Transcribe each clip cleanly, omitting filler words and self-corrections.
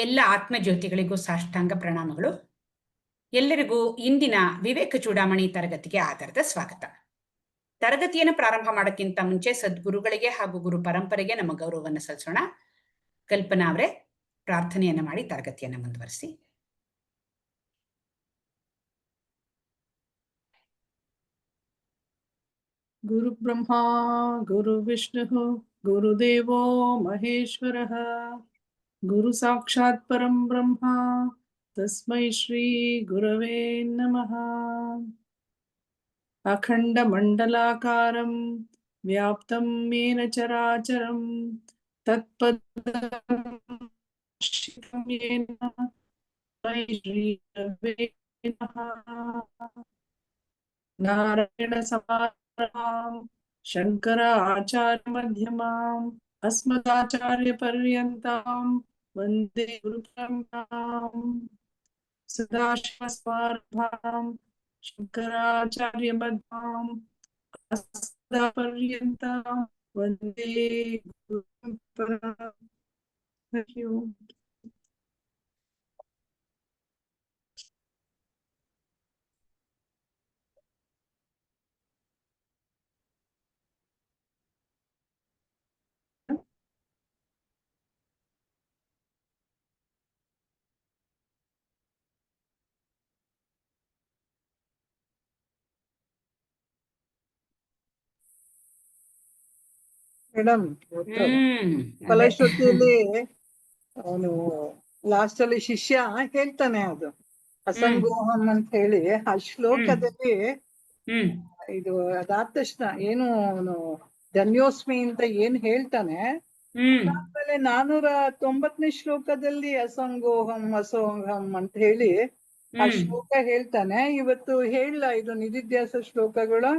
ಎಲ್ಲ ಆತ್ಮಜ್ಯೋತಿಗಳಿಗೂ ಸಾಷ್ಟಾಂಗ ಪ್ರಣಾಮಗಳು. ಎಲ್ಲರಿಗೂ ಇಂದಿನ ವಿವೇಕ ಚೂಡಾಮಣಿ ತರಗತಿಗೆ ಆಧಾರದ ಸ್ವಾಗತ. ತರಗತಿಯನ್ನು ಪ್ರಾರಂಭ ಮಾಡೋಕ್ಕಿಂತ ಮುಂಚೆ ಸದ್ಗುರುಗಳಿಗೆ ಹಾಗೂ ಗುರು ಪರಂಪರೆಗೆ ನಮ್ಮ ಗೌರವವನ್ನು ಸಲ್ಲಿಸೋಣ. ಕಲ್ಪನಾ ಅವರೇ, ಪ್ರಾರ್ಥನೆಯನ್ನು ಮಾಡಿ ತರಗತಿಯನ್ನು ಮುಂದುವರಿಸಿ. ಗುರು ಬ್ರಹ್ಮ ಗುರು ವಿಷ್ಣು ಗುರುದೇವೋ ಮಹೇಶ್ವರಃ ಗುರು ಸಾಕ್ಷಾತ್ ಪರಂ ಬ್ರಹ್ಮ ತಸ್ಮೈ ಶ್ರೀ ಗುರವೇ ನಮಃ. ಅಖಂಡ ಮಂಡಲಾಕಾರಂ ವ್ಯಾಪ್ತಂ ಯೇನ ಚರಾಚರಂ ತತ್ಪದಂ ಯೇನ ತಸ್ಮೈ ಶ್ರೀ ಗುರವೇ ನಮಃ. ನಾರಾಯಣ ಸಮಾರಂಭಾಂ ಶಂಕರ ಆಚಾರ್ಯ ಮಧ್ಯಮಾಂ ಅಸ್ಮದಾಚಾರ್ಯ ಪರ್ಯಂತಾಂ ವಂದೇ ಗುರು ಪರಂಪರಾಂ. ಸದಾಶಿವ ಸ್ಮಾರಕಾಂ ಶಂಕರಾಚಾರ್ಯ ಮಧ್ಯಮಾಂ ಅಸ್ಮದಾಚಾರ್ಯ ಪರ್ಯಂತಾಂ ವಂದೇ ಗುರು ಪರಂಪರಾಂ. ಹರಿ ಓಂ. ಮೇಡಮ್, ಫಲಶ್ರುತಿಯಲ್ಲಿ ಅವನು ಲಾಸ್ಟ್ ಅಲ್ಲಿ ಶಿಷ್ಯ ಹೇಳ್ತಾನೆ, ಅದು ಅಸಂಗೋಹಂ ಅಂತ ಹೇಳಿ ಆ ಶ್ಲೋಕದಲ್ಲಿ ಇದು ಅದಾದ ತಕ್ಷಣ ಏನು ಅವನು ಧನ್ಯೋಸ್ಮಿ ಅಂತ ಏನ್ ಹೇಳ್ತಾನೆ, ಆಮೇಲೆ 490ನೇ ಶ್ಲೋಕದಲ್ಲಿ ಅಸಂಗೋಹಂ ಅಸೋಹಂ ಅಂತ ಹೇಳಿ ಆ ಶ್ಲೋಕ ಹೇಳ್ತಾನೆ. ಇವತ್ತು ಹೇಳ ಇದು ನಿಧಿಧ್ಯಾಸ ಶ್ಲೋಕಗಳು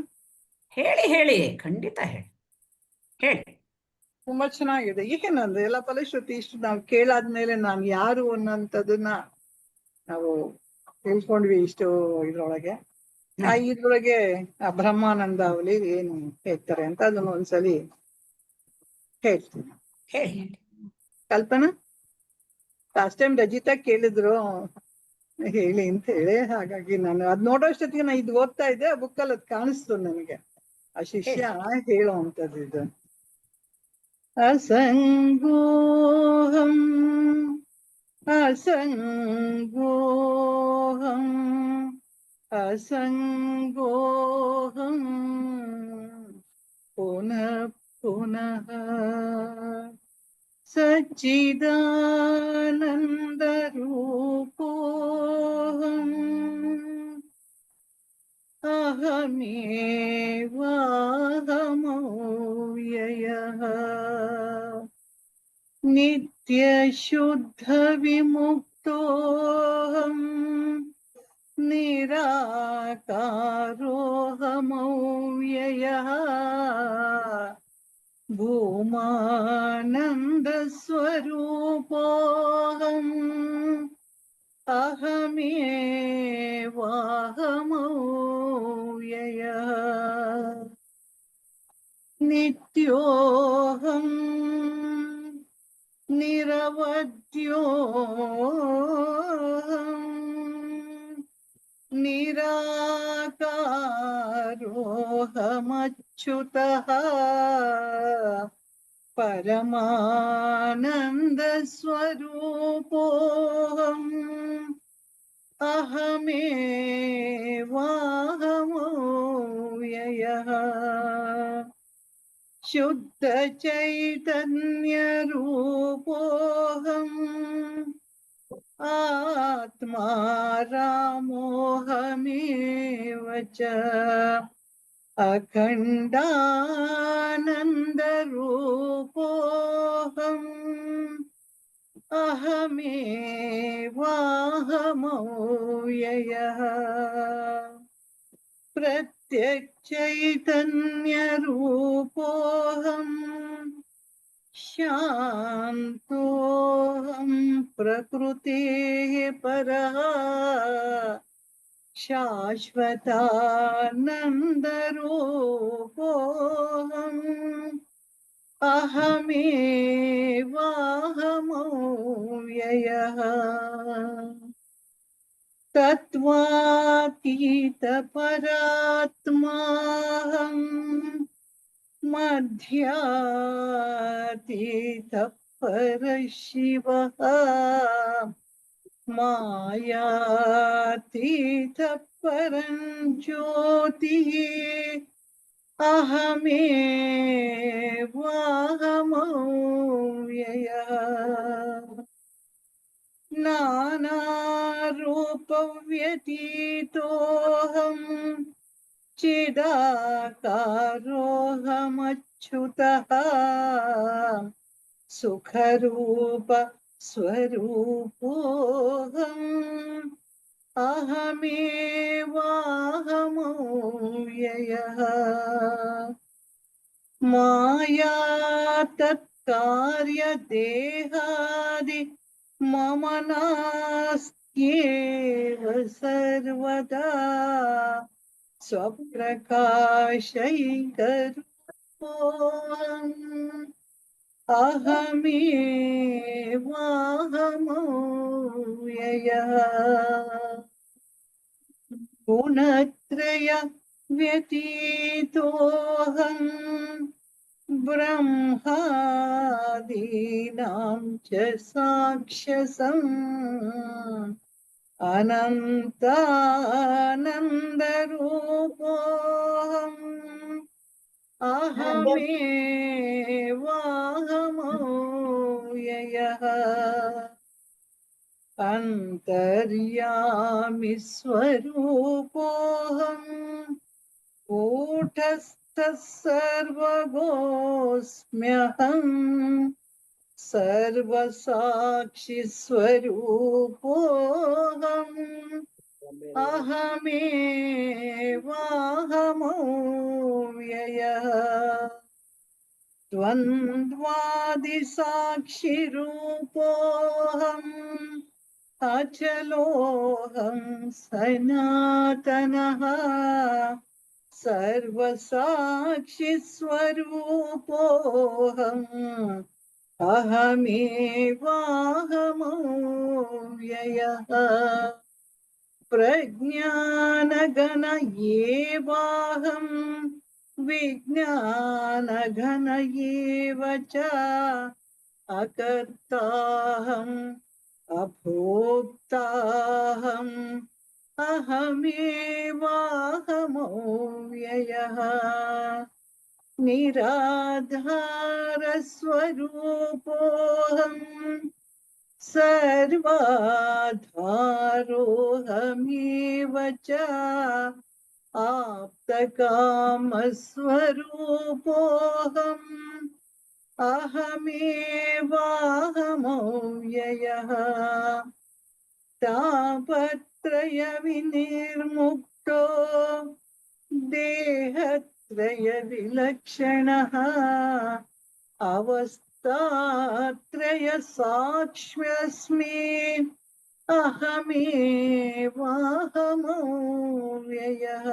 ಹೇಳಿ ಖಂಡಿತ ಹೇಳಿ. ತುಂಬಾ ಚೆನ್ನಾಗಿದೆ. ಏನಂದ್ರೆ ಎಲ್ಲ ಫಲಶ್ರುತಿ ಇಷ್ಟು ನಾವು ಕೇಳಾದ್ಮೇಲೆ ನಾನು ಯಾರು ಅನ್ನೋಂಥದನ್ನ ನಾವು ತಿಳ್ಕೊಂಡ್ವಿ ಇಷ್ಟು ಇದ್ರೊಳಗೆ. ಇದ್ರೊಳಗೆ ಆ ಬ್ರಹ್ಮಾನಂದ ಅವಲಿ ಏನು ಹೇಳ್ತಾರೆ ಅಂತ ಅದನ್ನ ಒಂದ್ಸಲಿ ಹೇಳ್ತೀನಿ. ಹೇಳಿ. ಕಲ್ಪನಾ ಲಾಸ್ಟ್ ಟೈಮ್ ರಜಿತಾ ಕೇಳಿದ್ರು ಹೇಳಿ ಅಂತ ಹೇಳಿ, ಹಾಗಾಗಿ ನಾನು ಅದ್ ನೋಡೋಷ್ಟೊತ್ತಿಗೆ ನಾನು ಇದು ಓದ್ತಾ ಇದ್ದೆ, ಆ ಬುಕ್ಕಲ್ಲಿ ಅದ್ ಕಾಣಿಸ್ತು ನನಗೆ, ಆ ಶಿಷ್ಯ ಹೇಳೋ ಅಂತದ್ದು ಇದು. ಅಸಂಗೋಹಂ ಅಸಂಗೋಹಂ ಅಸಂಗೋಹಂ ಪುನಃ ಪುನಃ ಸಚ್ಚಿದಾನಂದ ರೂಪೋಹಂ ಅಹಮೇವಾಹಮವ್ಯಯಃ ನಿತ್ಯ ಶುದ್ಧ ವಿಮುಕ್ತೋಹಂ ನಿರಾಕಾರೋಹಮವ್ಯಯಃ ಭೂಮಾನಂದ ಸ್ವರೂಪೋಹಂ ಅಹಮೇವಾಹಮವ್ಯಯಃ ನಿತ್ಯೋಹಂ ನಿರವಧ್ಯೋಹಂ ನಿರಾಕಾರೋಹಮಚ್ಯುತಃ ಪರಮಾನಂದ ಸ್ವರೂಪೋಹಂ ಅಹಮೇವಾಹಮವ್ಯಯಃ ಶುದ್ಧ ಚೈತನ್ಯ ರೂಪೋಹಂ ಆತ್ಮಾ ರಾಮೋಹಮೇವ ಚ ಅಖಂಡಾನಂದ ರೂಪೋಹಂ ಅಹಮೇವಾಹಮವ್ಯಯಃ ಪ್ರತ್ಯಕ್ ಚೈತನ್ಯ ರೂಪೋಹಂ ಶಾಂತೋಹಂ ಪ್ರಕೃತೇಃ ಪರಃ ಶಾಶ್ವತಾನಂದ ರೂಪೋಹಂ ಅಹಮೇವಾಹಮವ್ಯಯಃ व्ययः तत्त्वातीतपरात्माहम् मध्यातीतः परशिवः मायातीतः परं ज्योतिः अहमेवाहमव्ययः नानारूपव्यतीतोऽहम् चिदाकारोऽहमच्युतः सुखरूप स्वरूपोऽहम् अहमेवाहमव्ययः माया तत्कार्यदेहादि मम नास्त्येव सर्वदा स्वप्रकाशैकरूपोऽहम् अहमेवाहमव्ययः गुणत्रय व्यतीतोऽहम् ब्रह्मादीनां च साक्षसम् अनन्तानन्दरूपोऽहम् अहमेवाहमव्ययः अन्तर्यामि स्वरूपोऽहम् कूटस्थः सर्वगोऽस्म्यहम् सर्वसाक्षि स्वरूपोऽहम् अहमेवाहमव्ययः द्वन्द्वादिसाक्षिरूपोऽहम् अचलोऽहं सनातनः सर्वसाक्षिस्वरूपोऽहम् अहमेवाहमव्ययः प्रज्ञानगण एवाहम् विज्ञानगण एव च अकर्ताहम् अभोक्ताहम् अहमेवाहमव्ययः निराधारस्वरूपोऽहम् सर्वाधारोऽहमेव च आप्तकामस्वरूपोऽहम् अहमेवाहमव्ययः तापत्रयविनिर्मुक्तो देहत्रयविलक्षणः अवस्थात्रयसाक्ष्म्यस्मि अहमेवाहमव्ययः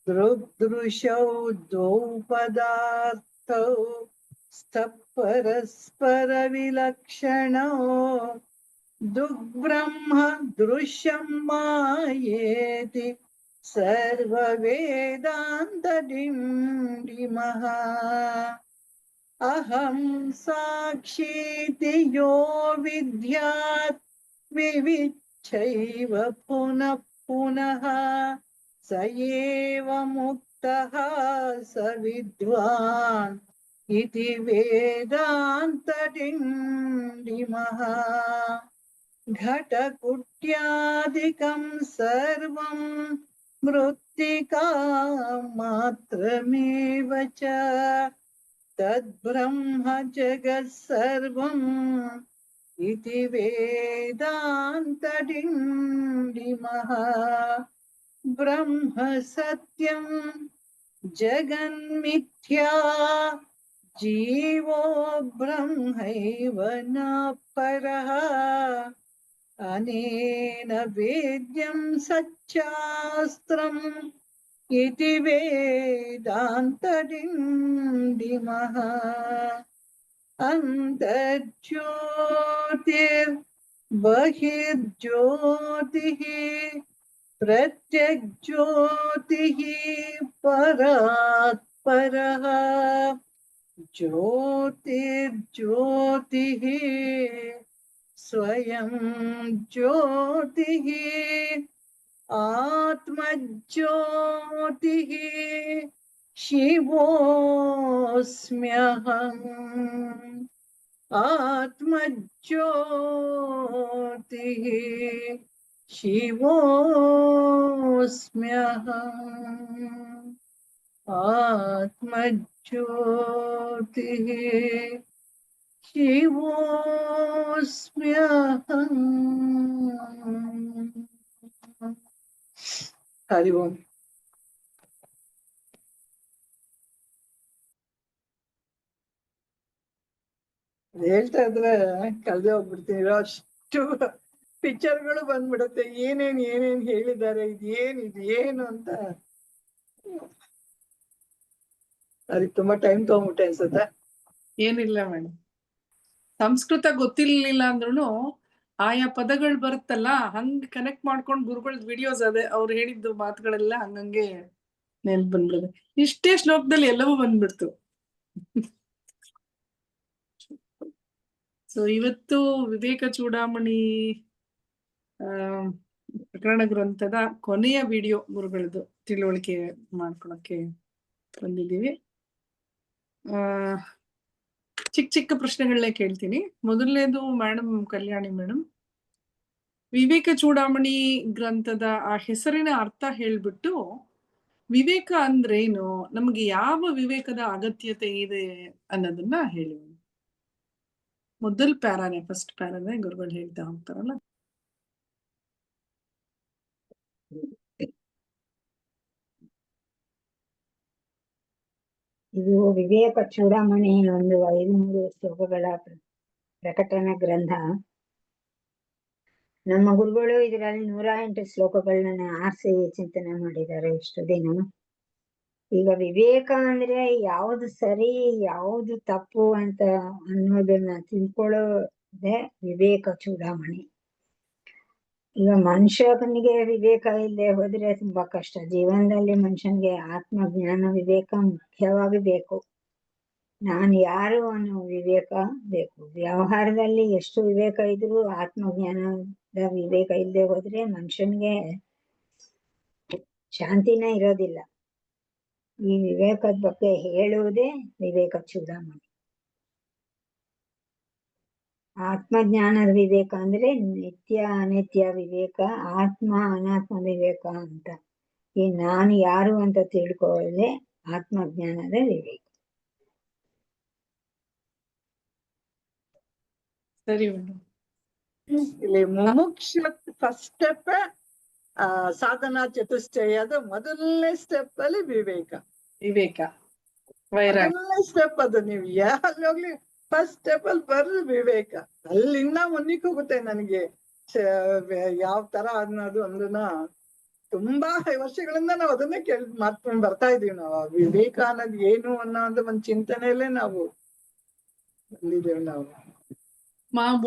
दृग्दृशौ द्वौ पदार्थौ स्तः परस्परविलक्षणौ दुग्ब्रह्म दृश्यं मायेति सर्ववेदान्तडिण्डिमः अहं साक्षीति यो विद्यात् विविच्चैव पुनः पुनः स एव मुक्तः स विद्वान् इति वेदान्तडिण्डिमः घटकुट्यादिकं सर्वं मृत्तिका मात्रमेव च तद्ब्रह्म जगत् सर्वम् इति वेदान्तडिण्डिमः ब्रह्म सत्यं जगन्मिथ्या जीवो ब्रह्मैव न परः अनेन वेद्यं सच्चास्त्रम् इति वेदान्तडिण्डिमः ಅಂತರ್ಜ್ಯೋತಿರ್ಬಹಿರ್ಜ್ಯೋತಿಃ ಪ್ರತ್ಯಗ್ಜ್ಯೋತಿಃ ಪರಾತ್ ಪರಃ ಜ್ಯೋತಿರ್ಜ್ಯೋತಿಃ ಸ್ವಯಂ ಜ್ಯೋತಿಃ ಆತ್ಮಜ್ಯೋತಿಃ ಶಿವೋಸ್ಮ್ಯಹಂ ಆತ್ಮಜ್ಯೋತಿಃ ಶಿವೋಸ್ಮ್ಯಹಂ ಆತ್ಮಜ್ಯೋತಿಃ ಶಿವೋಸ್ಮ್ಯಹಂ. ಹರಿ ಓಂ. ಹೇಳ್ತಾ ಇದ್ರೆ ಕಳ್ದೆ ಹೋಗ್ಬಿಡ್ತೀನಿ, ಅಷ್ಟು ಪಿಕ್ಚರ್ಗಳು ಬಂದ್ಬಿಡುತ್ತೆ. ಏನೇನ್ ಹೇಳಿದ್ದಾರೆ, ಇದೇನು ಅಂತ. ಅದಕ್ಕೆ ತುಂಬಾ ಟೈಮ್ ತಗೊಂಡ್ಬಿಟ್ಟೆ ಅನ್ಸುತ್ತೆ. ಏನಿಲ್ಲ ಮೇಡಮ್, ಸಂಸ್ಕೃತ ಗೊತ್ತಿರ್ಲಿಲ್ಲ ಅಂದ್ರೂ ಆಯಾ ಪದಗಳು ಬರುತ್ತಲ್ಲ, ಹಂಗ್ ಕನೆಕ್ಟ್ ಮಾಡ್ಕೊಂಡು ಗುರುಗಳ ವಿಡಿಯೋಸ್ ಅದೇ ಅವ್ರು ಹೇಳಿದ್ದು ಮಾತುಗಳೆಲ್ಲ ಹಂಗಂಗೆ ನೆನ್ಪು ಬಂದ್ಬಿಡುತ್ತೆ. ಇಷ್ಟೇ ಶ್ಲೋಕದಲ್ಲಿ ಎಲ್ಲವೂ ಬಂದ್ಬಿಡ್ತು. ಸೊ ಇವತ್ತು ವಿವೇಕ ಚೂಡಾಮಣಿ ಪ್ರಕರಣ ಗ್ರಂಥದ ಕೊನೆಯ ವಿಡಿಯೋ ಗುರುಗಳದ್ದು ತಿಳುವಳಿಕೆ ಮಾಡ್ಕೊಳಕ್ಕೆ ಬಂದಿದ್ದೀವಿ. ಚಿಕ್ಕ ಚಿಕ್ಕ ಪ್ರಶ್ನೆಗಳನ್ನೇ ಕೇಳ್ತೀನಿ. ಮೊದಲನೇದು ಮೇಡಮ್ ಕಲ್ಯಾಣಿ ಮೇಡಮ್, ವಿವೇಕ ಚೂಡಾಮಣಿ ಗ್ರಂಥದ ಆ ಹೆಸರಿನ ಅರ್ಥ ಹೇಳ್ಬಿಟ್ಟು ವಿವೇಕ ಅಂದ್ರೇನು, ನಮ್ಗೆ ಯಾವ ವಿವೇಕದ ಅಗತ್ಯತೆ ಇದೆ ಅನ್ನೋದನ್ನ ಹೇಳಿ. ಮೊದಲ ಪ್ಯಾರಾನೆ, ಫಸ್ಟ್ ಪ್ಯಾರಾನೆ ಗುರುಗಳು ಹೇಳ್ತಾ ಹೋಗ್ತಾರಲ್ಲ. ಇದು ವಿವೇಕ ಚೂಡಾಮಣಿ ಒಂದು 500 ಶ್ಲೋಕಗಳ ಪ್ರಕಟಣಾ ಗ್ರಂಥ. ನಮ್ಮ ಗುರುಗಳು ಇದರಲ್ಲಿ 108 ಶ್ಲೋಕಗಳನ್ನ ಆರಿಸಿ ಚಿಂತನೆ ಮಾಡಿದ್ದಾರೆ ಇಷ್ಟು ದಿನ. ಈಗ ವಿವೇಕ ಅಂದ್ರೆ ಯಾವುದು ಸರಿ ಯಾವುದು ತಪ್ಪು ಅಂತ ಅನ್ನೋದನ್ನ ತಿಳ್ಕೊಳ್ಳೋದೇ ವಿವೇಕ ಚೂಡಾಮಣಿ. ಈಗ ಮನುಷ್ಯನಿಗೆ ವಿವೇಕ ಇಲ್ಲದೆ ಹೋದ್ರೆ ತುಂಬಾ ಕಷ್ಟ. ಜೀವನದಲ್ಲಿ ಮನುಷ್ಯನಿಗೆ ಆತ್ಮಜ್ಞಾನ ವಿವೇಕ ಮುಖ್ಯವಾಗಿ ಬೇಕು. ನಾನು ಯಾರು ಅನ್ನೋ ವಿವೇಕ ಬೇಕು. ವ್ಯವಹಾರದಲ್ಲಿ ಎಷ್ಟು ವಿವೇಕ ಇದ್ರೂ ಆತ್ಮಜ್ಞಾನದ ವಿವೇಕ ಇಲ್ಲದೆ ಹೋದ್ರೆ ಮನುಷ್ಯನಿಗೆ ಶಾಂತಿನೇ ಇರೋದಿಲ್ಲ. ಈ ವಿವೇಕದ ಬಗ್ಗೆ ಹೇಳುವುದೇ ವಿವೇಕ ಚೂಡಾಮಣಿ. ಆತ್ಮಜ್ಞಾನದ ವಿವೇಕ ಅಂದ್ರೆ ನಿತ್ಯ ಅನಿತ್ಯ ವಿವೇಕ, ಆತ್ಮ ಅನಾತ್ಮ ವಿವೇಕ ಅಂತ. ಈ ನಾನು ಯಾರು ಅಂತ ತಿಳ್ಕೊಳ್ಳೋದೇ ಆತ್ಮಜ್ಞಾನದ ವಿವೇಕ. ಸರಿ ಮೇಡಮ್. ಇಲ್ಲಿ ಮುಮುಕ್ಷ ಫಸ್ಟ್ ಸ್ಟೆಪ್ ಸಾಧನಾ ಚತುಷ್ಟಯದ ಮೊದಲನೇ ಸ್ಟೆಪ್ ಅಲ್ಲಿ ವಿವೇಕ. ವಿವೇಕ ವೈರಾಗ್ಯ ಮೊದಲನೇ ಸ್ಟೆಪ್ ಅದು. ನೀವು ಅಲ್ಲಿ ಹೋಗ್ಲಿ ಫಸ್ಟ್ ಸ್ಟೆಪ್ ಅಲ್ಲಿ ಬರ್ರಿ ವಿವೇಕ. ಅಲ್ಲಿಂದ ಮುಂದಕ್ಕೆ ಹೋಗುತ್ತೆ. ನನಗೆ ಯಾವ ತರ ಅನ್ನೋದು ಅಂದನ ತುಂಬಾ ವರ್ಷಗಳಿಂದ ನಾವು ಅದನ್ನೇ ಮಾಡ್ಕೊಂಡು ಬರ್ತಾ ಇದೀವಿ. ನಾವು ವಿವೇಕ ಅನ್ನೋದು ಏನು ಅನ್ನೋ ಒಂದು ಚಿಂತನೆಯಲ್ಲೇ ನಾವು ಬಂದಿದ್ದೇವೆ. ನಾವು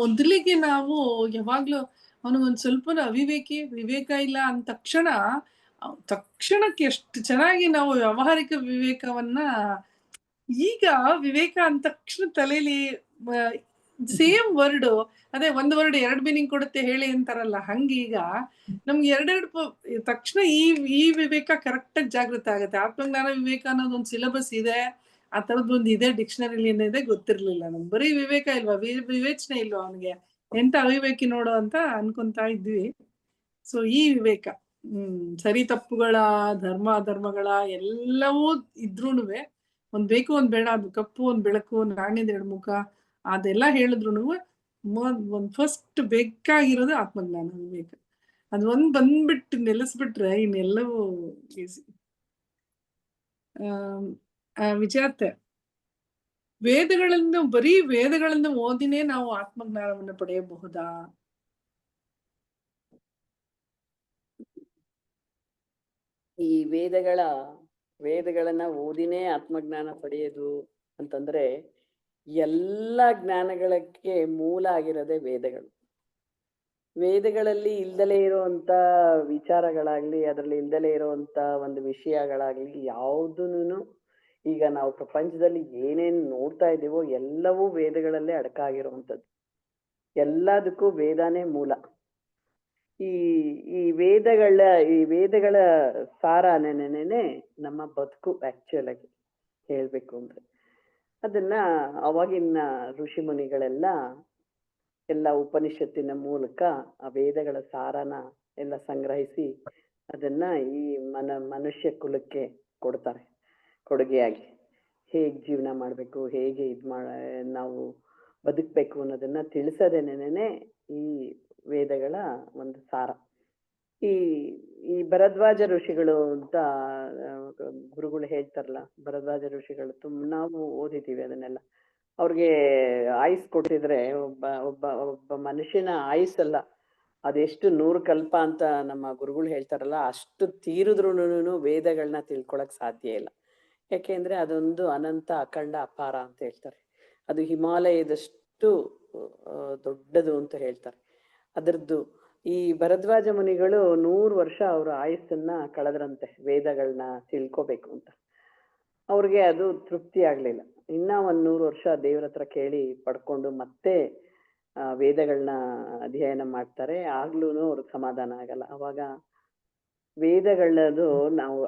ಮೊದಲಿಗೆ ನಾವು ಯಾವಾಗ್ಲೂ ಅವನಿಗೊಂದ್ ಸ್ವಲ್ಪ ಅವಿವೇಕಿ, ವಿವೇಕ ಇಲ್ಲ ಅಂದ ತಕ್ಷಣಕ್ಕೆ ಎಷ್ಟು ಚೆನ್ನಾಗಿ ನಾವು ವ್ಯಾವಹಾರಿಕ ವಿವೇಕವನ್ನ, ಈಗ ವಿವೇಕ ಅಂದ ತಕ್ಷಣ ತಲೆಯಲ್ಲಿ ಸೇಮ್ ವರ್ಡ್, ಅದೇ ಒಂದು ವರ್ಡ್ 2 ಮೀನಿಂಗ್ ಕೊಡುತ್ತೆ ಹೇಳಿ ಅಂತಾರಲ್ಲ, ಹಂಗೀಗ ನಮ್ಗೆ 2 ತಕ್ಷಣ ಈ ವಿವೇಕ ಕರೆಕ್ಟ್ ಆಗಿ ಜಾಗೃತ ಆಗುತ್ತೆ. ಆತ್ಮಜ್ಞಾನ ವಿವೇಕ ಅನ್ನೋದೊಂದು ಸಿಲೆಬಸ್ ಇದೆ, ಆ ತರದೊಂದು ಇದೆ, ಡಿಕ್ಷನರಿಲಿ ಏನಿದೆ ಗೊತ್ತಿರ್ಲಿಲ್ಲ. ನಮ್ ಬರೀ ವಿವೇಕ ಇಲ್ವಾ, ವಿವೇಚನೆ ಇಲ್ವಾ ಅವನಿಗೆ, ಎಂತ ಅವಿವೇಕಿ ನೋಡು ಅಂತ ಅನ್ಕೊಂತಾ ಇದ್ವಿ. ಸೊ ಈ ವಿವೇಕ ಸರಿ ತಪ್ಪುಗಳ, ಧರ್ಮ ಅಧರ್ಮಗಳ ಎಲ್ಲವೂ ಇದ್ರೂನುವೆ ಒಂದ್ ಬೇಕು ಒಂದ್ ಬೇಡ, ಅದು ಕಪ್ಪು ಒಂದ್ ಬೆಳಕು, ನಾಣ್ಯದ 2 ಮುಖ, ಅದೆಲ್ಲ ಹೇಳಿದ್ರು ಒಂದ್ ಫಸ್ಟ್ ಬೇಕಾಗಿರೋದು ಆತ್ಮಜ್ಞಾನ ವಿವೇಕ. ಅದು ಒಂದ್ ಬಂದ್ಬಿಟ್ಟು ನೆಲೆಸ್ಬಿಟ್ರೆ ಇನ್ನೆಲ್ಲವೂ ಈಸಿ. ವಿಜಾತೆ, ಬರೀ ವೇದಗಳನ್ನು ಓದಿನೇ ನಾವು ಆತ್ಮಜ್ಞಾನವನ್ನು ಪಡೆಯಬಹುದಾ? ಈ ವೇದಗಳನ್ನ ಓದಿನೇ ಆತ್ಮಜ್ಞಾನ ಪಡೆಯೋದು ಅಂತಂದ್ರೆ ಎಲ್ಲ ಜ್ಞಾನಗಳಕ್ಕೆ ಮೂಲ ಆಗಿರೋದೇ ವೇದಗಳು. ವೇದಗಳಲ್ಲಿ ಇಲ್ದಲೇ ಇರುವಂತ ವಿಚಾರಗಳಾಗ್ಲಿ, ಅದರಲ್ಲಿ ಇಲ್ದಲೇ ಇರುವಂತ ಒಂದು ವಿಷಯಗಳಾಗ್ಲಿ ಯಾವುದೂನು ಈಗ ನಾವು ಪ್ರಪಂಚದಲ್ಲಿ ಏನೇನ್ ನೋಡ್ತಾ ಇದ್ದೀವೋ ಎಲ್ಲವೂ ವೇದಗಳಲ್ಲೇ ಅಡಕಾಗಿರುವಂಥದ್ದು. ಎಲ್ಲದಕ್ಕೂ ವೇದಾನೇ ಮೂಲ. ಈ ಈ ವೇದಗಳ ಸಾರನೇನೆ ನಮ್ಮ ಬದುಕು ಆಕ್ಚುಲ್ ಆಗಿ ಹೇಳ್ಬೇಕು ಅಂದ್ರೆ. ಅದನ್ನ ಅವಾಗಿನ ಋಷಿ ಮುನಿಗಳೆಲ್ಲ ಎಲ್ಲ ಉಪನಿಷತ್ತಿನ ಮೂಲಕ ಆ ವೇದಗಳ ಸಾರನ ಎಲ್ಲ ಸಂಗ್ರಹಿಸಿ ಅದನ್ನ ಈ ಮನುಷ್ಯ ಕುಲಕ್ಕೆ ಕೊಡ್ತಾರೆ ಕೊಡುಗೆಯಾಗಿ. ಹೇಗೆ ಜೀವನ ಮಾಡಬೇಕು, ಹೇಗೆ ನಾವು ಬದುಕಬೇಕು ಅನ್ನೋದನ್ನ ತಿಳಿಸೋದೇನೇನೆ ಈ ವೇದಗಳ ಒಂದು ಸಾರ. ಈ ಭರದ್ವಾಜ ಋಷಿಗಳು ಅಂತ ಗುರುಗಳು ಹೇಳ್ತಾರಲ್ಲ, ಭರದ್ವಾಜ ಋಷಿಗಳು ನಾವು ಓದಿದ್ದೀವಿ ಅದನ್ನೆಲ್ಲ. ಅವ್ರಿಗೆ ಆಯುಸ್ ಕೊಟ್ಟಿದ್ರೆ ಒಬ್ಬ ಮನುಷ್ಯನ ಆಯುಸ್ಸಲ್ಲ, ಅದೆಷ್ಟು 100 ಕಲ್ಪ ಅಂತ ನಮ್ಮ ಗುರುಗಳು ಹೇಳ್ತಾರಲ್ಲ, ಅಷ್ಟು ತೀರಿದ್ರುನು ವೇದಗಳನ್ನ ತಿಳ್ಕೊಳಕ್ ಸಾಧ್ಯ ಇಲ್ಲ. ಯಾಕೆಂದ್ರೆ ಅದೊಂದು ಅನಂತ ಅಖಂಡ ಅಪಾರ ಅಂತ ಹೇಳ್ತಾರೆ. ಅದು ಹಿಮಾಲಯದಷ್ಟು ದೊಡ್ಡದು ಅಂತ ಹೇಳ್ತಾರೆ. ಅದರದ್ದು ಈ ಭರದ್ವಾಜ ಮುನಿಗಳು 100 ವರ್ಷ ಅವರ ಆಯುಸ್ಸನ್ನ ಕಳೆದ್ರಂತೆ ವೇದಗಳನ್ನ ತಿಳ್ಕೊಬೇಕು ಅಂತ. ಅವ್ರಿಗೆ ಅದು ತೃಪ್ತಿ ಆಗ್ಲಿಲ್ಲ. ಇನ್ನ 100 ವರ್ಷ ದೇವ್ರ ಹತ್ರ ಕೇಳಿ ಪಡ್ಕೊಂಡು ಮತ್ತೆ ವೇದಗಳನ್ನ ಅಧ್ಯಯನ ಮಾಡ್ತಾರೆ. ಆಗ್ಲೂ ಅವ್ರಿಗೆ ಸಮಾಧಾನ ಆಗಲ್ಲ. ಅವಾಗ ವೇದಗಳದು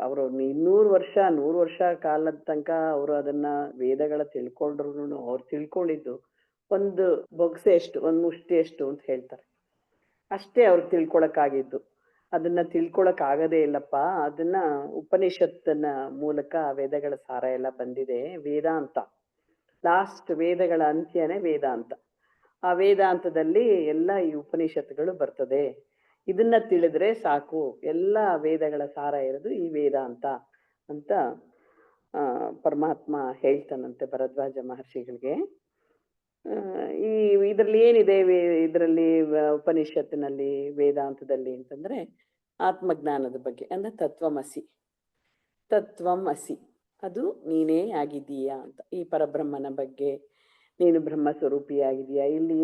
ಅವರು 100 ವರ್ಷ ಕಾಲದ ತನಕ ಅವರು ಅದನ್ನ ವೇದಗಳ ತಿಳ್ಕೊಂಡ್ರು ಅವ್ರು ತಿಳ್ಕೊಂಡಿದ್ದು ಒಂದು ಬೊಗ್ಸೆ ಎಷ್ಟು, ಒಂದು ಮುಷ್ಟಿ ಎಷ್ಟು ಅಂತ ಹೇಳ್ತಾರೆ. ಅಷ್ಟೇ ಅವ್ರಿಗೆ ತಿಳ್ಕೊಳಕ್ಕಾಗಿದ್ದು. ಅದನ್ನ ತಿಳ್ಕೊಳಕ್ ಆಗದೇ ಇಲ್ಲಪ್ಪ. ಅದನ್ನ ಉಪನಿಷತ್ತಿನ ಮೂಲಕ ವೇದಗಳ ಸಾರ ಎಲ್ಲ ಬಂದಿದೆ. ವೇದಾಂತ ಲಾಸ್ಟ್, ವೇದಗಳ ಅಂತ್ಯನೇ ವೇದಾಂತ. ಆ ವೇದಾಂತದಲ್ಲಿ ಎಲ್ಲ ಈ ಉಪನಿಷತ್ತುಗಳು ಬರ್ತದೆ. ಇದನ್ನ ತಿಳಿದ್ರೆ ಸಾಕು, ಎಲ್ಲ ವೇದಗಳ ಸಾರ ಇರೋದು ಈ ವೇದಾಂತ ಅಂತ ಪರಮಾತ್ಮ ಹೇಳ್ತಾನಂತೆ ಭರದ್ವಾಜ ಮಹರ್ಷಿಗಳಿಗೆ. ಇದರಲ್ಲಿ ಏನಿದೆ ಇದರಲ್ಲಿ ಉಪನಿಷತ್ತಿನಲ್ಲಿ ವೇದಾಂತದಲ್ಲಿ ಅಂತಂದ್ರೆ ಆತ್ಮಜ್ಞಾನದ ಬಗ್ಗೆ, ಅಂದ್ರೆ ತತ್ವಂ ಅಸಿ ಅದು ನೀನೇ ಆಗಿದೀಯಾ ಅಂತ. ಈ ಪರಬ್ರಹ್ಮನ ಬಗ್ಗೆ, ನೀನು ಬ್ರಹ್ಮ ಸ್ವರೂಪಿಯಾಗಿದೆಯಾ, ಇಲ್ಲಿ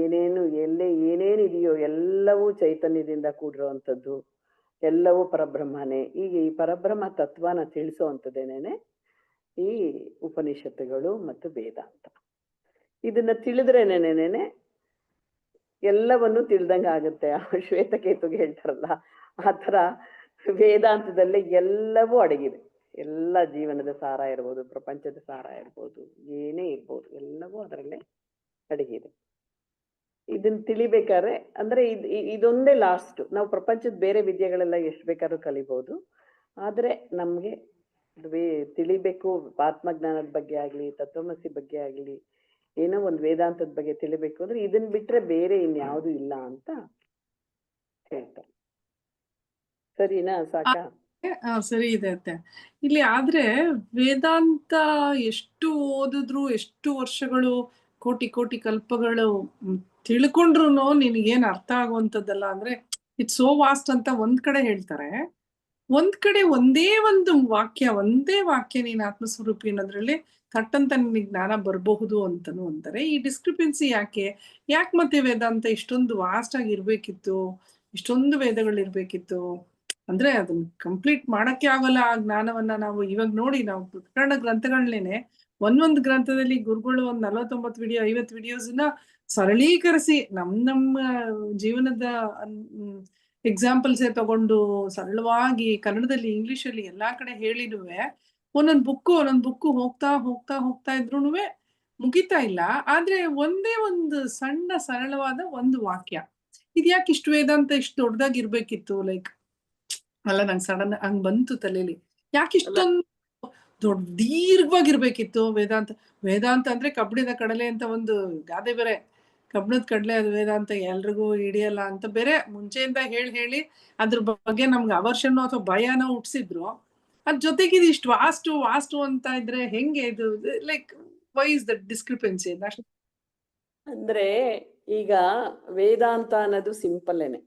ಏನೇನಿದೆಯೋ ಎಲ್ಲವೂ ಚೈತನ್ಯದಿಂದ ಕೂಡಿರುವಂಥದ್ದು, ಎಲ್ಲವೂ ಪರಬ್ರಹ್ಮನೇ. ಈಗ ಈ ಪರಬ್ರಹ್ಮ ತತ್ವನ ತಿಳಿಸುವಂಥದ್ದೇನೇನೆ ಈ ಉಪನಿಷತ್ತುಗಳು ಮತ್ತು ವೇದಾಂತ. ಇದನ್ನ ತಿಳಿದ್ರೇನೇನೇನೆ ಎಲ್ಲವನ್ನು ತಿಳಿದಂಗೆ ಆಗುತ್ತೆ. ಶ್ವೇತಕೇತುಗೆ ಹೇಳ್ತಾರಲ್ಲ, ಆ ಥರ ವೇದಾಂತದಲ್ಲಿ ಎಲ್ಲವೂ ಅಡಗಿದೆ. ಎಲ್ಲ ಜೀವನದ ಸಾರ ಇರ್ಬೋದು, ಪ್ರಪಂಚದ ಸಾರ ಇರ್ಬೋದು, ಏನೇ ಇರ್ಬೋದು, ಎಲ್ಲವೂ ಅದರಲ್ಲೇ ಅಡಗಿದೆ. ಇದನ್ನ ತಿಳಿಬೇಕಾದ್ರೆ ಅಂದ್ರೆ ಇದೊಂದೇ ಲಾಸ್ಟ್. ನಾವು ಪ್ರಪಂಚದ ಬೇರೆ ವಿದ್ಯೆಗಳೆಲ್ಲ ಎಷ್ಟು ಬೇಕಾದ್ರೂ ಕಲಿಬಹುದು. ಆದ್ರೆ ನಮ್ಗೆ ತಿಳಿಬೇಕು ಆತ್ಮಜ್ಞಾನದ ಬಗ್ಗೆ ಆಗ್ಲಿ, ತತ್ವಮಸಿ ಬಗ್ಗೆ ಆಗ್ಲಿ, ಏನೋ ಒಂದು ವೇದಾಂತದ ಬಗ್ಗೆ ತಿಳಿಬೇಕು ಅಂದ್ರೆ ಇದನ್ ಬಿಟ್ರೆ ಬೇರೆ ಇನ್ಯಾವುದು ಇಲ್ಲ ಅಂತ ಹೇಳ್ತಾರೆ. ಸರಿನಾ? ಸಾಕಾ? ಸರಿ ಇದೆ ಅತ್ತೆ. ಇಲ್ಲಿ ಆದ್ರೆ ವೇದಾಂತ ಎಷ್ಟು ಓದಿದ್ರು, ಎಷ್ಟು ವರ್ಷಗಳು, ಕೋಟಿ ಕಲ್ಪಗಳು ತಿಳ್ಕೊಂಡ್ರು ನಿನಗೇನ್ ಅರ್ಥ ಆಗುವಂಥದ್ದಲ್ಲ. ಅಂದ್ರೆ ಇಟ್ಸ್ ಸೋ ವಾಸ್ಟ್ ಅಂತ ಒಂದ್ ಕಡೆ ಹೇಳ್ತಾರೆ, ಒಂದ್ ಕಡೆ ಒಂದೇ ವಾಕ್ಯ ನೀನ್ ಆತ್ಮಸ್ವರೂಪಿ ಅನ್ನೋದ್ರಲ್ಲಿ ಥಟ್ಟಂತ ನಿನಗೆ ಜ್ಞಾನ ಬರಬಹುದು ಅಂತನೂ ಅಂತಾರೆ. ಈ ಡಿಸ್ಕ್ರಿಪೆನ್ಸಿ ಯಾಕೆ ಮತ್ತೆ ವೇದಾಂತ ಇಷ್ಟೊಂದು ವಾಸ್ಟ್ ಆಗಿ ಇರ್ಬೇಕಿತ್ತು, ಇಷ್ಟೊಂದು ವೇದಗಳಿರ್ಬೇಕಿತ್ತು? ಅಂದ್ರೆ ಅದನ್ನ ಕಂಪ್ಲೀಟ್ ಮಾಡಕ್ಕೆ ಆಗಲ್ಲ ಆ ಜ್ಞಾನವನ್ನ. ನಾವು ಇವಾಗ ನೋಡಿ, ನಾವು ಪುರಾಣ ಗ್ರಂಥಗಳನ್ನೇನೆ ಒಂದೊಂದು ಗ್ರಂಥದಲ್ಲಿ ಗುರುಗಳು 49 ವಿಡಿಯೋ 50 ವಿಡಿಯೋಸ್ನ ಸರಳೀಕರಿಸಿ ನಮ್ಮ ಜೀವನದ ಎಕ್ಸಾಂಪಲ್ಸೇ ತಗೊಂಡು ಸರಳವಾಗಿ ಕನ್ನಡದಲ್ಲಿ, ಇಂಗ್ಲಿಷಲ್ಲಿ ಎಲ್ಲಾ ಕಡೆ ಹೇಳಿರುವೆ. ಒಂದೊಂದು ಬುಕ್ಕು ಹೋಗ್ತಾ ಇದ್ರೂನುವೆ ಮುಗಿತಾ ಇಲ್ಲ. ಆದ್ರೆ ಒಂದೇ ಒಂದು ಸಣ್ಣ ಸರಳವಾದ ಒಂದು ವಾಕ್ಯ, ಇದ್ಯಾಕೆ ಇಷ್ಟು ವೇದಾಂತ ಇಷ್ಟು ದೊಡ್ಡದಾಗಿರ್ಬೇಕಿತ್ತು? ಲೈಕ್ ಅಲ್ಲ, ನಂಗೆ ಸಡನ್ ಹಂಗ್ ಬಂತು ತಲೆಯಲ್ಲಿ. ಯಾಕೆ ಇಷ್ಟೊಂದು ದೊಡ್ಡ ದೀರ್ಘವಾಗಿರ್ಬೇಕಿತ್ತು ವೇದಾಂತ ಅಂದ್ರೆ ಕಬ್ಬಿಣದ ಕಡಲೆ ಅಂತ ಒಂದು ಗಾದೆ ಬೇರೆ. ಕಬ್ಬಿಣದ ಕಡಲೆ ಅದು ವೇದಾಂತ ಎಲ್ರಿಗೂ ಹಿಡಿಯಲ್ಲ ಅಂತ ಬೇರೆ ಮುಂಚೆಯಿಂದ ಹೇಳಿ ಅದ್ರ ಬಗ್ಗೆ ನಮ್ಗೆ ಅವರ್ಷನೋ ಅಥವಾ ಭಯನೋ ಹುಟ್ಸಿದ್ರು. ಅದ್ ಜೊತೆಗೆ ಇದು ಇಷ್ಟು ವಾಸ್ಟು ಅಂತ ಇದ್ರೆ ಹೆಂಗೆ ಇದು? Like why is the discrepancy? ಅಂದ್ರೆ ಈಗ ವೇದಾಂತ ಅನ್ನೋದು ಸಿಂಪಲ್ಲೇನೆ.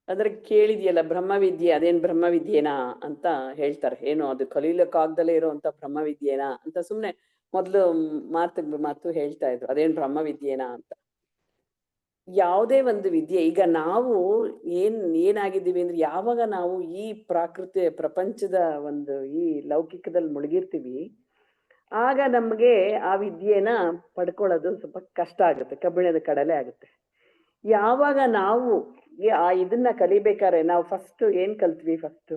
ಅದ್ರ ಕೇಳಿದ್ಯಲ್ಲ ಬ್ರಹ್ಮವಿದ್ಯೆ, ಅದೇನ್ ಬ್ರಹ್ಮವಿದ್ಯೆನಾ ಅಂತ ಹೇಳ್ತಾರೆ. ಏನು ಅದು ಕಲೀಲಕ್ಕಾಗ್ದಲೇ ಇರೋಂತ ಬ್ರಹ್ಮವಿದ್ಯೆನಾ ಅಂತ ಸುಮ್ನೆ ಮೊದಲು ಮಾತು ಹೇಳ್ತಾ ಇದ್ರು, ಅದೇನ್ ಬ್ರಹ್ಮ ವಿದ್ಯೆನಾ ಅಂತ. ಯಾವುದೇ ಒಂದು ವಿದ್ಯೆ, ಈಗ ನಾವು ಏನಾಗಿದ್ದೀವಿ ಅಂದ್ರೆ, ಯಾವಾಗ ನಾವು ಈ ಪ್ರಪಂಚದ ಒಂದು ಈ ಲೌಕಿಕದಲ್ಲಿ ಮುಳುಗಿರ್ತೀವಿ, ಆಗ ನಮ್ಗೆ ಆ ವಿದ್ಯೆನ ಪಡ್ಕೊಳ್ಳೋದು ಸ್ವಲ್ಪ ಕಷ್ಟ ಆಗುತ್ತೆ, ಕಬ್ಬಿಣದ ಕಡಲೆ ಆಗುತ್ತೆ. ಯಾವಾಗ ನಾವು ಇದನ್ನ ಕಲಿಬೇಕಾದ್ರೆ ನಾವು ಫಸ್ಟ್ ಏನ್ ಕಲ್ತ್ವಿ, ಫಸ್ಟ್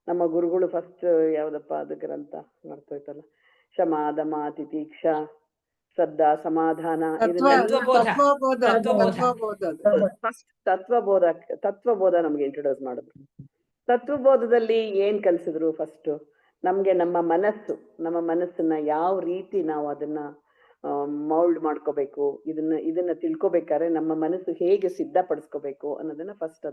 ನಮ್ಮ ಗುರುಗಳು ಫಸ್ಟ್ ಯಾವ್ದಪ್ಪ ಅದು ಗ್ರಂಥ ಮರ್ತೋಯ್ತಲ್ಲ, ಶಮ ದಮ ತಿತೀಕ್ಷ ಶ್ರದ್ಧಾ ಸಮಾಧಾನ, ಫಸ್ಟ್ ತತ್ವಬೋಧ ನಮ್ಗೆ ಇಂಟ್ರೊಡ್ಯೂಸ್ ಮಾಡಿದ್ರು. ತತ್ವಬೋಧದಲ್ಲಿ ಏನ್ ಕಲ್ಸಿದ್ರು, ಫಸ್ಟ್ ನಮ್ಗೆ ನಮ್ಮ ಮನಸ್ಸನ್ನ ಯಾವ ರೀತಿ ನಾವು ಅದನ್ನ ಮೌಲ್ಡ್ ಮಾಡ್ಕೋಬೇಕು, ಇದನ್ನ ತಿಳ್ಕೊಬೇಕಾದ್ರೆ ನಮ್ಮ ಮನಸ್ಸು ಹೇಗೆ ಸಿದ್ಧಪಡಿಸ್ಕೋಬೇಕು ಅನ್ನೋದನ್ನ ಫಸ್ಟ್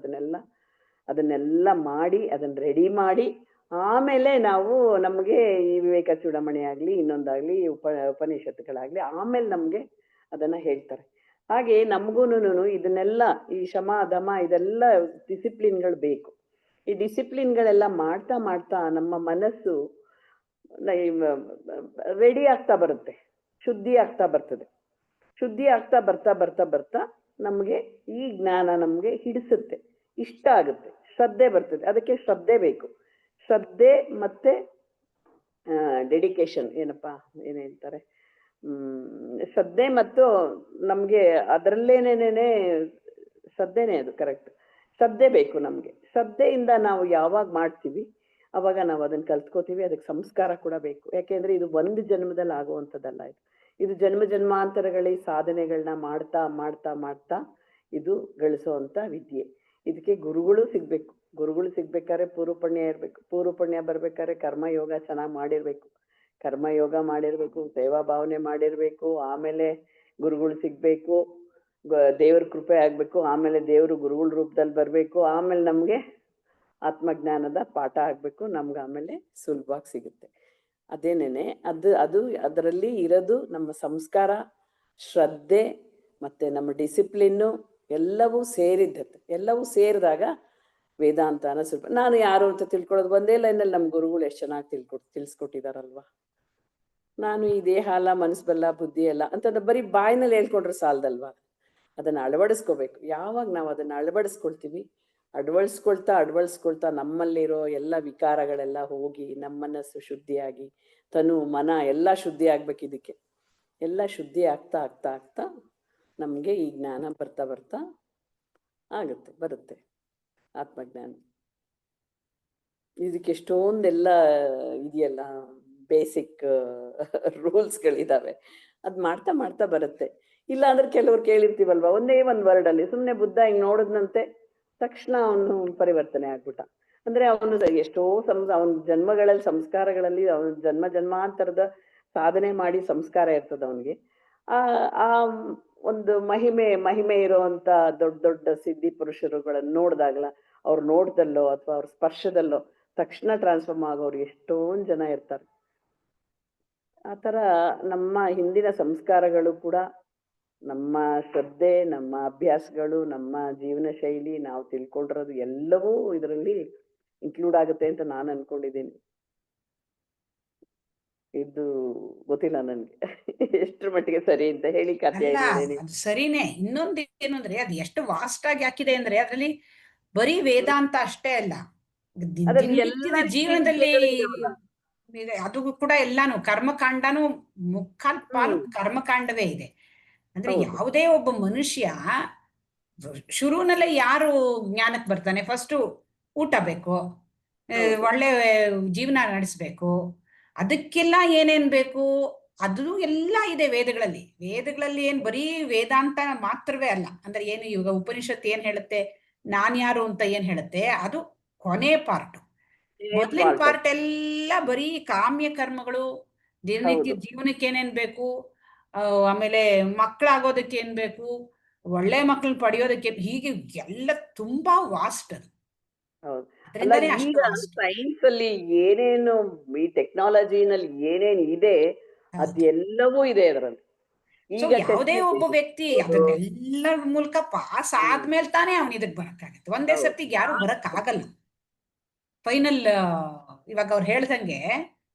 ಅದನ್ನೆಲ್ಲ ಮಾಡಿ ಅದನ್ನ ರೆಡಿ ಮಾಡಿ, ಆಮೇಲೆ ನಾವು ನಮ್ಗೆ ಈ ವಿವೇಕ ಚೂಡಮಣಿ ಆಗ್ಲಿ ಇನ್ನೊಂದಾಗ್ಲಿ ಉಪನಿಷತ್ತುಗಳಾಗ್ಲಿ ಆಮೇಲೆ ನಮ್ಗೆ ಅದನ್ನ ಹೇಳ್ತಾರೆ. ಹಾಗೆ ನಮ್ಗೂನು ಇದನ್ನೆಲ್ಲ ಈ ಶಮ ದಮ ಇದೆಲ್ಲ ಡಿಸಿಪ್ಲಿನ್ಗಳು ಬೇಕು. ಈ ಡಿಸಿಪ್ಲಿನ್ಗಳೆಲ್ಲ ಮಾಡ್ತಾ ಮಾಡ್ತಾ ನಮ್ಮ ಮನಸ್ಸು ರೆಡಿ ಆಗ್ತಾ ಬರುತ್ತೆ, ಶುದ್ಧಿ ಆಗ್ತಾ ಬರ್ತದೆ. ಶುದ್ಧಿ ಆಗ್ತಾ ಬರ್ತಾ ಬರ್ತಾ ಬರ್ತಾ ನಮ್ಗೆ ಈ ಜ್ಞಾನ ನಮ್ಗೆ ಹಿಡಿಸುತ್ತೆ, ಇಷ್ಟ ಆಗುತ್ತೆ, ಶ್ರದ್ಧೆ ಬರ್ತದೆ. ಅದಕ್ಕೆ ಶ್ರದ್ಧೆ ಬೇಕು. ಶ್ರದ್ಧೆ ಮತ್ತೆ ಡೆಡಿಕೇಶನ್, ಏನಪ್ಪಾ ಏನ್ ಹೇಳ್ತಾರೆ, ಶ್ರದ್ಧೆ ಮತ್ತು ನಮ್ಗೆ ಅದರಲ್ಲೇನೇನೆ ಶ್ರದ್ಧೆನೇ, ಅದು ಕರೆಕ್ಟ್. ಶ್ರದ್ಧೆ ಬೇಕು ನಮ್ಗೆ. ಶ್ರದ್ಧೆಯಿಂದ ನಾವು ಯಾವಾಗ ಮಾಡ್ತೀವಿ ಅವಾಗ ನಾವು ಅದನ್ನ ಕಲ್ತ್ಕೋತೀವಿ. ಅದಕ್ಕೆ ಸಂಸ್ಕಾರ ಕೂಡ ಬೇಕು. ಯಾಕೆಂದ್ರೆ ಇದು ಒಂದು ಜನ್ಮದಲ್ಲಿ ಆಗುವಂಥದ್ದಲ್ಲ, ಇದು ಜನ್ಮ ಜನ್ಮಾಂತರಗಳಿಗೆ ಸಾಧನೆಗಳನ್ನ ಮಾಡ್ತಾ ಮಾಡ್ತಾ ಮಾಡ್ತಾ ಇದು ಗಳಿಸುವಂತ ವಿದ್ಯೆ. ಇದಕ್ಕೆ ಗುರುಗಳು ಸಿಗ್ಬೇಕು. ಗುರುಗಳು ಸಿಗ್ಬೇಕಾದ್ರೆ ಪೂರ್ವ ಪುಣ್ಯ ಇರ್ಬೇಕು. ಪೂರ್ವ ಪುಣ್ಯ ಬರ್ಬೇಕಾದ್ರೆ ಕರ್ಮಯೋಗ ಚೆನ್ನಾಗಿ ಮಾಡಿರ್ಬೇಕು. ಕರ್ಮಯೋಗ ಮಾಡಿರ್ಬೇಕು, ಸೇವಾ ಭಾವನೆ ಮಾಡಿರ್ಬೇಕು. ಆಮೇಲೆ ಗುರುಗಳು ಸಿಗ್ಬೇಕು, ದೇವ್ರ ಕೃಪೆ ಆಗ್ಬೇಕು. ಆಮೇಲೆ ದೇವರು ಗುರುಗಳ ರೂಪದಲ್ಲಿ ಬರ್ಬೇಕು. ಆಮೇಲೆ ನಮ್ಗೆ ಆತ್ಮಜ್ಞಾನದ ಪಾಠ ಆಗ್ಬೇಕು. ನಮ್ಗೆ ಆಮೇಲೆ ಸುಲಭವಾಗಿ ಸಿಗುತ್ತೆ. ಅದೇನೇನೆ ಅದು ಅದರಲ್ಲಿ ಇರೋದು ನಮ್ಮ ಸಂಸ್ಕಾರ, ಶ್ರದ್ಧೆ ಮತ್ತೆ ನಮ್ಮ ಡಿಸಿಪ್ಲಿನ್ನು ಎಲ್ಲವೂ ಸೇರಿದ್ದತ್ತೆ. ಎಲ್ಲವೂ ಸೇರಿದಾಗ ವೇದಾಂತನ ಸ್ವಲ್ಪ ನಾನು ಯಾರು ಅಂತ ತಿಳ್ಕೊಳ್ಳೋದು ಒಂದೇ ಲೈನಲ್ಲಿ ನಮ್ಮ ಗುರುಗಳು ಎಷ್ಟು ಚೆನ್ನಾಗಿ ತಿಳಿಸ್ಕೊಟ್ಟಿದಾರಲ್ವಾ. ನಾನು ಈ ದೇಹ ಅಲ್ಲ, ಮನಸ್ಸು ಬಲ್ಲ, ಬುದ್ಧಿ ಅಲ್ಲ ಅಂತಂದ ಬರೀ ಬಾಯಿನಲ್ಲಿ ಹೇಳ್ಕೊಂಡ್ರೆ ಸಾಲದಲ್ವಾ. ಅದನ್ನ ಅಳವಡಿಸ್ಕೋಬೇಕು. ಯಾವಾಗ ನಾವು ಅದನ್ನ ಅಳವಡಿಸ್ಕೊಳ್ತಾ ನಮ್ಮಲ್ಲಿರೋ ಎಲ್ಲ ವಿಕಾರಗಳೆಲ್ಲ ಹೋಗಿ ನಮ್ಮ ಮನಸ್ಸು ಶುದ್ಧಿಯಾಗಿ ತನು ಮನ ಎಲ್ಲ ಶುದ್ಧಿ ಆಗ್ಬೇಕು. ಇದಕ್ಕೆ ಎಲ್ಲ ಶುದ್ಧಿ ಆಗ್ತಾ ಆಗ್ತಾ ಆಗ್ತಾ ನಮ್ಗೆ ಈ ಜ್ಞಾನ ಬರ್ತಾ ಬರ್ತಾ ಬರುತ್ತೆ ಆತ್ಮಜ್ಞಾನ. ಇದಕ್ಕೆ ಎಷ್ಟೊಂದೆಲ್ಲ ಇದೆಯಲ್ಲ, ಬೇಸಿಕ್ ರೂಲ್ಸ್ಗಳಿದಾವೆ. ಅದ್ ಮಾಡ್ತಾ ಮಾಡ್ತಾ ಬರುತ್ತೆ. ಇಲ್ಲ ಅಂದ್ರೆ ಕೆಲವ್ರು ಕೇಳಿರ್ತೀವಲ್ವಾ, ಒಂದೇ ಒಂದು ವರ್ಡ್ ಅಲ್ಲಿ ಸುಮ್ನೆ ಬುದ್ಧ ಹಿಂಗ್ ನೋಡಿದ್ನಂತೆ ತಕ್ಷಣ ಅವನು ಪರಿವರ್ತನೆ ಆಗ್ಬಿಟ್ಟ. ಅಂದ್ರೆ ಅವನು ಎಷ್ಟೋ ಅವನ ಜನ್ಮಗಳಲ್ಲಿ ಸಂಸ್ಕಾರಗಳಲ್ಲಿ ಅವನ ಜನ್ಮಾಂತರದ ಸಾಧನೆ ಮಾಡಿ ಸಂಸ್ಕಾರ ಇರ್ತದ ಅವನಿಗೆ. ಆ ಒಂದು ಮಹಿಮೆ ಇರುವಂತ ದೊಡ್ಡ ಸಿದ್ಧಿ ಪುರುಷರುಗಳನ್ನು ನೋಡಿದಾಗಲ ಅವ್ರ ನೋಟದಲ್ಲೋ ಅಥವಾ ಅವ್ರ ಸ್ಪರ್ಶದಲ್ಲೋ ತಕ್ಷಣ ಟ್ರಾನ್ಸ್ಫಾರ್ಮ್ ಆಗೋರು ಎಷ್ಟೊಂದ್ ಜನ ಇರ್ತಾರೆ. ಆತರ ನಮ್ಮ ಹಿಂದಿನ ಸಂಸ್ಕಾರಗಳು ಕೂಡ, ನಮ್ಮ ಶ್ರದ್ಧೆ, ನಮ್ಮ ಅಭ್ಯಾಸಗಳು, ನಮ್ಮ ಜೀವನ ಶೈಲಿ, ನಾವು ತಿಳ್ಕೊಂಡಿರೋದು ಎಲ್ಲವೂ ಇದರಲ್ಲಿ ಇನ್ಕ್ಲೂಡ್ ಆಗುತ್ತೆ ಅಂತ ನಾನು ಅನ್ಕೊಂಡಿದ್ದೀನಿ. ಇದು ಗೊತ್ತಿಲ್ಲ ನನ್ಗೆ ಎಷ್ಟ್ರ ಮಟ್ಟಿಗೆ ಸರಿ ಅಂತ ಹೇಳಿ ಕಥೆ. ಸರಿನೇ. ಇನ್ನೊಂದು ಏನು ಅಂದ್ರೆ, ಅದು ಎಷ್ಟು ವಾಸ್ಟ್ ಆಗಿ ಹಾಕಿದೆ ಅಂದ್ರೆ, ಅದ್ರಲ್ಲಿ ಬರೀ ವೇದಾಂತ ಅಷ್ಟೇ ಅಲ್ಲ, ದಿನನಿತ್ಯದ ಜೀವನದಲ್ಲಿ ಅದು ಕೂಡ ಎಲ್ಲಾನು ಕರ್ಮಕಾಂಡನು ಮುಕ್ಕಾಲ್ ಪಾಲು ಕರ್ಮಕಾಂಡವೇ ಇದೆ. ಅಂದ್ರೆ ಯಾವುದೇ ಒಬ್ಬ ಮನುಷ್ಯ ಶುರುವಿನಲ್ಲೇ ಯಾರು ಜ್ಞಾನಕ್ಕೆ ಬರ್ತಾನೆ, ಫಸ್ಟ್ ಊಟ ಬೇಕು, ಒಳ್ಳೆ ಜೀವನ ನಡೆಸ್ಬೇಕು, ಅದಕ್ಕೆಲ್ಲ ಏನೇನ್ ಬೇಕು ಅದು ಎಲ್ಲ ಇದೆ ವೇದಗಳಲ್ಲಿ. ವೇದಗಳಲ್ಲಿ ಏನ್ ಬರೀ ವೇದಾಂತ ಮಾತ್ರವೇ ಅಲ್ಲ. ಅಂದ್ರೆ ಏನು ಇವಾಗ ಉಪನಿಷತ್ತು ಏನ್ ಹೇಳುತ್ತೆ, ನಾನ್ ಯಾರು ಅಂತ ಏನ್ ಹೇಳುತ್ತೆ, ಅದು ಕೊನೆ ಪಾರ್ಟ್. ಮೊದಲಿನ ಪಾರ್ಟ್ ಎಲ್ಲ ಬರೀ ಕಾಮ್ಯ ಕರ್ಮಗಳು, ದಿನನಿತ್ಯ ಜೀವನಕ್ಕೆ ಏನೇನ್ ಬೇಕು, ಆಮೇಲೆ ಮಕ್ಕಳಾಗೋದಕ್ಕೆ ಏನ್ ಬೇಕು, ಒಳ್ಳೆ ಮಕ್ಕಳನ್ನ ಪಡೆಯೋದಕ್ಕೆ, ಹೀಗೆ ಎಲ್ಲ ತುಂಬಾ ವಾಸ್ಟ್ ಅದು. ಸೈನ್ಸ್ ಅಲ್ಲಿ ಏನೇನು, ಈ ಟೆಕ್ನಾಲಜಿನಲ್ಲಿ ಏನೇನು ಇದೆ ಅದೆಲ್ಲವೂ ಇದೆ ಅದರಲ್ಲಿ. ಯಾವುದೇ ಒಬ್ಬ ವ್ಯಕ್ತಿ ಅದನ್ನೆಲ್ಲರ ಮೂಲಕ ಪಾಸ್ ಆದ್ಮೇಲೆ ತಾನೇ ಅವನ್ ಇದಕ್ ಬರಕ್ಕಾಗತ್ತೆ. ಒಂದೇ ಸರ್ತಿಗೆ ಯಾರು ಬರಕ್ ಆಗಲ್ಲ. ಫೈನಲ್ ಇವಾಗ ಅವ್ರು ಹೇಳ್ದಂಗೆ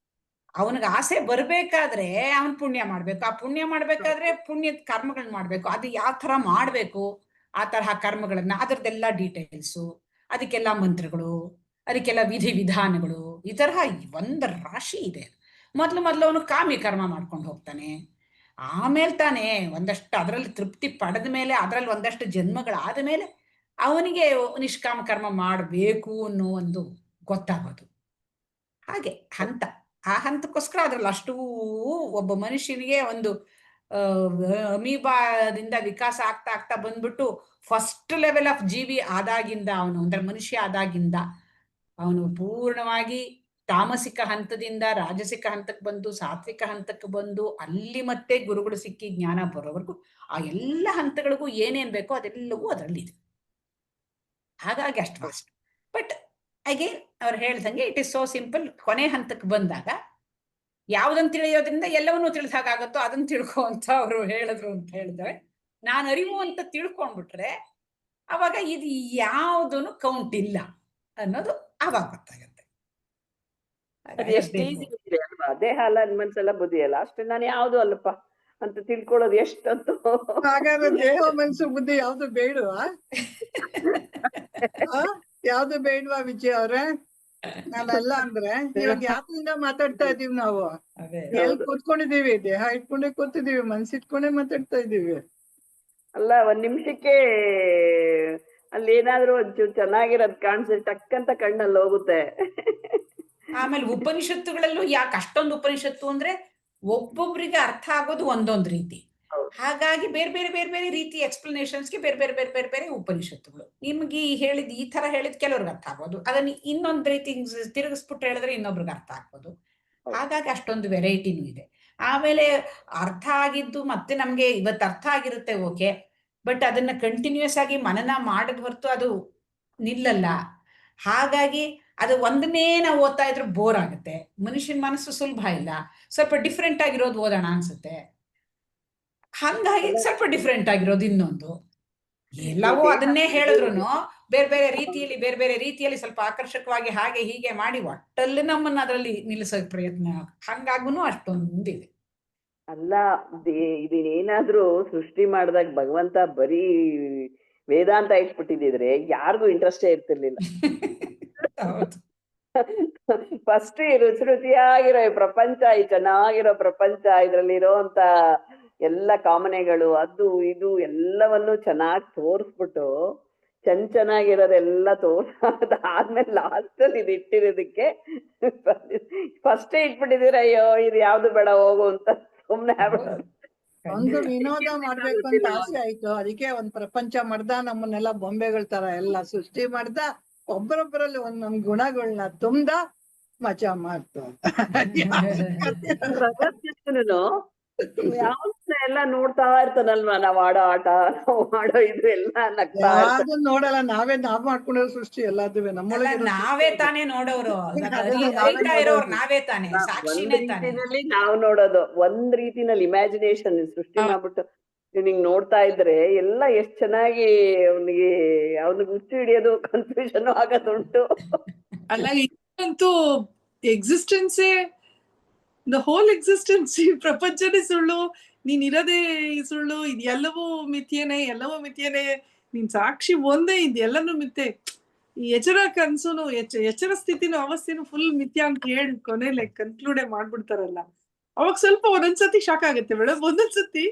ಅವನಿಗೆ ಆಸೆ ಬರ್ಬೇಕಾದ್ರೆ ಅವನ್ ಪುಣ್ಯ ಮಾಡ್ಬೇಕು. ಆ ಪುಣ್ಯ ಮಾಡ್ಬೇಕಾದ್ರೆ ಪುಣ್ಯದ ಕರ್ಮಗಳನ್ನ ಮಾಡ್ಬೇಕು. ಅದು ಯಾವ ತರ ಮಾಡ್ಬೇಕು ಆ ತರಹ ಕರ್ಮಗಳನ್ನ, ಅದರದ್ದೆಲ್ಲ ಡೀಟೇಲ್ಸು, ಅದಕ್ಕೆಲ್ಲ ಮಂತ್ರಗಳು, ಅದಕ್ಕೆಲ್ಲ ವಿಧಿ ವಿಧಾನಗಳು, ಈ ತರಹ ಒಂದ್ ರಾಶಿ ಇದೆ. ಮೊದ್ಲು ಅವನು ಕಾಮ್ಯ ಕರ್ಮ ಮಾಡ್ಕೊಂಡು ಹೋಗ್ತಾನೆ. ಆಮೇಲೆ ತಾನೇ ಒಂದಷ್ಟು ಅದರಲ್ಲಿ ತೃಪ್ತಿ ಪಡೆದ ಮೇಲೆ, ಅದರಲ್ಲಿ ಒಂದಷ್ಟು ಜನ್ಮಗಳಾದ ಮೇಲೆ ಅವನಿಗೆ ನಿಷ್ಕಾಮ ಕರ್ಮ ಮಾಡಬೇಕು ಅನ್ನೋ ಒಂದು ಗೊತ್ತಾಗೋದು. ಹಾಗೆ ಹಂತ, ಆ ಹಂತಕ್ಕೋಸ್ಕರ ಅದ್ರಲ್ಲಿ ಅಷ್ಟೂ ಒಬ್ಬ ಮನುಷ್ಯನಿಗೆ ಒಂದು ಅಮೀಬಾದಿಂದ ವಿಕಾಸ ಆಗ್ತಾ ಆಗ್ತಾ ಬಂದ್ಬಿಟ್ಟು ಫಸ್ಟ್ ಲೆವೆಲ್ ಆಫ್ ಜೀವಿ ಆದಾಗಿಂದ, ಅವನು ಅಂದ್ರೆ ಮನುಷ್ಯ ಆದಾಗಿಂದ ಅವನು ಪೂರ್ಣವಾಗಿ ತಾಮಸಿಕ ಹಂತದಿಂದ ರಾಜಸಿಕ ಹಂತಕ್ಕೆ ಬಂದು ಸಾತ್ವಿಕ ಹಂತಕ್ಕೆ ಬಂದು ಅಲ್ಲಿ ಮತ್ತೆ ಗುರುಗಳು ಸಿಕ್ಕಿ ಜ್ಞಾನ ಬರೋವರೆಗೂ ಆ ಎಲ್ಲ ಹಂತಗಳಿಗೂ ಏನೇನ್ ಬೇಕೋ ಅದೆಲ್ಲವೂ ಅದರಲ್ಲಿದೆ. ಹಾಗಾಗಿ ಅಷ್ಟು ಫಾಸ್ಟ್. ಬಟ್ ಅಗೇನ್ ಅವ್ರು ಹೇಳ್ದಂಗೆ ಇಟ್ ಇಸ್ ಸೋ ಸಿಂಪಲ್. ಕೊನೆ ಹಂತಕ್ಕೆ ಬಂದಾಗ ಯಾವ್ದನ್ನು ತಿಳಿಯೋದ್ರಿಂದ ಎಲ್ಲವನ್ನೂ ತಿಳಿಸಾಗುತ್ತೋ ಅದನ್ನ ತಿಳ್ಕೊ ಅಂತ ಅವರು ಹೇಳಿದ್ರು ಅಂತ ಹೇಳಿದ್ರೆ, ನಾನು ಅರಿವು ಅಂತ ತಿಳ್ಕೊಂಡ್ಬಿಟ್ರೆ ಅವಾಗ ಇದು ಯಾವುದನ್ನು ಕೌಂಟ್ ಇಲ್ಲ ಅನ್ನೋದು ಆವಾಗ ಗೊತ್ತಾಗತ್ತೆ. ಅದು ಎಷ್ಟು ಈಸಿ ಇದೆ ಅಲ್ವಾ? ದೇಹ ಅಲ್ಲ, ಮನ್ಸೆಲ್ಲ ಬುದ್ಧಿ ಅಲ್ಲ, ಅಷ್ಟೇ ನಾನು ಯಾವ್ದು ಅಲ್ಲಪ್ಪ ಅಂತ ತಿಳ್ಕೊಳ್ಳೋದು ಎಷ್ಟಂತೂ. ಹಾಗಾದ್ರೆ ದೇಹ ಮನಸ್ಸು ಬುದ್ಧಿ ಯಾವ್ದು ಬೇಡವಾ? ಯಾವ್ದು ಬೇಡವಾ ವಿಜಯ್ ಅವ್ರೆ? ನಾವೆಲ್ಲ ಅಂದ್ರೆ ಇವಾಗ ಯಾವ್ದ್ರಿಂದ ಮಾತಾಡ್ತಾ ಇದೀವಿ ನಾವು? ಎಲ್ಲಿ ಕೂತ್ಕೊಂಡಿದೀವಿ? ದೇಹ ಇಟ್ಕೊಂಡೇ ಕೂತಿದೀವಿ, ಮನ್ಸ್ ಇಟ್ಕೊಂಡೇ ಮಾತಾಡ್ತಾ ಇದೀವಿ. ಅಲ್ಲ, ಒಂದ್ ನಿಮಿಷಕ್ಕೆ ಅಲ್ಲಿ ಏನಾದ್ರೂ ಒಂಚೂರು ಚೆನ್ನಾಗಿರೋದ್ ಕಾಣಿಸಿ ಟಕ್ಕಂತ ಕಣ್ಣಲ್ಲಿ ಹೋಗುತ್ತೆ. ಆಮೇಲೆ ಉಪನಿಷತ್ತುಗಳಲ್ಲೂ ಯಾಕೆ ಅಷ್ಟೊಂದು ಉಪನಿಷತ್ತು ಅಂದ್ರೆ ಒಬ್ಬೊಬ್ರಿಗೆ ಅರ್ಥ ಆಗೋದು ಒಂದೊಂದು ರೀತಿ. ಹಾಗಾಗಿ ಬೇರೆ ಬೇರೆ ಬೇರೆ ಬೇರೆ ರೀತಿ ಎಕ್ಸ್ಪ್ಲನೇಷನ್ಸ್ಗೆ ಬೇರೆ ಬೇರೆ ಬೇರೆ ಬೇರೆ ಬೇರೆ ಉಪನಿಷತ್ತುಗಳು. ನಿಮ್ಗೆ ಹೇಳಿದ್ ಈ ತರ ಹೇಳಿದ್ ಕೆಲವ್ರಿಗೆ ಅರ್ಥ ಆಗೋದು, ಅದನ್ನ ಇನ್ನೊಂದ್ ರೀತಿ ತಿರುಗಿಸ್ಬಿಟ್ಟು ಹೇಳಿದ್ರೆ ಇನ್ನೊಬ್ರಿಗೆ ಅರ್ಥ ಆಗ್ಬೋದು. ಹಾಗಾಗಿ ಅಷ್ಟೊಂದು ವೆರೈಟಿನೂ ಇದೆ. ಆಮೇಲೆ ಅರ್ಥ ಆಗಿದ್ದು ಮತ್ತೆ ನಮ್ಗೆ ಇವತ್ತು ಅರ್ಥ ಆಗಿರುತ್ತೆ, ಓಕೆ, ಬಟ್ ಅದನ್ನ ಕಂಟಿನ್ಯೂಸ್ ಆಗಿ ಮನನ ಮಾಡಿದ ಹೊರತು ಅದು ನಿಲ್ಲಲ್ಲ. ಹಾಗಾಗಿ ಅದು ಒಂದನ್ನೇ ನಾವು ಓದ್ತಾ ಇದ್ರೆ ಬೋರ್ ಆಗುತ್ತೆ. ಮನುಷ್ಯನ ಮನಸ್ಸು ಸುಲಭ ಇಲ್ಲ, ಸ್ವಲ್ಪ ಡಿಫ್ರೆಂಟ್ ಆಗಿರೋದು ಓದೋಣ ಅನ್ಸುತ್ತೆ. ಹಂಗಾಗಿ ಸ್ವಲ್ಪ ಡಿಫ್ರೆಂಟ್ ಆಗಿರೋದು ಇನ್ನೊಂದು. ಎಲ್ಲವೂ ಅದನ್ನೇ ಹೇಳಿದ್ರು ಬೇರೆ ಬೇರೆ ರೀತಿಯಲ್ಲಿ ಬೇರೆ ಬೇರೆ ರೀತಿಯಲ್ಲಿ ಸ್ವಲ್ಪ ಆಕರ್ಷಕವಾಗಿ ಹಾಗೆ ಹೀಗೆ ಮಾಡಿ ಒಟ್ಟಲ್ಲಿ ನಮ್ಮನ್ನ ಅದರಲ್ಲಿ ನಿಲ್ಲಿಸೋಕೆ ಪ್ರಯತ್ನ, ಹಂಗಾಗೂ ಅಷ್ಟೊಂದಿದೆ. ಅಲ್ಲ, ಇದನ್ನೇನಾದ್ರೂ ಸೃಷ್ಟಿ ಮಾಡಿದಾಗ ಭಗವಂತ ಬರೀ ವೇದಾಂತ ಇಟ್ಬಿಟ್ಟಿದ್ರೆ ಯಾರಿಗೂ ಇಂಟ್ರೆಸ್ಟೇ ಇರ್ತಿರ್ಲಿಲ್ಲ. ಫಸ್ಟ್ ಈ ರುಚಿ ರುಚಿಯಾಗಿರೋ ಈ ಪ್ರಪಂಚ, ಈ ಚೆನ್ನಾಗಿರೋ ಪ್ರಪಂಚ, ಇದ್ರಲ್ಲಿರೋ ಅಂತ ಎಲ್ಲ ಕಾಮನೆಗಳು ಅದು ಇದು ಎಲ್ಲವನ್ನು ಚೆನ್ನಾಗಿ ತೋರಿಸ್ಬಿಟ್ಟು ಚೆನ್ನಾಗಿರೋದೆಲ್ಲ ತೋರ್ಸಾದ್ಮೇಲೆ ಲಾಸ್ಟ್ ಅಲ್ಲಿ ಇದು ಇಟ್ಟಿರೋದಕ್ಕೆ ಫಸ್ಟೇ ಇಟ್ಬಿಟ್ಟಿದೀರ, ಅಯ್ಯೋ ಇದು ಯಾವ್ದು ಬೇಡ ಹೋಗು ಅಂತ ಸುಮ್ನೆ ಆಗ್ಬಿಡೋದು. ಒಂದು ವಿನೋದ ಮಾಡ್ಬೇಕು ಅಂತ ಆಸೆ ಆಯ್ತು, ಅದಕ್ಕೆ ಒಂದ್ ಪ್ರಪಂಚ ಮಾಡ್ದ, ನಮ್ಮನ್ನೆಲ್ಲ ಬೊಂಬೆಗಳ ತರ ಎಲ್ಲ ಸೃಷ್ಟಿ ಮಾಡ್ದ, ಒಬ್ಬರೊಬ್ಬರಲ್ಲಿ ಒಂದೊಂದ್ ಗುಣಗಳನ್ನ ತುಂಬ್ದ, ಮಜಾ ಮಾಡ್ತು. ಎಲ್ಲ ನೋಡ್ತಾ ಇರ್ತಾನಲ್ವಾ, ನಾವ್ ಆಡೋ ಆಟ, ನಾವು ಮಾಡೋ ಇದು ಎಲ್ಲ ನಗ್ತಾ ಯಾವ್ದು ನೋಡಲ್ಲ, ನಾವ್ ಮಾಡ್ಕೊಂಡಿರೋ ಸೃಷ್ಟಿ ಎಲ್ಲಾದುವೆ ನಮ್ಮೊಳಗೆ. ನಾವೇ ತಾನೇ ನೋಡೋರು, ನಾವೇ ತಾನೇ ಸಾಕ್ಷಿನೇ ತಾನೇ. ನಾವು ನೋಡೋದು ಒಂದ್ ರೀತಿನಲ್ಲಿ ಇಮ್ಯಾಜಿನೇಷನ್ ಸೃಷ್ಟಿ ಮಾಡ್ಬಿಟ್ಟು ನಿಂಗ್ ನೋಡ್ತಾ ಇದ್ರೆ ಎಲ್ಲ ಎಷ್ಟ್ ಚೆನ್ನಾಗಿ ಅವನಿಗೆ ಹುಚ್ಚು ಹಿಡಿಯೋದು, ಕನ್ಫ್ಯೂಷನ್ ಆಗೋದುಂಟು. ಅಲ್ಲ, ಇದಂತೂ ಎಕ್ಸಿಸ್ಟೆನ್ಸೇ, ದ ಹೋಲ್ ಎಕ್ಸಿಸ್ಟೆನ್ಸ್, ಈ ಪ್ರಪಂಚನೇ ಸುಳ್ಳು, ನೀನ್ ಇರೋದೇ ಸುಳ್ಳು, ಇದು ಎಲ್ಲವೂ ಮಿಥ್ಯೇನೆ, ಎಲ್ಲವೂ ಮಿಥ್ಯೇನೆ, ನೀನ್ ಸಾಕ್ಷಿ ಒಂದೇ, ಇದೆಲ್ಲನೂ ಮಿಥ್ಯೆ. ಈ ಎಚ್ಚರ ಕನ್ಸುನು ಎಚ್ಚರ ಸ್ಥಿತಿನೂ ಅವಸ್ಥೆನೂ ಫುಲ್ ಮಿಥ್ಯಾ ಅಂತ ಹೇಳಿ ಕೊನೆಲೆ ಕನ್ಕ್ಲೂಡೇ ಮಾಡ್ಬಿಡ್ತಾರಲ್ಲ, ಅವಾಗ ಸ್ವಲ್ಪ ಒಂದೊಂದ್ಸತಿ ಶಾಕ್ ಆಗುತ್ತೆ ಮೇಡಮ್. ಒಂದೊಂದ್ಸತಿ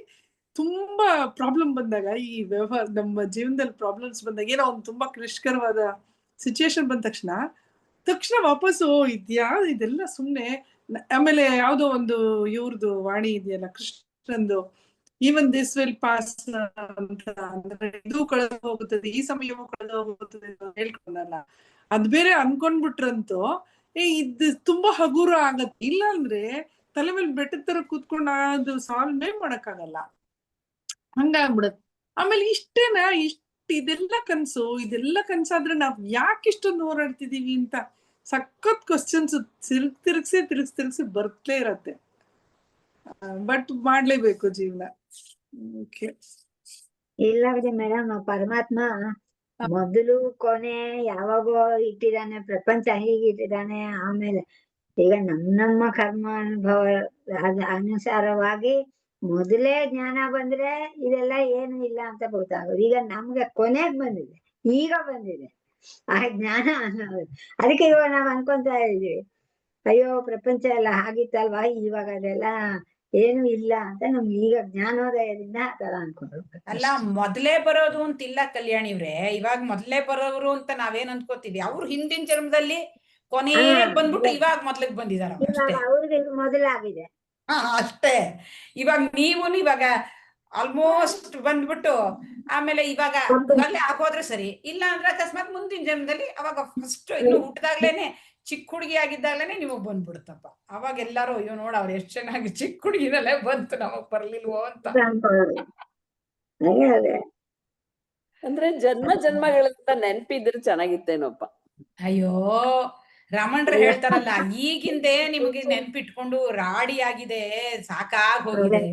ತುಂಬಾ ಪ್ರಾಬ್ಲಮ್ ಬಂದಾಗ, ಈ ವ್ಯವಹಾರ ನಮ್ಮ ಜೀವನದಲ್ಲಿ ಪ್ರಾಬ್ಲಮ್ಸ್ ಬಂದಾಗ, ಏನೋ ಒಂದು ತುಂಬಾ ಕ್ಲಿಷ್ಟಕರವಾದ ಸಿಚುಯೇಷನ್ ಬಂದ ತಕ್ಷಣ ವಾಪಸ್ಸು ಇದೆಲ್ಲ ಸುಮ್ನೆ. ಆಮೇಲೆ ಯಾವ್ದೋ ಒಂದು ಇವ್ರದ್ದು ವಾಣಿ ಇದೆಯಲ್ಲ, ಕೃಷ್ಣಂದು, ಈವನ್ ದಿಸ್ ವಿಲ್ ಪಾಸ್ ಅಂತ, ಅಂದ್ರೆ ಇದು ಕಳೆದು ಹೋಗುತ್ತದೆ, ಈ ಸಮಯವೂ ಕಳೆದು ಹೋಗುತ್ತದೆ ಹೇಳ್ಕೊಂಡಲ್ಲ, ಅದ್ ಬೇರೆ ಅನ್ಕೊಂಡ್ಬಿಟ್ರಂತೂ ಇದು ತುಂಬಾ ಹಗುರ ಆಗತ್ತೆ. ಇಲ್ಲ ಅಂದ್ರೆ ತಲೆ ಮೇಲೆ ಬೆಟ್ಟದ ತರ ಕೂತ್ಕೊಂಡು ಅದು ಸಾಲ್ವ್ ಮಾಡಕ್ಕಾಗಲ್ಲ, ಹಂಗಾಗ್ಬಿಡತ್ತೆ. ಆಮೇಲೆ ಇಷ್ಟೇನಾ, ಇದೆಲ್ಲ ಕನ್ಸಾದ್ರೆ ನಾವ್ ಯಾಕೆ ಇಷ್ಟೊಂದು ಹೋರಾಡ್ತಿದೀವಿ ಅಂತ ಸಖತ್ ಕ್ವಶನ್ಸ್ ತಿರುಗಿಸಿ ಬರ್ತಲೇ ಇರತ್ತೆ. ಬಟ್ ಮಾಡ್ಲೇಬೇಕು ಜೀವನ. ಇಲ್ಲ ಮೇಡಮ್, ಪರಮಾತ್ಮ ಮೊದಲು ಕೊನೆ ಯಾವಾಗೋ ಇಟ್ಟಿದ್ದಾನೆ, ಪ್ರಪಂಚ ಹೀಗಿಟ್ಟಿದ್ದಾನೆ, ಆಮೇಲೆ ಈಗ ನಮ್ಮ ಕರ್ಮ ಅನುಭವ ಅನುಸಾರವಾಗಿ ಮೊದಲೇ ಜ್ಞಾನ ಬಂದ್ರೆ ಇದೆಲ್ಲ ಏನು ಇಲ್ಲ ಅಂತ ಗೊತ್ತಾಗೋದು. ಈಗ ನಮ್ಗೆ ಕೊನೆಗ್ ಬಂದಿದೆ, ಈಗ ಬಂದಿದೆ ಆ ಜ್ಞಾನ ಅನ್ನೋದು. ಅದಕ್ಕೆ ಇವಾಗ ನಾವ್ ಅನ್ಕೊಂತಾ ಇದೀವಿ, ಅಯ್ಯೋ ಪ್ರಪಂಚ ಎಲ್ಲ ಆಗಿತ್ತಲ್ವಾ, ಇವಾಗ ಅದೆಲ್ಲ ಏನು ಇಲ್ಲ ಅಂತ ನಮ್ಗೆ ಈಗ ಜ್ಞಾನೋದಯದಿಂದ ಆ ತರ ಅನ್ಕೊಂಡ್ರು. ಅಲ್ಲ, ಮೊದಲೇ ಬರೋದು ಅಂತಿಲ್ಲ ಕಲ್ಯಾಣಿವ್ರೆ. ಇವಾಗ ಮೊದಲೇ ಬರೋರು ಅಂತ ನಾವೇನ್ ಅನ್ಕೋತೀವಿ, ಅವ್ರು ಹಿಂದಿನ ಜನ್ಮದಲ್ಲಿ ಕೊನೆಗ್ ಬಂದ್ಬಿಟ್ಟು ಇವಾಗ ಮೊದ್ಲಿಗೆ ಬಂದಿದಾರ ಅಷ್ಟೇ. ಅವ್ರಿಗೆ ಮೊದಲಾಗಿದೆ. ಅಷ್ಟೇ. ಇವಾಗ ಇವಾಗ ಆಲ್ಮೋಸ್ಟ್ ಬಂದ್ಬಿಟ್ಟು ಆಮೇಲೆ ಇವಾಗಲೇ ಆಗೋದ್ರೆ ಸರಿ, ಇಲ್ಲ ಅಂದ್ರೆ ಅಕಸ್ಮಾತ್ ಮುಂದಿನ ಜನ್ಮದಲ್ಲಿ ಅವಾಗ ಫಸ್ಟ್ ಇನ್ನು ಹುಟ್ಟಿದಾಗ್ಲೇನೆ ಚಿಕ್ಕ ಹುಡುಗಿ ಆಗಿದ್ದಾಗ್ಲೇನೆ ನಿಮಗ್ ಬಂದ್ಬಿಡುತ್ತಪ್ಪ. ಅವಾಗ ಎಲ್ಲಾರು ಅಯ್ಯೋ ನೋಡ ಅವ್ರು ಎಷ್ಟ್ ಚೆನ್ನಾಗಿ ಚಿಕ್ಕ ಹುಡುಗಿನಲ್ಲೇ ಬಂತು, ನಮಗ್ ಬರ್ಲಿಲ್ವೋ ಅಂತ. ಅಂದ್ರೆ ಜನ್ಮ ಜನ್ಮಗಳಿಂದ ನೆನ್ಪಿದ್ರೆ ಚೆನ್ನಾಗಿತ್ತೇನೋಪ್ಪ. ಅಯ್ಯೋ ರಮಣ್ರು ಹೇಳ್ತಾರಲ್ಲ, ಈಗಿಂದೇ ನಿಮ್ಗೆ ನೆನ್ಪಿಟ್ಕೊಂಡು ರಾಡಿ ಆಗಿದೆ, ಸಾಕಾಗ್ ಹೋಗಿದೆ,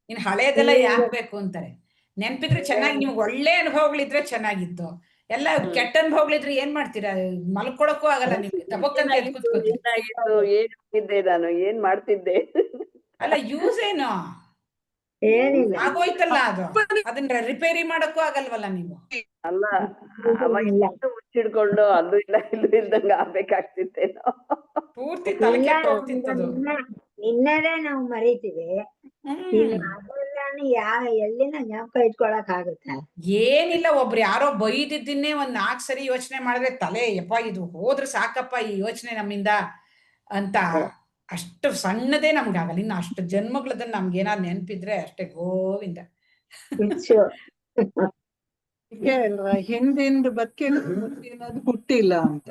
ಇನ್ ಹಳೇದೆಲ್ಲ ಯಾಕ್ ಬೇಕು ಅಂತಾರೆ. ನೆನ್ಪಿದ್ರೆ ಚೆನ್ನಾಗಿ, ನಿಮ್ಗೆ ಒಳ್ಳೆ ಅನುಭವಗಳಿದ್ರೆ ಚೆನ್ನಾಗಿತ್ತು. ಎಲ್ಲ ಕೆಟ್ಟ ಅನುಭವಗಳಿದ್ರೆ ಏನ್ ಮಾಡ್ತೀರಾ, ಮಲ್ಕೊಳಕ್ಕೂ ಆಗಲ್ಲ ನಿಮ್ಗೆ, ತಬಕ್ಕಂತ ಎದ್ದು ಕೂತ್ಕೋತೀರಿ. ನಾನು ಏನ್ ಮಾಡ್ತಿದ್ದೆ, ಅಲ್ಲ ಯೂಸ್ ಏನು ಏನಿಲ್ಲ. ಆಗೋಯ್ತಲ್ಲ ಅದು, ಅದನ್ನ ರಿಪೇರಿ ಮಾಡಕ್ಕೂ ಆಗಲ್ವಲ್ಲ ನೀವು. ಅಲ್ಲ ಅವಾಗ ಮುಚ್ಚಿಡ್ಕೊಂಡು ಅಲ್ಲೂ ಇಲ್ಲ ಇಲ್ಲೂ ಇಲ್ದಂಗ ಆಗ್ಬೇಕಾಗ್ತಿತ್ತೇನೋ. ಪೂರ್ತಿ ತಲೆ ಕೆಟ್ಟು ಹೋಗ್ತಿತ್ತದು. ನಿನ್ನದೇ ನಾವು ಮರಿತೀವಿ, ಎಲ್ಲಿನ ಜ್ಞಾಪಕ ಇಟ್ಕೊಳಕ್ ಆಗುತ್ತೆ? ಏನಿಲ್ಲ, ಒಬ್ರು ಯಾರೋ ಬೈದಿದ್ದನ್ನೇ ಒಂದ್ 4 ಸರಿ ಯೋಚನೆ ಮಾಡಿದ್ರೆ ತಲೆ ಯಪ್ಪ ಇದು ಹೋದ್ರೆ ಸಾಕಪ್ಪ ಈ ಯೋಚನೆ ನಮ್ಮಿಂದ ಅಂತ, ಅಷ್ಟು ಸಣ್ಣದೇ ನಮ್ಗಾಗಲ್ಲ. ಇನ್ನು ಅಷ್ಟು ಜನ್ಮಗಳದನ್ನ ನಮ್ಗೇನಾದ್ರು ನೆನ್ಪಿದ್ರೆ ಅಷ್ಟೇ ಗೋವಿಂದ. ಹಿಂದಿಂದ ಬದುಕಿಲ್ಲ, ಮುಂದಿನದು ಹುಟ್ಟಿಲ್ಲ ಅಂತ.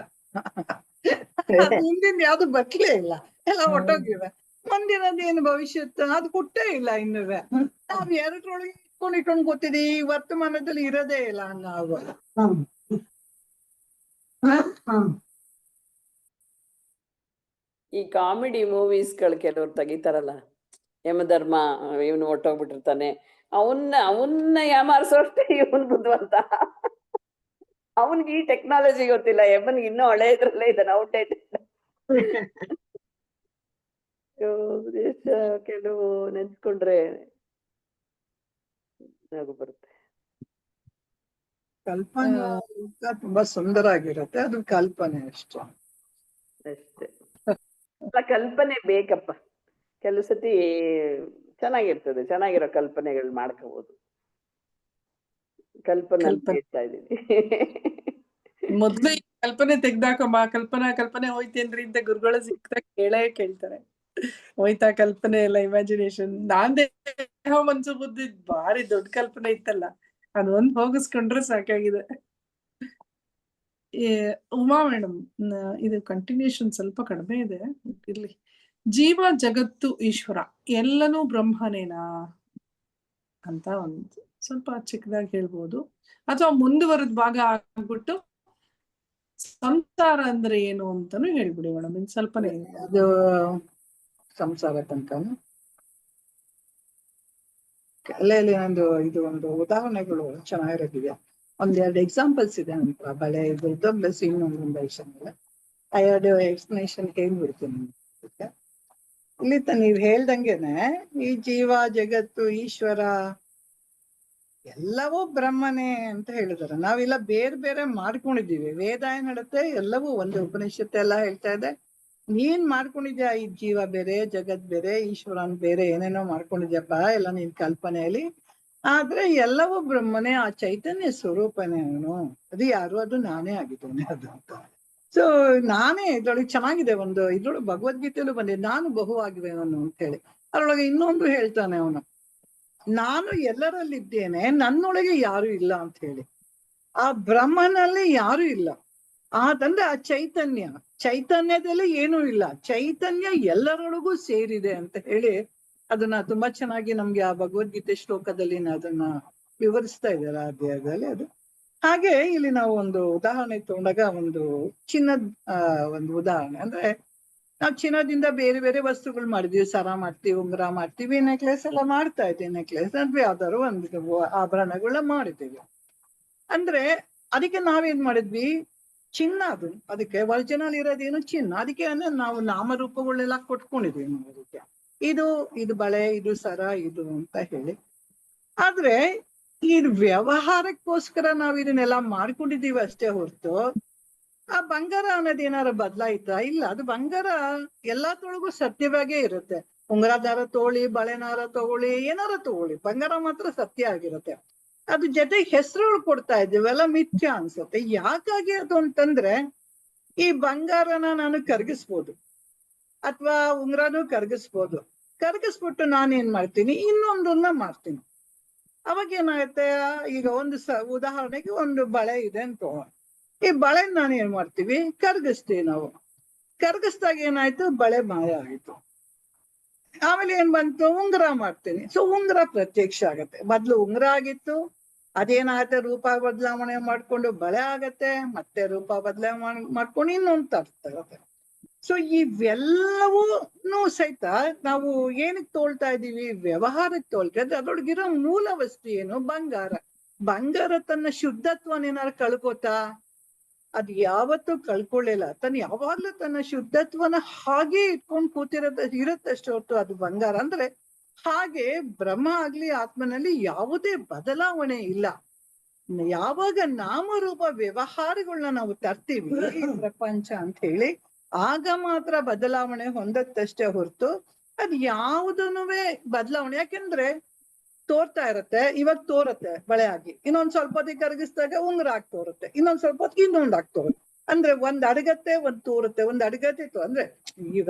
ಹಿಂದಿಂದ ಯಾವ್ದು ಬದುಕಲೇ ಇಲ್ಲ, ಎಲ್ಲ ಹೊಟ್ಟೋಗಿವೆ. ಮುಂದಿನದು ಏನು ಭವಿಷ್ಯತ್ತು ಅದು ಹುಟ್ಟೇ ಇಲ್ಲ ಇನ್ನುವೆ. ನಾವ್ ಎರಡರೊಳಗೆ ಇಟ್ಕೊಂಡು ಗೊತ್ತಿದೀವಿ, ಈ ವರ್ತಮಾನದಲ್ಲಿ ಇರೋದೇ ಇಲ್ಲ ನಾವು. ಈ ಕಾಮಿಡಿ ಮೂವೀಸ್ಗಳು ಕೆಲವ್ರು ತೆಗಿತಾರಲ್ಲ, ಯಮಧರ್ಮ ಇವನು ಹೊಟ್ಟೋಗ್ಬಿಟ್ಟಿರ್ತಾನೆ, ಅವನ್ನ ಯಾಮಾರಿಸೋಷ್ಟೇ ಇವನ್ ಬುದ್ಧಿವಂತ. ಅವನ್ಗೆ ಈ ಟೆಕ್ನಾಲಜಿ ಗೊತ್ತಿಲ್ಲ, ಯಮನ್ಗೆ ಇನ್ನೂ ಹಳೆ ಇದ್ರಲ್ಲೇ ಇದ್ದಾನೆ, ಔಟ್ಡೇಟ್. ಕೆಲವು ನೆನ್ಸ್ಕೊಂಡ್ರೆ ನಗು ಬರುತ್ತೆ. ಕಲ್ಪನೆ ತುಂಬಾ ಸುಂದರ ಆಗಿರುತ್ತೆ, ಅದು ಕಲ್ಪನೆ ಅಷ್ಟೇ. ಅಲ್ಲ, ಕಲ್ಪನೆ ಬೇಕಪ್ಪ. ಕೆಲವು ಸತಿ ಚೆನ್ನಾಗಿರ್ತದೆ, ಚೆನ್ನಾಗಿರೋ ಕಲ್ಪನೆಗಳು ಮಾಡ್ಕೋಬಹುದು. ಕಲ್ಪನೆ ಹೇಳ್ತಾ ಇದೀನಿ. ಮೊದ್ಲು ಈ ಕಲ್ಪನೆ ತೆಗ್ದಾಕಮ್ಮ, ಕಲ್ಪನೆ ಹೋಯ್ತೇನ್ರಿ ಅಂತ ಗುರುಗಳು ಸಿಕ್ತಾ ಕೇಳ್ತಾರೆ. ಹೋಯ್ತಾ ಕಲ್ಪನೆ ಎಲ್ಲ, ಇಮ್ಯಾಜಿನೇಷನ್. ದೇಹ ಮನ್ಸು ಬುದ್ಧಿ ಭಾರಿ ದೊಡ್ಡ ಕಲ್ಪನೆ ಇತ್ತಲ್ಲ, ಅದೊಂದು ಹೋಗಿಸ್ಕೊಂಡ್ರೆ ಸಾಕಾಗಿದೆ. ಉಮಾ ಮೇಡಮ್, ಇದು ಕಂಟಿನ್ಯೂಷನ್ ಸ್ವಲ್ಪ ಕಡಿಮೆ ಇದೆ, ಇರ್ಲಿ. ಜೀವ ಜಗತ್ತು ಈಶ್ವರ ಎಲ್ಲನೂ ಬ್ರಹ್ಮನೇನಾ ಅಂತ ಒಂದು ಸ್ವಲ್ಪ ಚಿಕ್ಕದಾಗಿ ಹೇಳ್ಬೋದು, ಅಥವಾ ಮುಂದುವರೆದ ಭಾಗ ಆಗ್ಬಿಟ್ಟು ಸಂಸಾರ ಅಂದ್ರೆ ಏನು ಅಂತಾನು ಹೇಳ್ಬಿಡಿ ಮೇಡಮ್. ಇನ್ ಸ್ವಲ್ಪನೇ ಅದು ಸಂಸಾರ ತನಕ ಕಲೆಯಲ್ಲಿ ಇದು ಒಂದು ಉದಾಹರಣೆಗಳು ಚೆನ್ನಾಗಿರೋದಿದೆ. 1-2 ಎಕ್ಸಾಂಪಲ್ಸ್ ಇದೆ ಅಂತ ಬಳೆ ಇದ್ರದ್ದು, ಇನ್ನೊಂದು ಆ 2 ಎಕ್ಸ್ಪ್ಲನೇಷನ್ ಹೇಳ್ಬಿಡ್ತೀನಿ. ಇಲ್ಲಿ ನೀವ್ ಹೇಳ್ದಂಗೆನೆ ಈ ಜೀವ ಜಗತ್ತು ಈಶ್ವರ ಎಲ್ಲವೂ ಬ್ರಹ್ಮನೇ ಅಂತ ಹೇಳಿದಾರೆ. ನಾವೆಲ್ಲ ಬೇರೆ ಬೇರೆ ಮಾಡ್ಕೊಂಡಿದೀವಿ. ವೇದ ಏನ್ ಹೇಳುತ್ತೆ, ಎಲ್ಲವೂ ಒಂದು. ಉಪನಿಷತ್ತು ಎಲ್ಲ ಹೇಳ್ತಾ ಇದೆ, ನೀನ್ ಮಾಡ್ಕೊಂಡಿದ್ಯಾ ಈ ಜೀವ ಬೇರೆ, ಜಗತ್ ಬೇರೆ, ಈಶ್ವರನ್ ಬೇರೆ, ಏನೇನೋ ಮಾಡ್ಕೊಂಡಿದ್ಯಪ್ಪ ಎಲ್ಲ ನಿನ್ ಕಲ್ಪನೆಯಲ್ಲಿ. ಆದ್ರೆ ಎಲ್ಲವೂ ಬ್ರಹ್ಮನೇ, ಆ ಚೈತನ್ಯ ಸ್ವರೂಪನೇ ಅವನು. ಅದು ಯಾರು? ಅದು ನಾನೇ ಆಗಿದ್ದೇನೆ ಅದು ಅಂತ. ಸೊ ನಾನೇ ಇದ್ರೊಳಗೆ ಚೆನ್ನಾಗಿದೆ, ಒಂದು ಇದ್ರೊಳಗೆ ಭಗವದ್ಗೀತೆಯಲ್ಲೂ ಬಂದಿದೆ, ನಾನು ಬಹು ಆಗಿರುವವನು ಅಂತ ಹೇಳಿ. ಅದ್ರೊಳಗೆ ಇನ್ನೊಂದು ಹೇಳ್ತಾನೆ ಅವನು, ನಾನು ಎಲ್ಲರಲ್ಲಿದ್ದೇನೆ, ನನ್ನೊಳಗೆ ಯಾರು ಇಲ್ಲ ಅಂತ ಹೇಳಿ. ಆ ಬ್ರಹ್ಮನಲ್ಲಿ ಯಾರು ಇಲ್ಲ, ಆದಂದ್ರೆ ಆ ಚೈತನ್ಯದಲ್ಲಿ ಏನೂ ಇಲ್ಲ, ಚೈತನ್ಯ ಎಲ್ಲರೊಳಗೂ ಸೇರಿದೆ ಅಂತ ಹೇಳಿ ಅದನ್ನ ತುಂಬಾ ಚೆನ್ನಾಗಿ ನಮ್ಗೆ ಆ ಭಗವದ್ಗೀತೆ ಶ್ಲೋಕದಲ್ಲಿ ಅದನ್ನ ವಿವರಿಸ್ತಾ ಇದ್ದಾರೆ ಆ ಅಧ್ಯಾಯದಲ್ಲಿ. ಅದು ಹಾಗೆ ಇಲ್ಲಿ ನಾವು ಒಂದು ಉದಾಹರಣೆ ತಗೊಂಡಾಗ, ಒಂದು ಚಿನ್ನದ ಒಂದು ಉದಾಹರಣೆ ಅಂದ್ರೆ, ನಾವು ಚಿನ್ನದಿಂದ ಬೇರೆ ಬೇರೆ ವಸ್ತುಗಳು ಮಾಡಿದೀವಿ. ಸರ ಮಾಡ್ತೀವಿ, ಉಂಗುರ ಮಾಡ್ತೀವಿ, ನೆಕ್ಲೆಸ್ ಎಲ್ಲ ಮಾಡ್ತಾ ಇದ್ದೀವಿ. ನೆಕ್ಲೆಸ್ ಅಂದ್ರೆ ಯಾವ್ದಾದ್ರು ಒಂದು ಆಭರಣಗಳನ್ನ ಮಾಡಿದ್ದೀವಿ. ಅಂದ್ರೆ ಅದಕ್ಕೆ ನಾವೇನ್ ಮಾಡಿದ್ವಿ, ಚಿನ್ನ ಅದು, ಅದಕ್ಕೆ ಒರಿಜಿನಲ್ ಇರೋದೇನು ಚಿನ್ನ. ಅದಕ್ಕೆ ನಾವು ನಾಮರೂಪಗಳೆಲ್ಲ ಕೊಟ್ಕೊಂಡಿದೀವಿ ನಾವು ಅದಕ್ಕೆ. ಇದು ಬಳೆ, ಇದು ಸರ, ಇದು ಅಂತ ಹೇಳಿ. ಆದ್ರೆ ಈ ವ್ಯವಹಾರಕ್ಕೋಸ್ಕರ ನಾವ್ ಇದನ್ನೆಲ್ಲ ಮಾಡ್ಕೊಂಡಿದೀವಿ ಅಷ್ಟೇ ಹೊರತು ಆ ಬಂಗಾರ ಅನ್ನೋದು ಏನಾರ ಬದ್ಲಾಯ್ತಾ? ಇಲ್ಲ. ಅದು ಬಂಗಾರ ಎಲ್ಲಾತ್ರೊಳಗೂ ಸತ್ಯವಾಗೇ ಇರುತ್ತೆ. ಉಂಗುರದಾರ ತಗೊಳ್ಳಿ, ಬಳೆನಾರ ತಗೊಳ್ಳಿ, ಏನಾರ ತಗೊಳ್ಳಿ, ಬಂಗಾರ ಮಾತ್ರ ಸತ್ಯ ಆಗಿರುತ್ತೆ. ಅದ್ರ ಜೊತೆಗೆ ಹೆಸರುಗಳು ಕೊಡ್ತಾ ಇದ್ದೀವಲ್ಲ ಮಿಥ್ಯ ಅನ್ಸುತ್ತೆ. ಯಾಕಾಗಿ ಅದು ಅಂತಂದ್ರೆ, ಈ ಬಂಗಾರನ ನಾನು ಕರಗಿಸ್ಬೋದು ಅಥವಾ ಉಂಗುರನೂ ಕರಗಿಸ್ಬೋದು. ಕರಗಿಸ್ಬಿಟ್ಟು ನಾನೇನ್ ಮಾಡ್ತೀನಿ, ಇನ್ನೊಂದನ್ನ ಮಾಡ್ತೀನಿ. ಅವಾಗ ಏನಾಗುತ್ತೆ, ಈಗ ಉದಾಹರಣೆಗೆ ಒಂದು ಬಳೆ ಇದೆ ಅಂತ, ಈ ಬಳೆ ನಾನು ಏನ್ ಮಾಡ್ತೀವಿ, ಕರಗಿಸ್ತೀವಿ ನಾವು. ಕರಗಿಸ್ದಾಗ ಏನಾಯ್ತು, ಬಳೆ ಮಾಯ ಆಯ್ತು. ಆಮೇಲೆ ಏನ್ ಬಂತು, ಉಂಗುರ ಮಾಡ್ತೀನಿ. ಸೊ ಉಂಗುರ ಪ್ರತ್ಯಕ್ಷ ಆಗತ್ತೆ. ಮೊದ್ಲು ಉಂಗುರ ಆಗಿತ್ತು, ಅದೇನಾಗತ್ತೆ, ರೂಪ ಬದಲಾವಣೆ ಮಾಡ್ಕೊಂಡು ಬಳೆ ಆಗತ್ತೆ, ಮತ್ತೆ ರೂಪ ಬದಲಾವಣೆ ಮಾಡ್ಕೊಂಡು ಇನ್ನೊಂದು ತರ್ತಾ ಇರತ್ತೆ. ಸೊ ಇವೆಲ್ಲವೂ ಸಹಿತ ನಾವು ಏನಕ್ಕೆ ತೋಳ್ತಾ ಇದೀವಿ, ವ್ಯವಹಾರಕ್ಕೆ ತೋಳ್ತಾ ಇದ್ರೆ ಅದ್ರೊಳಗಿರೋ ಮೂಲ ವಸ್ತು ಏನು, ಬಂಗಾರ. ಬಂಗಾರ ತನ್ನ ಶುದ್ಧತ್ವನೇನಾರು ಕಳ್ಕೋತಾ? ಅದ್ ಯಾವತ್ತೂ ಕಳ್ಕೊಳ್ಳಿಲ್ಲ. ಯಾವಾಗ್ಲೂ ತನ್ನ ಶುದ್ಧತ್ವನ ಹಾಗೆ ಇಟ್ಕೊಂಡು ಇರತ್ತಷ್ಟೇ ಹೊರತು ಅದು ಬಂಗಾರ ಅಂದ್ರೆ. ಹಾಗೆ ಬ್ರಹ್ಮ ಆಗ್ಲಿ ಆತ್ಮನಲ್ಲಿ ಯಾವುದೇ ಬದಲಾವಣೆ ಇಲ್ಲ. ಯಾವಾಗ ನಾಮರೂಪ ವ್ಯವಹಾರಗಳನ್ನ ನಾವು ತರ್ತೀವಿ ಪ್ರಪಂಚ ಅಂತ ಹೇಳಿ, ಆಗ ಮಾತ್ರ ಬದಲಾವಣೆ ಹೊಂದತ್ತಷ್ಟೇ ಹೊರತು ಅದ್ ಯಾವುದನ್ನೂ ಬದಲಾವಣೆ. ಯಾಕೆಂದ್ರೆ ತೋರ್ತಾ ಇರತ್ತೆ, ಇವಾಗ ತೋರತ್ತೆ ಬಳೆ ಆಗಿ, ಇನ್ನೊಂದ್ ಸ್ವಲ್ಪ ಹೊತ್ತಿಗೆ ಕರಗಿಸಿದಾಗ ಉಂಗುರ ಆಗಿ ತೋರುತ್ತೆ, ಇನ್ನೊಂದ್ ಸ್ವಲ್ಪ ಹೊತ್ತಿಗೆ ಇನ್ನೊಂದ್ ಆಗಿ ತೋರುತ್ತೆ. ಅಂದ್ರೆ ಒಂದ್ ಅಡಗತ್ತೆ, ಒಂದ್ ತೋರುತ್ತೆ, ಒಂದ್ ಅಡಗತ್ತೆ ಅಂದ್ರೆ ಈಗ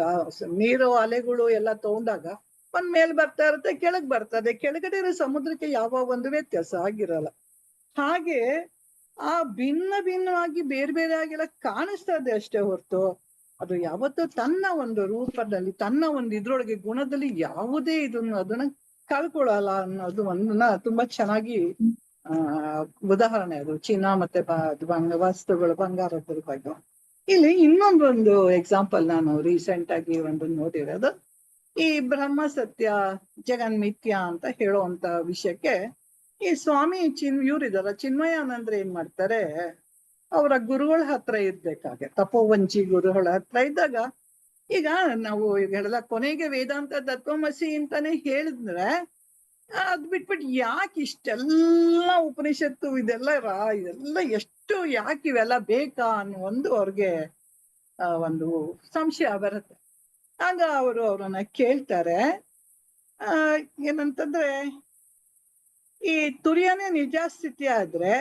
ನೀರು ಅಲೆಗಳು ಎಲ್ಲ ತಗೊಂಡಾಗ ಒಂದ್ ಮೇಲ್ ಬರ್ತಾ ಇರುತ್ತೆ, ಕೆಳಗ್ ಬರ್ತದೆ. ಕೆಳಗಡೆ ಇರೋ ಸಮುದ್ರಕ್ಕೆ ಯಾವ ಒಂದು ವ್ಯತ್ಯಾಸ ಆಗಿರಲ್ಲ. ಹಾಗೆ ಆ ಭಿನ್ನವಾಗಿ ಬೇರೆ ಬೇರೆ ಆಗಿಲ್ಲ ಕಾಣಿಸ್ತಾ ಇದೆ ಅಷ್ಟೇ ಹೊರತು ಅದು ಯಾವತ್ತೂ ತನ್ನ ಒಂದು ರೂಪದಲ್ಲಿ, ತನ್ನ ಒಂದು ಇದ್ರೊಳಗೆ ಗುಣದಲ್ಲಿ ಯಾವುದೇ ಅದನ್ನ ಕಳ್ಕೊಳ್ಳಲ್ಲ ಅನ್ನೋದು ಒಂದನ್ನ ತುಂಬಾ ಚೆನ್ನಾಗಿ ಉದಾಹರಣೆ ಅದು ಚಿನ್ನ ಮತ್ತೆ ವಸ್ತುಗಳು, ಬಂಗಾರದ ಬಗ್ಗೆ. ಇಲ್ಲಿ ಇನ್ನೊಂದು ಎಕ್ಸಾಂಪಲ್ ನಾನು ರೀಸೆಂಟ್ ಆಗಿ ಒಂದು ನೋಡಿರೋದು, ಈ ಬ್ರಹ್ಮ ಸತ್ಯ ಜಗನ್ಮಿಥ್ಯ ಅಂತ ಹೇಳುವಂತ ವಿಷಯಕ್ಕೆ ಈ ಸ್ವಾಮಿ ಇವ್ರಿದಾರ ಚಿನ್ಮಯಾನಂದ್ರ ಏನ್ ಮಾಡ್ತಾರೆ, ಅವರ ಗುರುಗಳ ಹತ್ರ ಇರ್ಬೇಕಾಗೆ, ತಪೋವಂಚಿ ಗುರುಗಳ ಹತ್ರ ಇದ್ದಾಗ, ಈಗ ನಾವು ಈಗ ಹೇಳಿದ ಕೊನೆಗೆ ವೇದಾಂತ ತತ್ವಮಸಿ ಅಂತಾನೆ ಹೇಳಿದ್ರೆ ಅದ್ ಬಿಟ್ಬಿಟ್ಟು ಯಾಕೆ ಇಷ್ಟೆಲ್ಲ ಉಪನಿಷತ್ತು ಇದೆಲ್ಲ ಎಷ್ಟು ಯಾಕೆ ಇವೆಲ್ಲ ಬೇಕಾ ಅನ್ನೋ ಒಂದು ಅವ್ರಿಗೆ ಒಂದು ಸಂಶಯ ಬರುತ್ತೆ. ಆಗ ಅವ್ರನ್ನ ಕೇಳ್ತಾರೆ, ಏನಂತಂದ್ರೆ ಈ ತುರ್ಯನೇ ನಿಜ ಸ್ಥಿತಿ ಆದ್ರೆ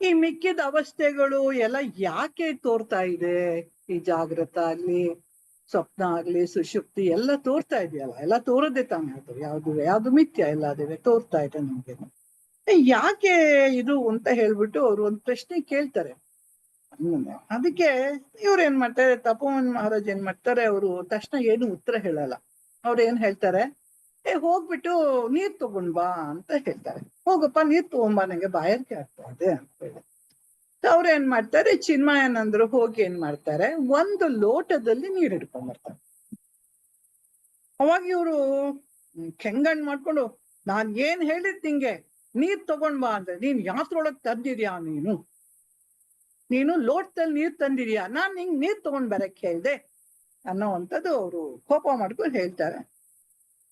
ಈ ಮಿಕ್ಕಿದ ಅವಸ್ಥೆಗಳು ಎಲ್ಲ ಯಾಕೆ ತೋರ್ತಾ ಇದೆ? ಈ ಜಾಗೃತ ಆಗ್ಲಿ, ಸ್ವಪ್ನ ಆಗ್ಲಿ, ಸುಷುಪ್ತಿ ಎಲ್ಲ ತೋರ್ತಾ ಇದೆಯಲ್ಲ, ಎಲ್ಲ ತೋರದೆ ತಾನೇ ಅದು. ಯಾವ್ದು ಮಿಥ್ಯ ಇಲ್ಲ, ಅದೇ ತೋರ್ತಾ ಇದೆ ನಮ್ಗೆ. ಯಾಕೆ ಇದು ಅಂತ ಹೇಳ್ಬಿಟ್ಟು ಅವ್ರು ಒಂದ್ ಪ್ರಶ್ನೆ ಕೇಳ್ತಾರೆ. ಅದಕ್ಕೆ ಇವ್ರು ಏನ್ ಮಾಡ್ತಾರೆ, ತಪೋವನ್ ಮಹಾರಾಜ್ ಏನ್ ಮಾಡ್ತಾರೆ, ಅವರು ತಕ್ಷಣ ಏನು ಉತ್ತರ ಹೇಳಲ್ಲ. ಅವ್ರು ಏನ್ ಹೇಳ್ತಾರೆ, ಹೋಗ್ಬಿಟ್ಟು ನೀರ್ ತಗೊಂಡ್ ಬಾ ಅಂತ ಹೇಳ್ತಾರೆ. ಹೋಗಪ್ಪ ನೀರ್ ತಗೊಂಬಾ, ನಂಗೆ ಬಾಯಾರಿಕೆ ಆಗ್ತಾ ಇದೆ ಅಂತ ಹೇಳಿ. ಅವ್ರ ಏನ್ ಮಾಡ್ತಾರೆ, ಚಿನ್ಮಯಾನಂದ್ರು ಹೋಗಿ ಏನ್ ಮಾಡ್ತಾರೆ, ಒಂದು ಲೋಟದಲ್ಲಿ ನೀರ್ ಹಿಡ್ಕೊಂಡ್ಬರ್ತಾರೆ. ಅವಾಗ ಇವ್ರು ಕೆಂಗಣ್ ಮಾಡ್ಕೊಂಡು, ನಾನ್ ಏನ್ ಹೇಳಿದ್ ನಿಂಗೆ ನೀರ್ ತಗೊಂಡ್ ಬಾ ಅಂದ್ರೆ, ನೀನ್ ಯಾತ್ರೊಳಗ್ ತಂದಿದ್ಯಾ, ನೀನು ಲೋಟದಲ್ಲಿ ನೀರ್ ತಂದಿದ್ಯಾ, ನಾನ್ ನಿಂಗ್ ನೀರ್ ತಗೊಂಡ್ ಬರಕ್ ಹೇಳ್ದೆ ಅನ್ನೋವಂಥದ್ದು ಅವ್ರು ಕೋಪ ಮಾಡ್ಕೊಂಡು ಹೇಳ್ತಾರೆ.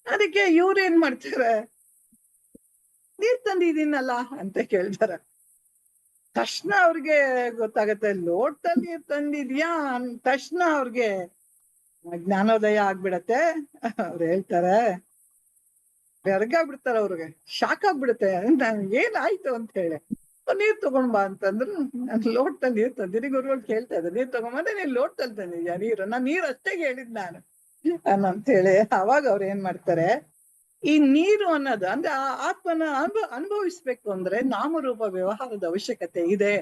ಅದಕ್ಕೆ ಇವ್ರು ಏನ್ ಮಾಡ್ತಾರೆ, ನೀರ್ ತಂದಿದ್ದೀನಲ್ಲ ಅಂತ ಕೇಳ್ತಾರೆ. ತಕ್ಷಣ ಅವ್ರಿಗೆ ಗೊತ್ತಾಗತ್ತೆ, ಲೋಟದಲ್ಲಿ ನೀರ್ ತಂದಿದ್ಯಾ ಅಂದ ತಕ್ಷಣ ಅವ್ರಿಗೆ ಜ್ಞಾನೋದಯ ಆಗ್ಬಿಡತ್ತೆ. ಅವ್ರು ಹೇಳ್ತಾರೆ, ಬೆರಗಾಗ್ಬಿಡ್ತಾರೆ, ಅವ್ರಿಗೆ ಶಾಕ್ ಆಗ್ಬಿಡುತ್ತೆ. ಏನಾಯ್ತು ಅಂತ ಹೇಳಿ, ನೀರ್ ತಗೊಂಡ್ ಬಾ ಅಂತಂದ್ರು. ನಾನು ಲೋಟದಲ್ಲಿ ನೀರ್ ತಂದಿನಿ, ಗುರುಗಳು ಕೇಳ್ತಾ ಇದ್ದಾರೆ, ನೀರ್ ತಗೊಂಬಂದ್ರೆ ನೀನ್ ಲೋಟದಲ್ಲಿ ತಂದಿದ್ಯಾ ನೀರು? ನಾನ್ ನೀರ್ ಅಷ್ಟೇ ಹೇಳಿದ್ ನಾನು ಅಂತ ಹೇಳಿ. ಅವಾಗ ಅವ್ರು ಏನ್ ಮಾಡ್ತಾರೆ, ಈ ನೀರು ಅನ್ನೋದು ಅಂದ್ರೆ ಆ ಆತ್ಮನ ಅನುಭವಿಸ್ಬೇಕು ಅಂದ್ರೆ ನಾಮರೂಪ ವ್ಯವಹಾರದ ಅವಶ್ಯಕತೆ ಇದೆ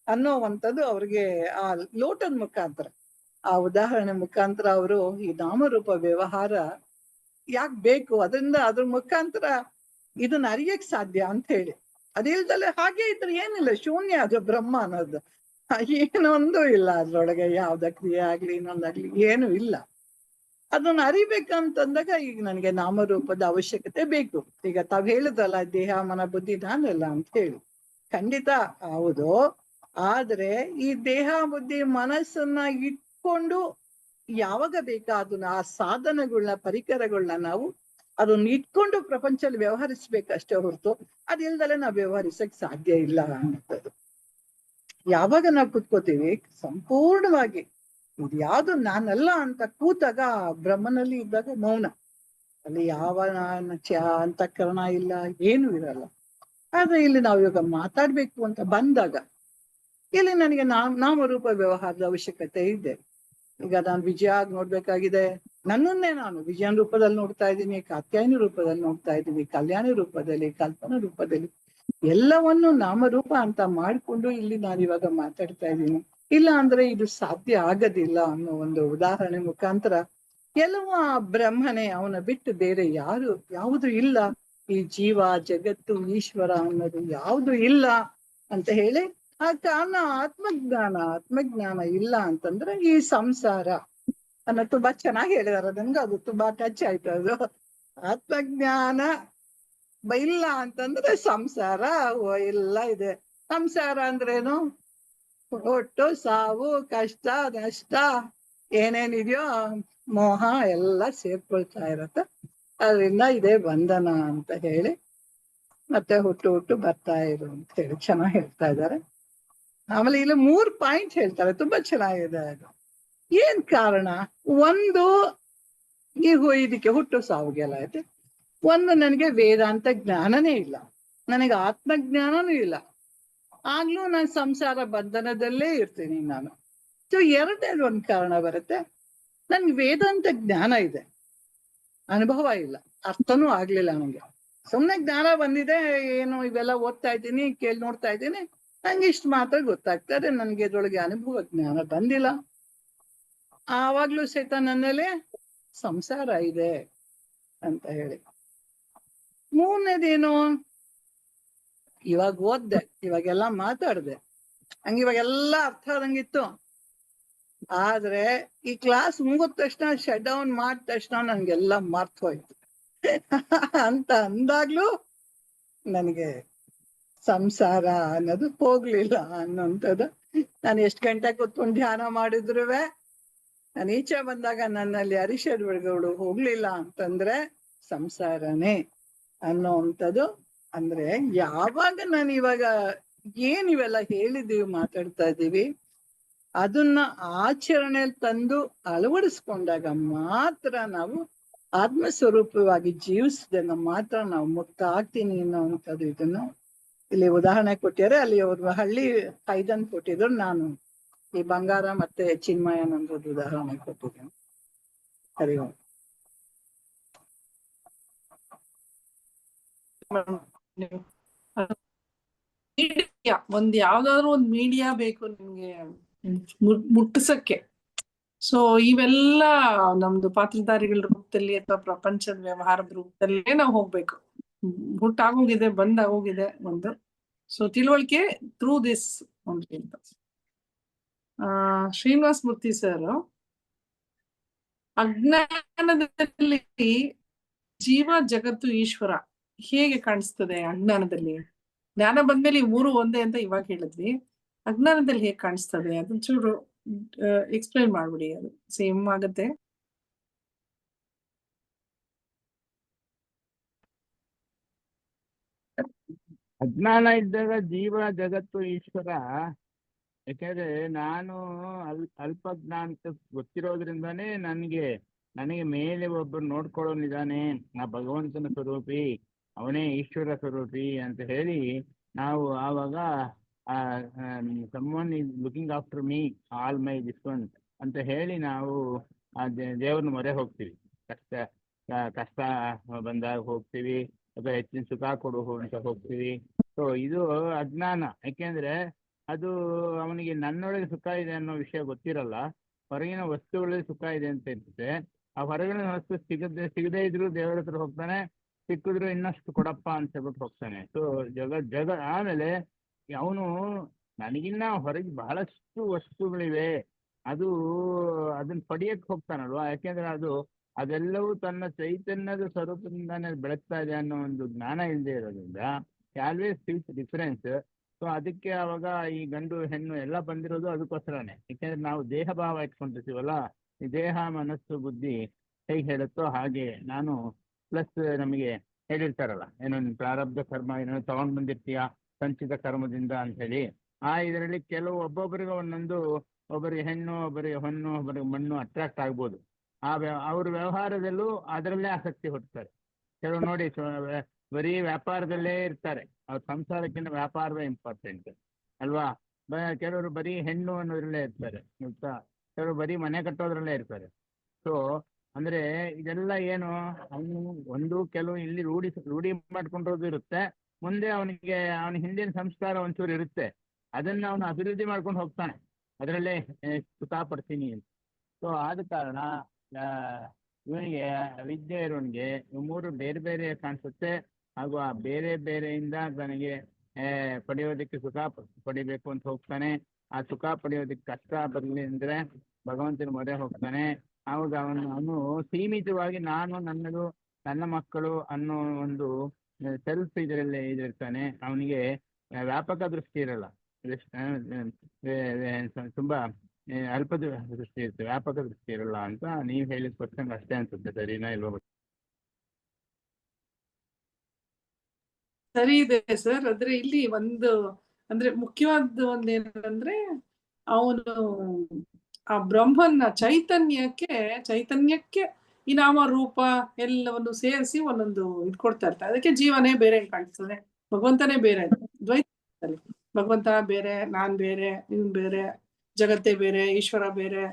ಅನ್ನೋವಂಥದ್ದು ಅವ್ರಿಗೆ ಆ ಲೋಟದ ಮುಖಾಂತರ, ಆ ಉದಾಹರಣೆ ಮುಖಾಂತರ ಅವರು ಈ ನಾಮರೂಪ ವ್ಯವಹಾರ ಯಾಕೆ ಬೇಕು, ಅದ್ರ ಮುಖಾಂತರ ಇದನ್ನ ಅರಿಯಕ್ ಸಾಧ್ಯ ಅಂತ ಹೇಳಿ. ಅದಿಲ್ದಲೆ ಹಾಗೆ ಇದ್ರೆ ಏನಿಲ್ಲ, ಶೂನ್ಯ ಅದು ಬ್ರಹ್ಮ ಅನ್ನೋದು, ಏನೊಂದು ಇಲ್ಲ ಅದ್ರೊಳಗೆ, ಯಾವ್ದ ಕ್ರಿಯೆ ಆಗ್ಲಿ ಇನ್ನೊಂದಾಗ್ಲಿ ಏನು ಇಲ್ಲ. ಅದನ್ನ ಅರಿಬೇಕಂತಂದಾಗ ಈಗ ನನಗೆ ನಾಮರೂಪದ ಅವಶ್ಯಕತೆ ಬೇಕು. ಈಗ ತಾವ್ ಹೇಳಿದ್ರಲ್ಲ, ದೇಹ ಮನ ಬುದ್ಧಿ ನಾನಲ್ಲ ಅಂತ ಹೇಳಿ, ಖಂಡಿತ ಹೌದು. ಆದ್ರೆ ಈ ದೇಹ ಬುದ್ಧಿ ಮನಸ್ಸನ್ನ ಇಟ್ಕೊಂಡು ಯಾವಾಗ ಬೇಕಾದನ್ನ ಆ ಸಾಧನಗಳನ್ನ ಪರಿಕರಗಳನ್ನ ನಾವು ಅದನ್ನ ಇಟ್ಕೊಂಡು ಪ್ರಪಂಚದಲ್ಲಿ ವ್ಯವಹರಿಸ್ಬೇಕಷ್ಟೇ ಹೊರತು ಅದಿಲ್ದಲೆ ನಾವು ವ್ಯವಹರಿಸಕ್ ಸಾಧ್ಯ ಇಲ್ಲ ಅನ್ನೋದು. ಯಾವಾಗ ನಾವು ಕುತ್ಕೋತೀವಿ ಸಂಪೂರ್ಣವಾಗಿ ಇದು ಯಾವ್ದು ನಾನಲ್ಲ ಅಂತ ಕೂತಾಗ ಬ್ರಹ್ಮನಲ್ಲಿ ಇದ್ದಾಗ ಮೌನ, ಅಲ್ಲಿ ಯಾವ ಅಂತಃಕರಣ ಇಲ್ಲ, ಏನು ಇರಲ್ಲ. ಆದ್ರೆ ಇಲ್ಲಿ ನಾವು ಇವಾಗ ಮಾತಾಡ್ಬೇಕು ಅಂತ ಬಂದಾಗ ಇಲ್ಲಿ ನನಗೆ ನಾಮರೂಪ ವ್ಯವಹಾರದ ಅವಶ್ಯಕತೆ ಇದೆ. ಈಗ ನಾನು ವಿಜಯ ನೋಡ್ಬೇಕಾಗಿದೆ, ನನ್ನನ್ನೇ ನಾನು ವಿಜಯನ ರೂಪದಲ್ಲಿ ನೋಡ್ತಾ ಇದ್ದೀನಿ, ಕಾತ್ಯಾಯನಿ ರೂಪದಲ್ಲಿ ನೋಡ್ತಾ ಇದ್ದೀನಿ, ಕಲ್ಯಾಣಿ ರೂಪದಲ್ಲಿ, ಕಲ್ಪನಾ ರೂಪದಲ್ಲಿ, ಎಲ್ಲವನ್ನು ನಾಮರೂಪ ಅಂತ ಮಾಡಿಕೊಂಡು ಇಲ್ಲಿ ನಾನು ಇವಾಗ ಮಾತಾಡ್ತಾ ಇದ್ದೀನಿ. ಇಲ್ಲ ಅಂದ್ರೆ ಇದು ಸಾಧ್ಯ ಆಗೋದಿಲ್ಲ ಅನ್ನೋ ಒಂದು ಉದಾಹರಣೆ ಮುಖಾಂತರ ಎಲ್ಲವೂ ಆ ಬ್ರಹ್ಮನೇ, ಅವನ ಬಿಟ್ಟು ಬೇರೆ ಯಾವುದು ಇಲ್ಲ, ಈ ಜೀವ ಜಗತ್ತು ಈಶ್ವರ ಅನ್ನೋದು ಯಾವುದು ಇಲ್ಲ ಅಂತ ಹೇಳಿ ಆ ಕಾರಣ ಆತ್ಮಜ್ಞಾನ ಇಲ್ಲ ಅಂತಂದ್ರೆ ಈ ಸಂಸಾರ ಅನ್ನೋ ತುಂಬಾ ಚೆನ್ನಾಗಿ ಹೇಳಿದಾರೆ. ನಂಗೆ ಅದು ತುಂಬಾ ಟಚ್ ಆಯ್ತು. ಅದು ಆತ್ಮಜ್ಞಾನ ಇಲ್ಲ ಅಂತಂದ್ರೆ ಸಂಸಾರ ಎಲ್ಲ ಇದೆ. ಸಂಸಾರ ಅಂದ್ರೇನು? ಒಟ್ಟು ಸಾವು ಕಷ್ಟ ನಷ್ಟ ಏನೇನಿದೆಯೋ ಮೋಹ ಎಲ್ಲ ಸೇರ್ಕೊಳ್ತಾ ಇರತ್ತೆ. ಅದರಿಂದ ಇದೇ ಬಂಧನ ಅಂತ ಹೇಳಿ ಮತ್ತೆ ಹುಟ್ಟು ಬರ್ತಾ ಇರು ಅಂತ ಹೇಳಿ ಚೆನ್ನಾಗಿ ಹೇಳ್ತಾ ಇದ್ದಾರೆ. ಆಮೇಲೆ ಇಲ್ಲಿ 3 ಪಾಯಿಂಟ್ ಹೇಳ್ತಾರೆ, ತುಂಬಾ ಚೆನ್ನಾಗಿದೆ. ಅದು ಏನ್ ಕಾರಣ? ಒಂದು ಇದಕ್ಕೆ ಹುಟ್ಟು ಸಾವಿಗೆಲ್ಲ ಐತೆ. ಒಂದು, ನನಗೆ ವೇದಾಂತ ಜ್ಞಾನನೇ ಇಲ್ಲ, ನನಗೆ ಆತ್ಮಜ್ಞಾನನೂ ಇಲ್ಲ, ಆಗ್ಲೂ ನಾನು ಸಂಸಾರ ಬಂಧನದಲ್ಲೇ ಇರ್ತೀನಿ ನಾನು. ಸೊ ಎರಡನೇದು ಒಂದು ಕಾರಣ ಬರುತ್ತೆ, ನನ್ಗೆ ವೇದಾಂತ ಜ್ಞಾನ ಇದೆ, ಅನುಭವ ಇಲ್ಲ, ಅರ್ಥನೂ ಆಗ್ಲಿಲ್ಲ ನನಗೆ. ಸುಮ್ಮನೆ ಜ್ಞಾನ ಬಂದಿದೆ, ಏನು ಇವೆಲ್ಲ ಓದ್ತಾ ಇದ್ದೀನಿ, ಕೇಳಿ ನೋಡ್ತಾ ಇದ್ದೀನಿ, ನಂಗೆ ಇಷ್ಟು ಮಾತ್ರ ಗೊತ್ತಾಗ್ತದೆ, ನನ್ಗೆ ಇದ್ರೊಳಗೆ ಅನುಭವ ಜ್ಞಾನ ಬಂದಿಲ್ಲ. ಆವಾಗ್ಲೂ ಸಹಿತ ನನ್ನಲ್ಲಿ ಸಂಸಾರ ಇದೆ ಅಂತ ಹೇಳಿ. ಮೂರನೇದೇನು? ಇವಾಗ ಓದ್ದೆ, ಇವಾಗೆಲ್ಲ ಮಾತಾಡ್ದೆ, ಹಂಗೆ ಇವಾಗೆಲ್ಲ ಅರ್ಥ ಆದಂಗಿತ್ತು. ಆದ್ರೆ ಈ ಕ್ಲಾಸ್ ಮುಗಿದ ತಕ್ಷಣ ಶಟ್ ಡೌನ್ ಮಾಡಿದ ತಕ್ಷಣ ನನ್ಗೆಲ್ಲ ಮರ್ತು ಹೋಯ್ತು ಅಂತ ಅಂದಾಗ್ಲೂ ನನಗೆ ಸಂಸಾರ ಅನ್ನೋದು ಹೋಗ್ಲಿಲ್ಲ ಅನ್ನೋಂಥದ್ದು. ನಾನು ಎಷ್ಟು ಗಂಟೆ ಕೂತ್ಕೊಂಡು ಧ್ಯಾನ ಮಾಡಿದ್ರು ನಾನು ಈಚೆ ಬಂದಾಗ ನನ್ನಲ್ಲಿ ಹರಿಷಡ್ ಬಿಡುಗಡೆ ಹೋಗ್ಲಿಲ್ಲ ಅಂತಂದ್ರೆ ಸಂಸಾರನೇ ಅನ್ನೋಂಥದ್ದು. ಅಂದ್ರೆ ಯಾವಾಗ ನಾನು ಇವಾಗ ಏನಿವೆಲ್ಲ ಹೇಳಿದೀವಿ ಮಾತಾಡ್ತಾ ಇದ್ದೀವಿ ಅದನ್ನ ಆಚರಣೆಯಲ್ಲಿ ತಂದು ಅಳವಡಿಸ್ಕೊಂಡಾಗ ಮಾತ್ರ ನಾವು ಆತ್ಮಸ್ವರೂಪವಾಗಿ ಜೀವಿಸಿದಾಗ ಮಾತ್ರ ನಾವು ಮುಕ್ತ ಆಗ್ತೀನಿ ಅನ್ನೋವಂಥದ್ದು. ಇದನ್ನು ಇಲ್ಲಿ ಉದಾಹರಣೆ ಕೊಟ್ಟಿದ್ದಾರೆ. ಅಲ್ಲಿ ಅವ್ರ ಹಳ್ಳಿ 5 ಕೊಟ್ಟಿದ್ರು, ನಾನು ಈ ಬಂಗಾರ ಮತ್ತೆ ಚಿನ್ಮಯ ಅನ್ನೋದು ಉದಾಹರಣೆ ಕೊಟ್ಟಿದ್ದೇನೆ. ಹರಿ ಓಂ. ಒಂದ್ ಯಾವ್ದಾದ್ರು ಒಂದ್ ಮೀಡಿಯಾ ಬೇಕು ನಿಮ್ಗೆ ಮುಟ್ಟಿಸಕ್ಕೆ. ಸೊ ಇವೆಲ್ಲ ನಮ್ದು ಪಾತ್ರಧಾರಿಗಳ ರೂಪದಲ್ಲಿ ಅಥವಾ ಪ್ರಪಂಚದ ವ್ಯವಹಾರದ ರೂಪದಲ್ಲೇ ನಾವು ಹೋಗ್ಬೇಕು. ಹುಟ್ಟಾಗೋಗಿದೆ, ಬಂದಾಗೋಗಿದೆ ಒಂದು. ಸೊ ತಿಳುವಳಿಕೆ ಥ್ರೂ ದಿಸ್ ಅಂತ. ಶ್ರೀನಿವಾಸ್ ಮೂರ್ತಿ ಸರ್, ಅಜ್ಞಾನದಲ್ಲಿ ಜೀವ ಜಗತ್ತು ಈಶ್ವರ ಹೇಗೆ ಕಾಣಿಸ್ತದೆ ಅಜ್ಞಾನದಲ್ಲಿ? ಜ್ಞಾನ ಬಂದ್ಮೇಲೆ 3 ಒಂದೇ ಅಂತ ಇವಾಗ ಹೇಳಿದ್ವಿ, ಅಜ್ಞಾನದಲ್ಲಿ ಹೇಗೆ ಕಾಣಿಸ್ತದೆ ಅದನ್ನ ಚೂರು ಎಕ್ಸ್ಪ್ಲೈನ್ ಮಾಡ್ಬಿಡಿ. ಅದು ಸೇಮ್ ಆಗತ್ತೆ. ಅಜ್ಞಾನ ಇದ್ದಾಗ ಜೀವ ಜಗತ್ತು ಈಶ್ವರ. ಯಾಕೆಂದ್ರೆ ನಾನು ಅಲ್ಪ ಜ್ಞಾನ ಗೊತ್ತಿರೋದ್ರಿಂದಾನೇ ನನಗೆ ಮೇಲೆ ಒಬ್ಬರು ನೋಡ್ಕೊಳ್ಳೋನಿದ್ದಾನೆ, ಆ ಭಗವಂತನ ಸ್ವರೂಪಿ, ಅವನೇ ಈಶ್ವರ ಸ್ವರೂಪಿ ಅಂತ ಹೇಳಿ ನಾವು ಆವಾಗ someone is looking after me, all my this one ಅಂತ ಹೇಳಿ ನಾವು ಆ ದೇವ್ರನ್ನ ಮೊರೆ ಹೋಗ್ತೀವಿ. ಕಷ್ಟ ಬಂದಾಗ ಹೋಗ್ತೀವಿ, ಅಥವಾ ಹೆಚ್ಚಿನ ಸುಖ ಕೊಡು ಅಂತ ಹೋಗ್ತೀವಿ. ಸೊ ಇದು ಅಜ್ಞಾನ. ಯಾಕೆಂದ್ರೆ ಅದು ಅವನಿಗೆ ನನ್ನೊಳಗೆ ಸುಖ ಇದೆ ಅನ್ನೋ ವಿಷಯ ಗೊತ್ತಿರಲ್ಲ, ಹೊರಗಿನ ವಸ್ತುಗಳಲ್ಲಿ ಸುಖ ಇದೆ ಅಂತ ಇರ್ತದೆ. ಆ ಹೊರಗಿನ ವಸ್ತು ಸಿಗದೇ ಇದ್ರು ದೇವರ ಹತ್ರ ಹೋಗ್ತಾನೆ, ಸಿಕ್ಕಿದ್ರು ಇನ್ನಷ್ಟು ಕೊಡಪ್ಪ ಅಂತ ಹೇಳ್ಬಿಟ್ಟು ಹೋಗ್ತಾನೆ. ಸೊ ಆಮೇಲೆ ಅವನು ನನಗಿನ್ನ ಹೊರಗೆ ಬಹಳಷ್ಟು ವಸ್ತುಗಳಿವೆ, ಅದನ್ನ ಪಡೆಯಕ್ಕೆ ಹೋಗ್ತಾನಲ್ವಾ. ಯಾಕೆಂದ್ರೆ ಅದೆಲ್ಲವೂ ತನ್ನ ಚೈತನ್ಯದ ಸ್ವರೂಪದಿಂದಾನೇ ಬೆಳಗ್ತಾ ಇದೆ ಅನ್ನೋ ಒಂದು ಜ್ಞಾನ ಇಲ್ಲದೆ ಇರೋದ್ರಿಂದ ಆಲ್ವೇಸ್ ಫೀಲ್ಸ್ ಡಿಫರೆನ್ಸ್. ಸೊ ಅದಕ್ಕೆ ಅವಾಗ ಈ ಗಂಡು ಹೆಣ್ಣು ಎಲ್ಲ ಬಂದಿರೋದು ಅದಕ್ಕೋಸ್ಕರನೇ. ಯಾಕೆಂದ್ರೆ ನಾವು ದೇಹ ಭಾವ ಇಟ್ಕೊಂಡಿರ್ತೀವಲ್ಲ, ಈ ದೇಹ ಮನಸ್ಸು ಬುದ್ಧಿ ಹೇಗೆ ಹೇಳುತ್ತೋ ಹಾಗೆ ನಾನು ಪ್ಲಸ್ ನಮಗೆ ಹೇಳಿರ್ತಾರಲ್ಲ, ಏನೋ ನಿನ್ ಪ್ರಾರಬ್ಧ ಕರ್ಮ ಏನೋ ತಗೊಂಡ್ ಬಂದಿರ್ತೀಯ ಸಂಚಿತ ಕರ್ಮದಿಂದ ಅಂತ ಹೇಳಿ. ಆ ಇದರಲ್ಲಿ ಕೆಲವು ಒಬ್ಬೊಬ್ಬರಿಗೆ ಒಂದೊಂದು, ಒಬ್ಬರಿಗೆ ಹೆಣ್ಣು, ಒಬ್ಬರಿಗೆ ಹೊನ್ನು, ಒಬ್ಬರಿಗೆ ಮಣ್ಣು ಅಟ್ರಾಕ್ಟ್ ಆಗ್ಬೋದು. ಅವ್ರ ವ್ಯವಹಾರದಲ್ಲೂ ಅದರಲ್ಲೇ ಆಸಕ್ತಿ ಹೊಡ್ತಾರೆ. ಕೆಲವು ನೋಡಿ ಬರೀ ವ್ಯಾಪಾರದಲ್ಲೇ ಇರ್ತಾರೆ, ಅವ್ರ ಸಂಸಾರಕ್ಕಿಂತ ವ್ಯಾಪಾರವೇ ಇಂಪಾರ್ಟೆಂಟ್ ಅಲ್ವಾ. ಕೆಲವರು ಬರೀ ಹೆಣ್ಣು ಅನ್ನೋದ್ರಲ್ಲೇ ಇರ್ತಾರೆ, ಗೊತ್ತಾ. ಕೆಲವರು ಬರೀ ಮನೆ ಕಟ್ಟೋದ್ರಲ್ಲೇ ಇರ್ತಾರೆ. ಸೊ ಅಂದ್ರೆ ಇದೆಲ್ಲ ಏನು, ಅವನು ಕೆಲವು ಇಲ್ಲಿ ರೂಢಿ ಮಾಡ್ಕೊಂಡಿರೋದು ಇರುತ್ತೆ. ಮುಂದೆ ಅವನಿಗೆ ಅವನ ಹಿಂದಿನ ಸಂಸ್ಕಾರ ಒಂಚೂರು ಇರುತ್ತೆ, ಅದನ್ನ ಅವನು ಅಭಿವೃದ್ಧಿ ಮಾಡ್ಕೊಂಡು ಹೋಗ್ತಾನೆ, ಅದರಲ್ಲೇ ಸುಖ ಪಡ್ತೀನಿ ಅಂತ. ಸೊ ಆದ ಕಾರಣ ಇವನಿಗೆ ವಿದ್ಯೆ ಇರೋನಿಗೆ ಮೂರು ಬೇರೆ ಬೇರೆ ಕಾಣಿಸುತ್ತೆ. ಹಾಗೂ ಆ ಬೇರೆ ಬೇರೆಯಿಂದ ನನಗೆ ಪಡೆಯೋದಕ್ಕೆ ಸುಖ ಪಡಿಬೇಕು ಅಂತ ಹೋಗ್ತಾನೆ. ಆ ಸುಖ ಪಡೆಯೋದಕ್ಕೆ ಕಷ್ಟ ಬರಲಿ ಅಂದ್ರೆ ಭಗವಂತನ ಮೊರೆ ಹೋಗ್ತಾನೆ. ಆವಾಗ ಅವನು ಸೀಮಿತವಾಗಿ ನಾನು, ನನ್ನದು, ನನ್ನ ಮಕ್ಕಳು ಅನ್ನೋ ಒಂದು ಸೆಲ್ಫ್ ಇದರಲ್ಲೇ ಇದಿರ್ತಾನೆ. ಅವನಿಗೆ ವ್ಯಾಪಕ ದೃಷ್ಟಿ ಇರಲ್ಲ, ತುಂಬಾ ಅಲ್ಪ ದೃಷ್ಟಿ ಇರುತ್ತೆ, ವ್ಯಾಪಕ ದೃಷ್ಟಿ ಇರಲ್ಲ ಅಂತ ನೀವು ಹೇಳಿದ ಕ್ವಶನ್ ಅಷ್ಟೇ ಅನ್ಸುತ್ತೆ. ಸರಿನಾ ಇಲ್ವ? ಸರಿ ಇದೆ ಸರ್. ಆದ್ರೆ ಇಲ್ಲಿ ಒಂದು ಅಂದ್ರೆ ಮುಖ್ಯವಾದ ಒಂದು ಏನಂದ್ರೆ, ಅವನು ಆ ಬ್ರಹ್ಮನ ಚೈತನ್ಯಕ್ಕೆ ಈ ನಾಮ ರೂಪ ಎಲ್ಲವನ್ನು ಸೇರಿಸಿ ಒಂದೊಂದು ಇಟ್ಕೊಡ್ತಾ ಇರ್ತಾರೆ. ಅದಕ್ಕೆ ಜೀವನೇ ಬೇರೆ ಕಾಣಿಸ್ತದೆ, ಭಗವಂತನೇ ಬೇರೆ. ದ್ವೈತ ಭಗವಂತ ಬೇರೆ, ನಾನ್ ಬೇರೆ, ಇವನ್ ಬೇರೆ, ಜಗತ್ತೇ ಬೇರೆ, ಈಶ್ವರ ಬೇರೆ,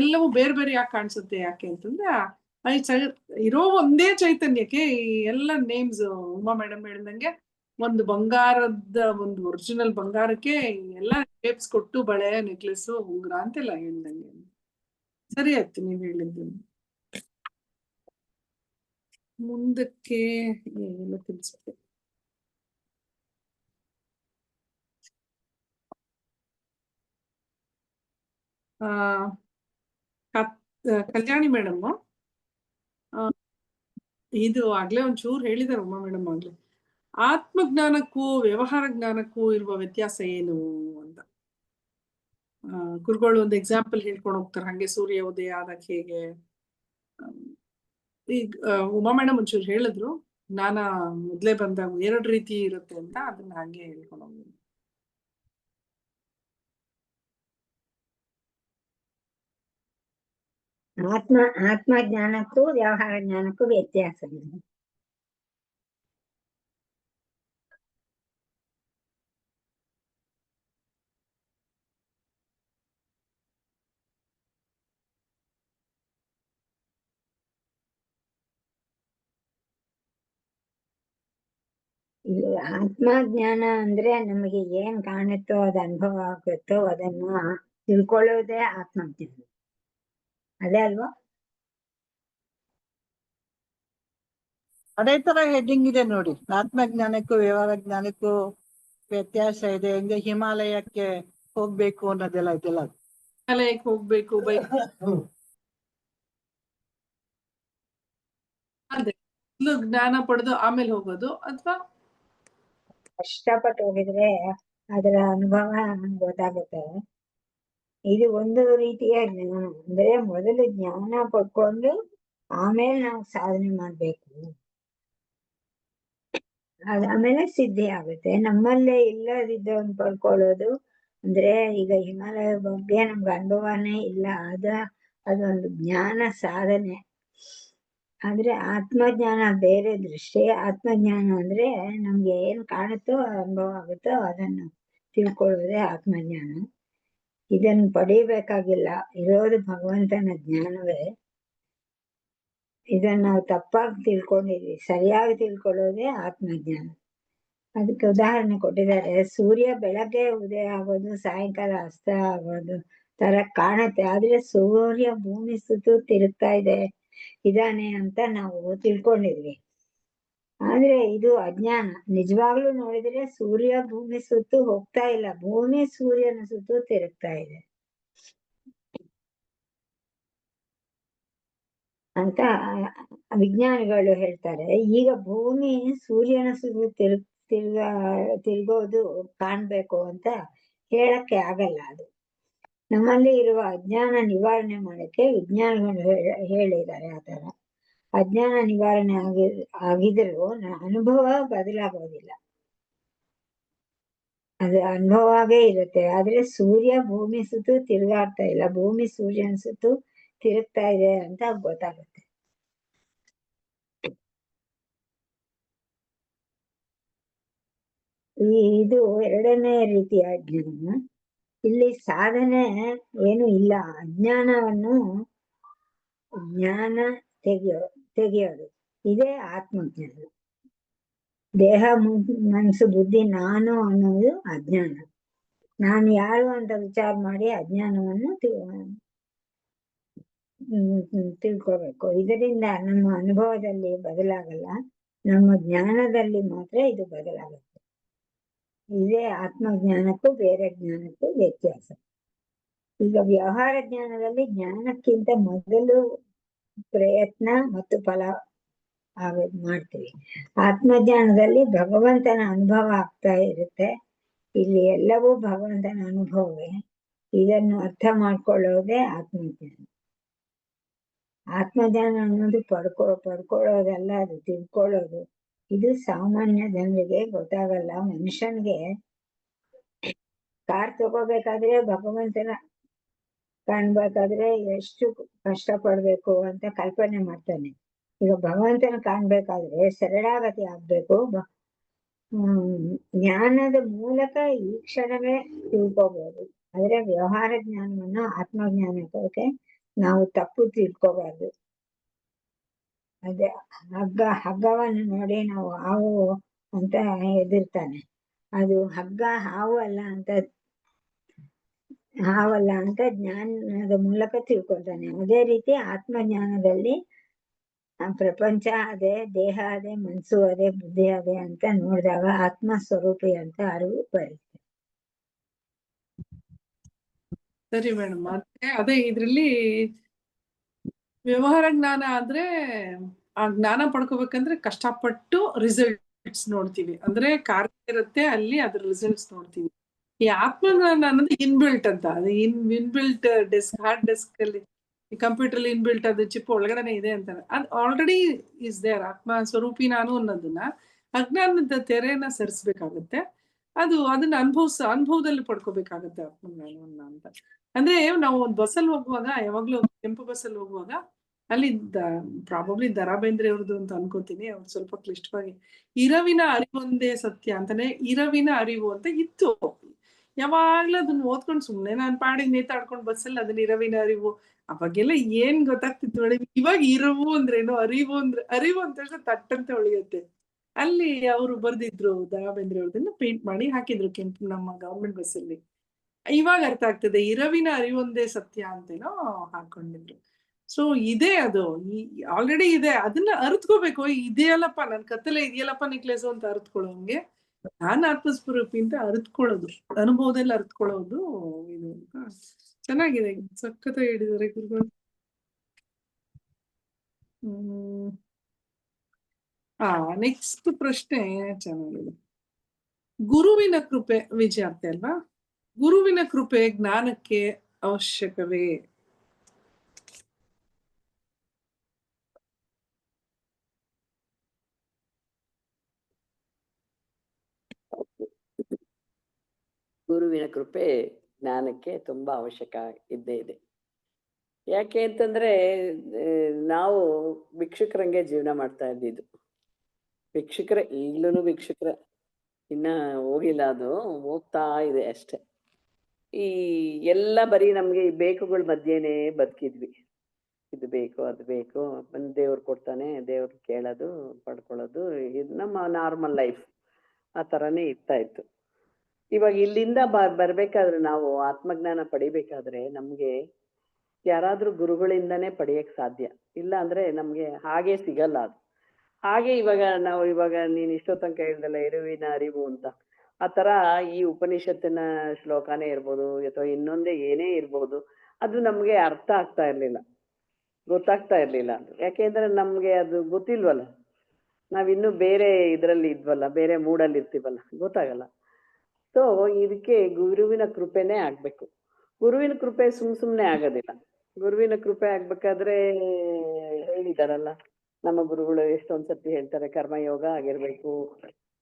ಎಲ್ಲವೂ ಬೇರೆ ಬೇರೆ ಯಾಕೆ ಕಾಣಿಸುತ್ತೆ? ಯಾಕೆ ಅಂತಂದ್ರೆ ಇರೋ ಒಂದೇ ಚೈತನ್ಯಕ್ಕೆ ಈ ಎಲ್ಲ ನೇಮ್ಸ್ ಉಮಾ ಮೇಡಮ್ ಹೇಳ್ದಂಗೆ ಒಂದು ಬಂಗಾರದ ಒಂದು ಒರಿಜಿನಲ್ ಬಂಗಾರಕ್ಕೆ ಎಲ್ಲ ಶೇಪ್ಸ್ ಕೊಟ್ಟು ಬಳೆ, ನೆಕ್ಲೆಸ್, ಉಂಗುರ ಅಂತೆಲ್ಲ ಹೇಳ್ದಂಗೆ. ಸರಿ ಆಯ್ತು ನೀವ್ ಹೇಳಿದ್ದು. ಮುಂದಕ್ಕೆ ಎಲ್ಲ ತಿಳಿಸುತ್ತೆ. ಕಲ್ಯಾಣಿ ಮೇಡಮ್ ಇದು ಆಗ್ಲೇ ಒಂಚೂರು ಹೇಳಿದಾರೆ ಉಮಾ ಮೇಡಮ್ ಆಗ್ಲೇ, ಆತ್ಮಜ್ಞಾನಕ್ಕೂ ವ್ಯವಹಾರ ಜ್ಞಾನಕ್ಕೂ ಇರುವ ವ್ಯತ್ಯಾಸ ಏನು ಅಂತ ಗುರುಗಳು ಒಂದು ಎಕ್ಸಾಂಪಲ್ ಹೇಳ್ಕೊಂಡು ಹೋಗ್ತಾರೆ. ಹಂಗೆ ಸೂರ್ಯ ಉದಯ ಆದಾಗ ಹೇಗೆ, ಈಗ ಉಮಾ ಮೇಡಮ್ ಒಂಚೂರು ಹೇಳಿದ್ರು, ಜ್ಞಾನ ಮೊದ್ಲೇ ಬಂದಾಗ 2 ರೀತಿ ಇರುತ್ತೆ ಅಂತ, ಅದನ್ನ ಹಾಗೆ ಹೇಳ್ಕೊಂಡು ಹೋಗಿದ್ರು. ಆತ್ಮ ಜ್ಞಾನಕ್ಕೂ ವ್ಯವಹಾರ ಜ್ಞಾನಕ್ಕೂ ವ್ಯತ್ಯಾಸ ಇದೆ. ಆತ್ಮಜ್ಞಾನ ಅಂದ್ರೆ ನಮಗೆ ಏನ್ ಕಾಣುತ್ತೋ ಅದು ಅನುಭವ ಆಗುತ್ತೋ ಅದನ್ನ ತಿಳ್ಕೊಳ್ಳೋದೇ ಆತ್ಮಜ್ಞಾನ, ಅದೇ ಅಲ್ವಾ? ಅದೇ ತರ ಹೆಡ್ಡಿಂಗ್ ಇದೆ ನೋಡಿ, ಆತ್ಮಜ್ಞಾನಕ್ಕೂ ವ್ಯವಹಾರ ಜ್ಞಾನಕ್ಕೂ ವ್ಯತ್ಯಾಸ ಇದೆ. ಹೆಂಗೆ ಹಿಮಾಲಯಕ್ಕೆ ಹೋಗ್ಬೇಕು ಅನ್ನೋದೆಲ್ಲ ಇದೆಲ್ಲ, ಹಿಮಾಲಯಕ್ಕೆ ಹೋಗ್ಬೇಕು ಅದೇ ಜ್ಞಾನ ಪಡೆದು ಆಮೇಲೆ ಹೋಗೋದು, ಅಥವಾ ಕಷ್ಟಪಟ್ಟು ಹೋಗಿದ್ರೆ ಅದರ ಅನುಭವ ಗೊತ್ತಾಗುತ್ತೆ. ಇದು ಒಂದು ರೀತಿಯ ಜ್ಞಾನ, ಅಂದ್ರೆ ಮೊದಲು ಜ್ಞಾನ ಪಡ್ಕೊಂಡು ಆಮೇಲೆ ನಾವು ಸಾಧನೆ ಮಾಡ್ಬೇಕು, ಆಮೇಲೆ ಸಿದ್ಧಿ ಆಗುತ್ತೆ. ನಮ್ಮಲ್ಲೇ ಇಲ್ಲದಿದ್ದವನ್ನ ಪಡ್ಕೊಳ್ಳೋದು ಅಂದ್ರೆ, ಈಗ ಹಿಮಾಲಯ ಬಗ್ಗೆ ನಮ್ಗೆ ಅನುಭವನೇ ಇಲ್ಲ, ಅದೊಂದು ಜ್ಞಾನ ಸಾಧನೆ. ಆದ್ರೆ ಆತ್ಮಜ್ಞಾನ ಬೇರೆ ದೃಷ್ಟಿ. ಆತ್ಮಜ್ಞಾನ ಅಂದ್ರೆ ನಮ್ಗೆ ಏನ್ ಕಾಣುತ್ತೋ ಅನುಭವ ಆಗುತ್ತೋ ಅದನ್ನು ತಿಳ್ಕೊಳ್ಳೋದೇ ಆತ್ಮಜ್ಞಾನ. ಇದನ್ನು ಪಡಿಬೇಕಾಗಿಲ್ಲ, ಇರೋದು ಭಗವಂತನ ಜ್ಞಾನವೇ. ಇದನ್ನ ನಾವು ತಪ್ಪಾಗಿ ತಿಳ್ಕೊಂಡಿದ್ವಿ, ಸರಿಯಾಗಿ ತಿಳ್ಕೊಳ್ಳೋದೇ ಆತ್ಮಜ್ಞಾನ. ಅದಕ್ಕೆ ಉದಾಹರಣೆ ಕೊಟ್ಟಿದ್ದಾರೆ, ಸೂರ್ಯ ಬೆಳಗ್ಗೆ ಉದಯ ಆಗೋದು, ಸಾಯಂಕಾಲ ಅಸ್ತ ಆಗೋದು ತರ ಕಾಣುತ್ತೆ, ಆದ್ರೆ ಸೂರ್ಯ ಭೂಮಿ ಸುತ್ತು ತಿರುಗ್ತಾ ಇದಾನೆ ಅಂತ ನಾವು ತಿಳ್ಕೊಂಡಿದ್ವಿ. ಆದ್ರೆ ಇದು ಅಜ್ಞಾನ. ನಿಜವಾಗ್ಲೂ ನೋಡಿದ್ರೆ ಸೂರ್ಯ ಭೂಮಿ ಸುತ್ತು ಹೋಗ್ತಾ ಇಲ್ಲ, ಭೂಮಿ ಸೂರ್ಯನ ಸುತ್ತು ತಿರುಗ್ತಾ ಇದೆ ಅಂತ ವಿಜ್ಞಾನಿಗಳು ಹೇಳ್ತಾರೆ. ಈಗ ಭೂಮಿ ಸೂರ್ಯನ ಸುತ್ತು ತಿರ್ಗೋದು ಕಾಣ್ಬೇಕು ಅಂತ ಹೇಳಕ್ಕೆ ಆಗಲ್ಲ. ಅದು ನಮ್ಮಲ್ಲಿ ಇರುವ ಅಜ್ಞಾನ ನಿವಾರಣೆ ಮಾಡಕ್ಕೆ ವಿಜ್ಞಾನಿಗಳು ಹೇಳಿದ್ದಾರೆ. ಆ ತರ ಅಜ್ಞಾನ ನಿವಾರಣೆ ಆಗಿದ್ರು ಅನುಭವ ಬದಲಾಗೋದಿಲ್ಲ, ಅದು ಅನುಭವವಾಗೇ ಇರುತ್ತೆ. ಆದ್ರೆ ಸೂರ್ಯ ಭೂಮಿ ಸುತ್ತು ತಿರುಗಾಡ್ತಾ ಇಲ್ಲ, ಭೂಮಿ ಸೂರ್ಯನ ಸುತ್ತು ತಿರುಗ್ತಾ ಇದೆ ಅಂತ ಗೊತ್ತಾಗುತ್ತೆ. ಇದು ಎರಡನೇ ರೀತಿಯ ಅಜ್ಞಾನ. ಇಲ್ಲಿ ಸಾಧನೆ ಏನು ಇಲ್ಲ, ಅಜ್ಞಾನವನ್ನು ಜ್ಞಾನ ತೆಗೆಯೋದು ಇದೇ ಆತ್ಮಜ್ಞಾನ. ದೇಹ ಮನಸ್ಸು ಬುದ್ಧಿ ನಾನು ಅನ್ನೋದು ಅಜ್ಞಾನ. ನಾನು ಯಾರು ಅಂತ ವಿಚಾರ ಮಾಡಿ ಅಜ್ಞಾನವನ್ನು ತಿಳ್ಕೋಬೇಕು. ಇದರಿಂದ ನಮ್ಮ ಅನುಭವದಲ್ಲಿ ಬದಲಾಗಲ್ಲ, ನಮ್ಮ ಜ್ಞಾನದಲ್ಲಿ ಮಾತ್ರ ಇದು ಬದಲಾಗುತ್ತೆ. ಇದೇ ಆತ್ಮಜ್ಞಾನಕ್ಕೂ ಬೇರೆ ಜ್ಞಾನಕ್ಕೂ ವ್ಯತ್ಯಾಸ. ಈಗ ವ್ಯವಹಾರ ಜ್ಞಾನದಲ್ಲಿ ಜ್ಞಾನಕ್ಕಿಂತ ಮೊದಲು ಪ್ರಯತ್ನ ಮತ್ತು ಫಲ ಮಾಡ್ತೀವಿ. ಆತ್ಮಜ್ಞಾನದಲ್ಲಿ ಭಗವಂತನ ಅನುಭವ ಆಗ್ತಾ ಇರುತ್ತೆ. ಇಲ್ಲಿ ಎಲ್ಲವೂ ಭಗವಂತನ ಅನುಭವವೇ. ಇದನ್ನು ಅರ್ಥ ಮಾಡ್ಕೊಳ್ಳೋದೇ ಆತ್ಮಜ್ಞಾನ. ಆತ್ಮಜ್ಞಾನ ಅನ್ನೋದು ಪಡ್ಕೊಳ್ಳೋದಲ್ಲ, ಅದು ತಿಳ್ಕೊಳ್ಳೋದು. ಇದು ಸಾಮಾನ್ಯ ಜನರಿಗೆ ಗೊತ್ತಾಗಲ್ಲ. ಮನುಷ್ಯನಿಗೆ ಕಾರ್ ತಗೋಬೇಕಾದ್ರೆ ಭಗವಂತನ ಕಾಣ್ಬೇಕಾದ್ರೆ ಎಷ್ಟು ಕಷ್ಟ ಪಡ್ಬೇಕು ಅಂತ ಕಲ್ಪನೆ ಮಾಡ್ತಾನೆ. ಈಗ ಭಗವಂತನ ಕಾಣ್ಬೇಕಾದ್ರೆ ಶರಣಾಗತಿ ಆಗ್ಬೇಕು. ಜ್ಞಾನದ ಮೂಲಕ ಈ ಕ್ಷಣವೇ ತಿಳ್ಕೋಬಹುದು. ಆದ್ರೆ ವ್ಯವಹಾರ ಜ್ಞಾನವನ್ನು ಆತ್ಮಜ್ಞಾನಕ್ಕೆ ನಾವು ತಪ್ಪು ತಿಳ್ಕೋಬಾರ್ದು. ಅದೇ ಹಗ್ಗವನ್ನು ನೋಡಿ ನಾವು ಹಾವು ಅಂತ ಹೆದರ್ತಾನೆ. ಅದು ಹಗ್ಗ ಹಾವಲ್ಲ ಅಂತ ಜ್ಞಾನದ ಮೂಲಕ ತಿಳ್ಕೊಳ್ತಾನೆ. ಅದೇ ರೀತಿ ಆತ್ಮಜ್ಞಾನದಲ್ಲಿ ಪ್ರಪಂಚ ಅದೇ, ದೇಹ ಅದೇ, ಮನಸ್ಸು ಅದೇ, ಬುದ್ಧಿ ಅದೇ ಅಂತ ನೋಡಿದಾಗ ಆತ್ಮ ಸ್ವರೂಪಿ ಅಂತ ಅರಿವು ಬರುತ್ತೆ. ಸರಿ ಮೇಡಮ್. ಅದೇ ಇದ್ರಲ್ಲಿ ವ್ಯವಹಾರ ಜ್ಞಾನ ಆದ್ರೆ ಆ ಜ್ಞಾನ ಪಡ್ಕೋಬೇಕಂದ್ರೆ ಕಷ್ಟಪಟ್ಟು ರಿಸಲ್ಟ್ಸ್ ನೋಡ್ತೀವಿ. ಅಂದ್ರೆ ಕಾರ್ಯ ಇರುತ್ತೆ, ಅಲ್ಲಿ ಅದ್ರ ರಿಸಲ್ಟ್ಸ್ ನೋಡ್ತೀವಿ. ಈ ಆತ್ಮಜ್ಞಾನ ಅನ್ನೋದು ಇನ್ಬಿಲ್ಟ್ ಅಂತ. ಅದು ಇನ್ಬಿಲ್ಟ್ ಹಾರ್ಡ್ ಡೆಸ್ಕ್ ಅಲ್ಲಿ ಕಂಪ್ಯೂಟರ್ ಅಲ್ಲಿ ಇನ್ಬಿಲ್ಟ್ ಅದು ಚಿಪ್ ಒಳಗಡೆ ಇದೆ ಅಂತಾರೆ. ಅದು ಆಲ್ರೆಡಿ ಇಸ್ ದೇರ್. ಆತ್ಮ ಸ್ವರೂಪಿ ನಾನು ಅನ್ನೋದನ್ನ ಅಜ್ಞಾನದ ತೆರೆಯನ್ನ ಸರಿಸ್ಬೇಕಾಗತ್ತೆ. ಅದನ್ನ ಅನುಭವದಲ್ಲಿ ಪಡ್ಕೋಬೇಕಾಗತ್ತೆ ಆತ್ಮಜ್ಞಾನವನ್ನ ಅಂತ. ಅಂದ್ರೆ ನಾವು ಒಂದು ಬಸ್ಸಲ್ಲಿ ಹೋಗುವಾಗ, ಯಾವಾಗ್ಲೂ ಕೆಂಪು ಬಸ್ಸಲ್ಲಿ ಹೋಗುವಾಗ, ಅಲ್ಲಿ ಪ್ರಾಬಬ್ಲಿ ದರಾ ಬೇಂದ್ರೆ ಅವ್ರದ್ದು ಅಂತ ಅನ್ಕೋತೀನಿ. ಅವ್ರು ಸ್ವಲ್ಪ ಕ್ಲಿಷ್ಟವಾಗಿ ಇರವಿನ ಅರಿವೊಂದೇ ಸತ್ಯ ಅಂತಾನೆ, ಇರವಿನ ಅರಿವು ಅಂತ ಇತ್ತು. ಯಾವಾಗ್ಲೂ ಅದನ್ನ ಓದ್ಕೊಂಡು ಸುಮ್ನೆ ನಾನು ಪಾಡಿಗೆ ನೇತಾಡ್ಕೊಂಡು ಬಸ್ಸಲ್ಲಿ ಅದನ್ನ ಇರವಿನ ಅರಿವು, ಅವಾಗೆಲ್ಲ ಏನ್ ಗೊತ್ತಾಗ್ತಿತ್ತು ಮೇಡಮ್. ಇವಾಗ ಇರವು ಅಂದ್ರೇನು, ಅರಿವು ಅಂತ ತಕ್ಷಣ ತಟ್ಟಂತೆ ಹೊಳಿಯುತ್ತೆ. ಅಲ್ಲಿ ಅವರು ಬರ್ದಿದ್ರು, ದರಾ ಬೇಂದ್ರೆ ಅವ್ರದನ್ನ ಪೇಂಟ್ ಮಾಡಿ ಹಾಕಿದ್ರು ಕೆಂಪು ನಮ್ಮ ಗವರ್ಮೆಂಟ್ ಬಸ್ಸಲ್ಲಿ. ಇವಾಗ ಅರ್ಥ ಆಗ್ತದೆ, ಇರವಿನ ಅರಿವೊಂದೇ ಸತ್ಯ ಅಂತೇನೋ ಹಾಕೊಂಡಿದ್ರು. ಸೊ ಇದೆ, ಅದು ಆಲ್ರೆಡಿ ಇದೆ. ಅದನ್ನ ಅರಿತ್ಕೋಬೇಕು. ಇದೆಯಲ್ಲಪ್ಪ ನನ್ ಕತ್ತಲೆ ಇದೆಯಲ್ಲಪ್ಪ ನೆಕ್ಲೇಸು ಅಂತ ಅರಿತ್ಕೊಳ್ಳೋಂಗೆ ನಾನು ಆತ್ಮಸ್ವರೂಪಿ ಅಂತ ಅರಿತ್ಕೊಳ್ಳೋದು, ಅನುಭವದಲ್ಲಿ ಅರಿತ್ಕೊಳ್ಳೋದು ಇದು ಅಂತ. ಚೆನ್ನಾಗಿದೆ, ಸಖತ್ ಹೇಳಿದ್ದಾರೆ ಗುರುಗಳು. ನೆಕ್ಸ್ಟ್ ಪ್ರಶ್ನೆ ಚೆನ್ನಾಗಿದೆ. ಗುರುವಿನ ಕೃಪೆ, ವಿದ್ಯಾರ್ಥಿ ಅಲ್ವಾ? ಗುರುವಿನ ಕೃಪೆ ಜ್ಞಾನಕ್ಕೆ ಅವಶ್ಯಕವೇ? ಗುರುವಿನ ಕೃಪೆ ಜ್ಞಾನಕ್ಕೆ ತುಂಬಾ ಅವಶ್ಯಕ ಇದ್ದೇ ಇದೆ. ಯಾಕೆ ಅಂತಂದ್ರೆ ನಾವು ಭಿಕ್ಷುಕರಂಗೆ ಜೀವನ ಮಾಡ್ತಾ ಇದ್ದಿದ್ದು. ಭಿಕ್ಷುಕರೇ, ಈಗ್ಲೂ ಭಿಕ್ಷುಕರ, ಇನ್ನ ಹೋಗಿಲ್ಲ, ಅದು ಹೋಗ್ತಾ ಇದೆ ಅಷ್ಟೆ. ಈ ಎಲ್ಲ ಬರೀ ನಮ್ಗೆ ಈ ಬೇಕುಗಳ ಮಧ್ಯೆನೇ ಬದುಕಿದ್ವಿ. ಇದು ಬೇಕು, ಅದು ಬೇಕು, ದೇವ್ರು ಕೊಡ್ತಾನೆ, ದೇವ್ರು ಕೇಳೋದು, ಪಡ್ಕೊಳ್ಳೋದು, ಇದು ನಮ್ಮ ನಾರ್ಮಲ್ ಲೈಫ್. ಆ ಥರನೇ ಇರ್ತಾ ಇತ್ತು. ಇವಾಗ ಇಲ್ಲಿಂದ ಬರ್ಬೇಕಾದ್ರೆ, ನಾವು ಆತ್ಮಜ್ಞಾನ ಪಡಿಬೇಕಾದ್ರೆ ನಮ್ಗೆ ಯಾರಾದ್ರೂ ಗುರುಗಳಿಂದನೇ ಪಡೆಯಕ್ ಸಾಧ್ಯ. ಇಲ್ಲ ಅಂದ್ರೆ ನಮ್ಗೆ ಹಾಗೆ ಸಿಗಲ್ಲ ಅದು. ಹಾಗೆ ಇವಾಗ ನೀನ್ ಇಷ್ಟೋ ತನಕ ಹೇಳ್ದಲ್ಲ ಇರುವಿನ ಅರಿವು ಅಂತ, ಆ ತರ ಈ ಉಪನಿಷತ್ತಿನ ಶ್ಲೋಕನೇ ಇರ್ಬೋದು ಅಥವಾ ಇನ್ನೊಂದೇ ಏನೇ ಇರ್ಬೋದು, ಅದು ನಮ್ಗೆ ಅರ್ಥ ಆಗ್ತಾ ಇರ್ಲಿಲ್ಲ, ಗೊತ್ತಾಗ್ತಾ ಇರ್ಲಿಲ್ಲ. ಯಾಕೆಂದ್ರೆ ನಮ್ಗೆ ಅದು ಗೊತ್ತಿಲ್ವಲ್ಲ. ನಾವಿನ್ನು ಬೇರೆ ಇದ್ರಲ್ಲಿ ಇದ್ವಲ್ಲ, ಬೇರೆ ಮೂಡಲ್ಲಿ ಇರ್ತೀವಲ್ಲ, ಗೊತ್ತಾಗಲ್ಲ. ಸೊ ಇದಕ್ಕೆ ಗುರುವಿನ ಕೃಪೆನೇ ಆಗ್ಬೇಕು. ಗುರುವಿನ ಕೃಪೆ ಸುಮ್ನೆ ಆಗೋದಿಲ್ಲ. ಗುರುವಿನ ಕೃಪೆ ಆಗ್ಬೇಕಾದ್ರೆ ಹೇಳಿದಾರಲ್ಲ ನಮ್ಮ ಗುರುಗಳು, ಎಷ್ಟೊಂದ್ಸತಿ ಹೇಳ್ತಾರೆ ಕರ್ಮಯೋಗ ಆಗಿರ್ಬೇಕು,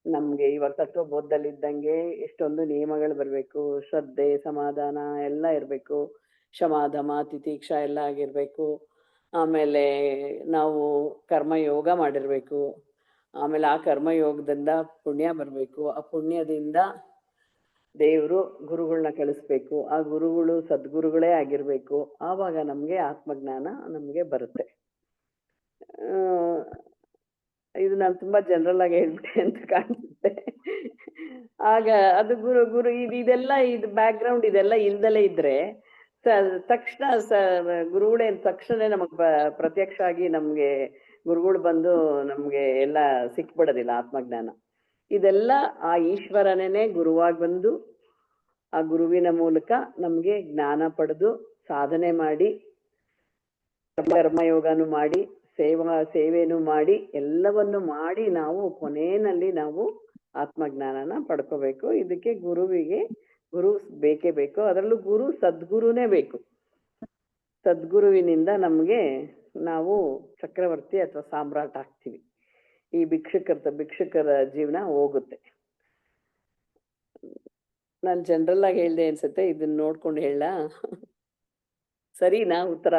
ನಮ್ಗೆ ಇವಾಗ ತತ್ವಬೋಧದಲ್ಲಿ ಇದ್ದಂಗೆ ಎಷ್ಟೊಂದು ನಿಯಮಗಳು ಬರ್ಬೇಕು, ಶ್ರದ್ಧೆ ಸಮಾಧಾನ ಎಲ್ಲ ಇರ್ಬೇಕು, ಶಮಾಧಮ ತಿತೀಕ್ಷ ಎಲ್ಲ ಆಗಿರ್ಬೇಕು. ಆಮೇಲೆ ನಾವು ಕರ್ಮಯೋಗ ಮಾಡಿರ್ಬೇಕು. ಆಮೇಲೆ ಆ ಕರ್ಮಯೋಗದಿಂದ ಪುಣ್ಯ ಬರ್ಬೇಕು. ಆ ಪುಣ್ಯದಿಂದ ದೇವರು ಗುರುಗಳನ್ನ ಕಳಿಸ್ಬೇಕು. ಆ ಗುರುಗಳು ಸದ್ಗುರುಗಳೇ ಆಗಿರ್ಬೇಕು. ಆವಾಗ ನಮ್ಗೆ ಆತ್ಮಜ್ಞಾನ ನಮ್ಗೆ ಬರುತ್ತೆ. ಇದು ನಾನು ತುಂಬಾ ಜನರಲ್ ಆಗಿ ಹೇಳ್ಬಿಟ್ಟೆ ಅಂತ ಕಾಣಿಸುತ್ತೆ. ಆಗ ಅದು ಗುರು ಇದೆಲ್ಲ ಇದು ಬ್ಯಾಕ್ ಗ್ರೌಂಡ್ ಇದೆಲ್ಲ ಇಲ್ದಲೇ ಇದ್ರೆ ತಕ್ಷಣ ಗುರುಗಳೇ ತಕ್ಷಣ ನಮಗ್ ಪ್ರತ್ಯಕ್ಷ ಆಗಿ ನಮ್ಗೆ ಗುರುಗಳು ಬಂದು ನಮ್ಗೆ ಎಲ್ಲ ಸಿಕ್ಬಿಡೋದಿಲ್ಲ ಆತ್ಮಜ್ಞಾನ. ಇದೆಲ್ಲ ಆ ಈಶ್ವರನೇ ಗುರುವಾಗಿ ಬಂದು ಆ ಗುರುವಿನ ಮೂಲಕ ನಮ್ಗೆ ಜ್ಞಾನ ಪಡೆದು ಸಾಧನೆ ಮಾಡಿ ಕರ್ಮಯೋಗನು ಮಾಡಿ ಸೇವೆನೂ ಮಾಡಿ ಎಲ್ಲವನ್ನು ಮಾಡಿ ನಾವು ಕೊನೆಯಲ್ಲಿ ನಾವು ಆತ್ಮಜ್ಞಾನನ ಪಡ್ಕೋಬೇಕು. ಇದಕ್ಕೆ ಗುರು ಬೇಕೇ ಬೇಕು. ಅದರಲ್ಲೂ ಸದ್ಗುರುನೇ ಬೇಕು. ಸದ್ಗುರುವಿನಿಂದ ನಮ್ಗೆ ನಾವು ಚಕ್ರವರ್ತಿ ಅಥವಾ ಸಾಮ್ರಾಟ್ ಆಗ್ತೀವಿ. ಈ ಭಿಕ್ಷುಕರ ಜೀವನ ಹೋಗುತ್ತೆ. ನಾನು ಜನರಲ್ ಆಗಿ ಹೇಳ್ದೆ ಅನ್ಸುತ್ತೆ, ಇದನ್ನ ನೋಡ್ಕೊಂಡು ಹೇಳ ಸರಿನಾ ಉತ್ತರ?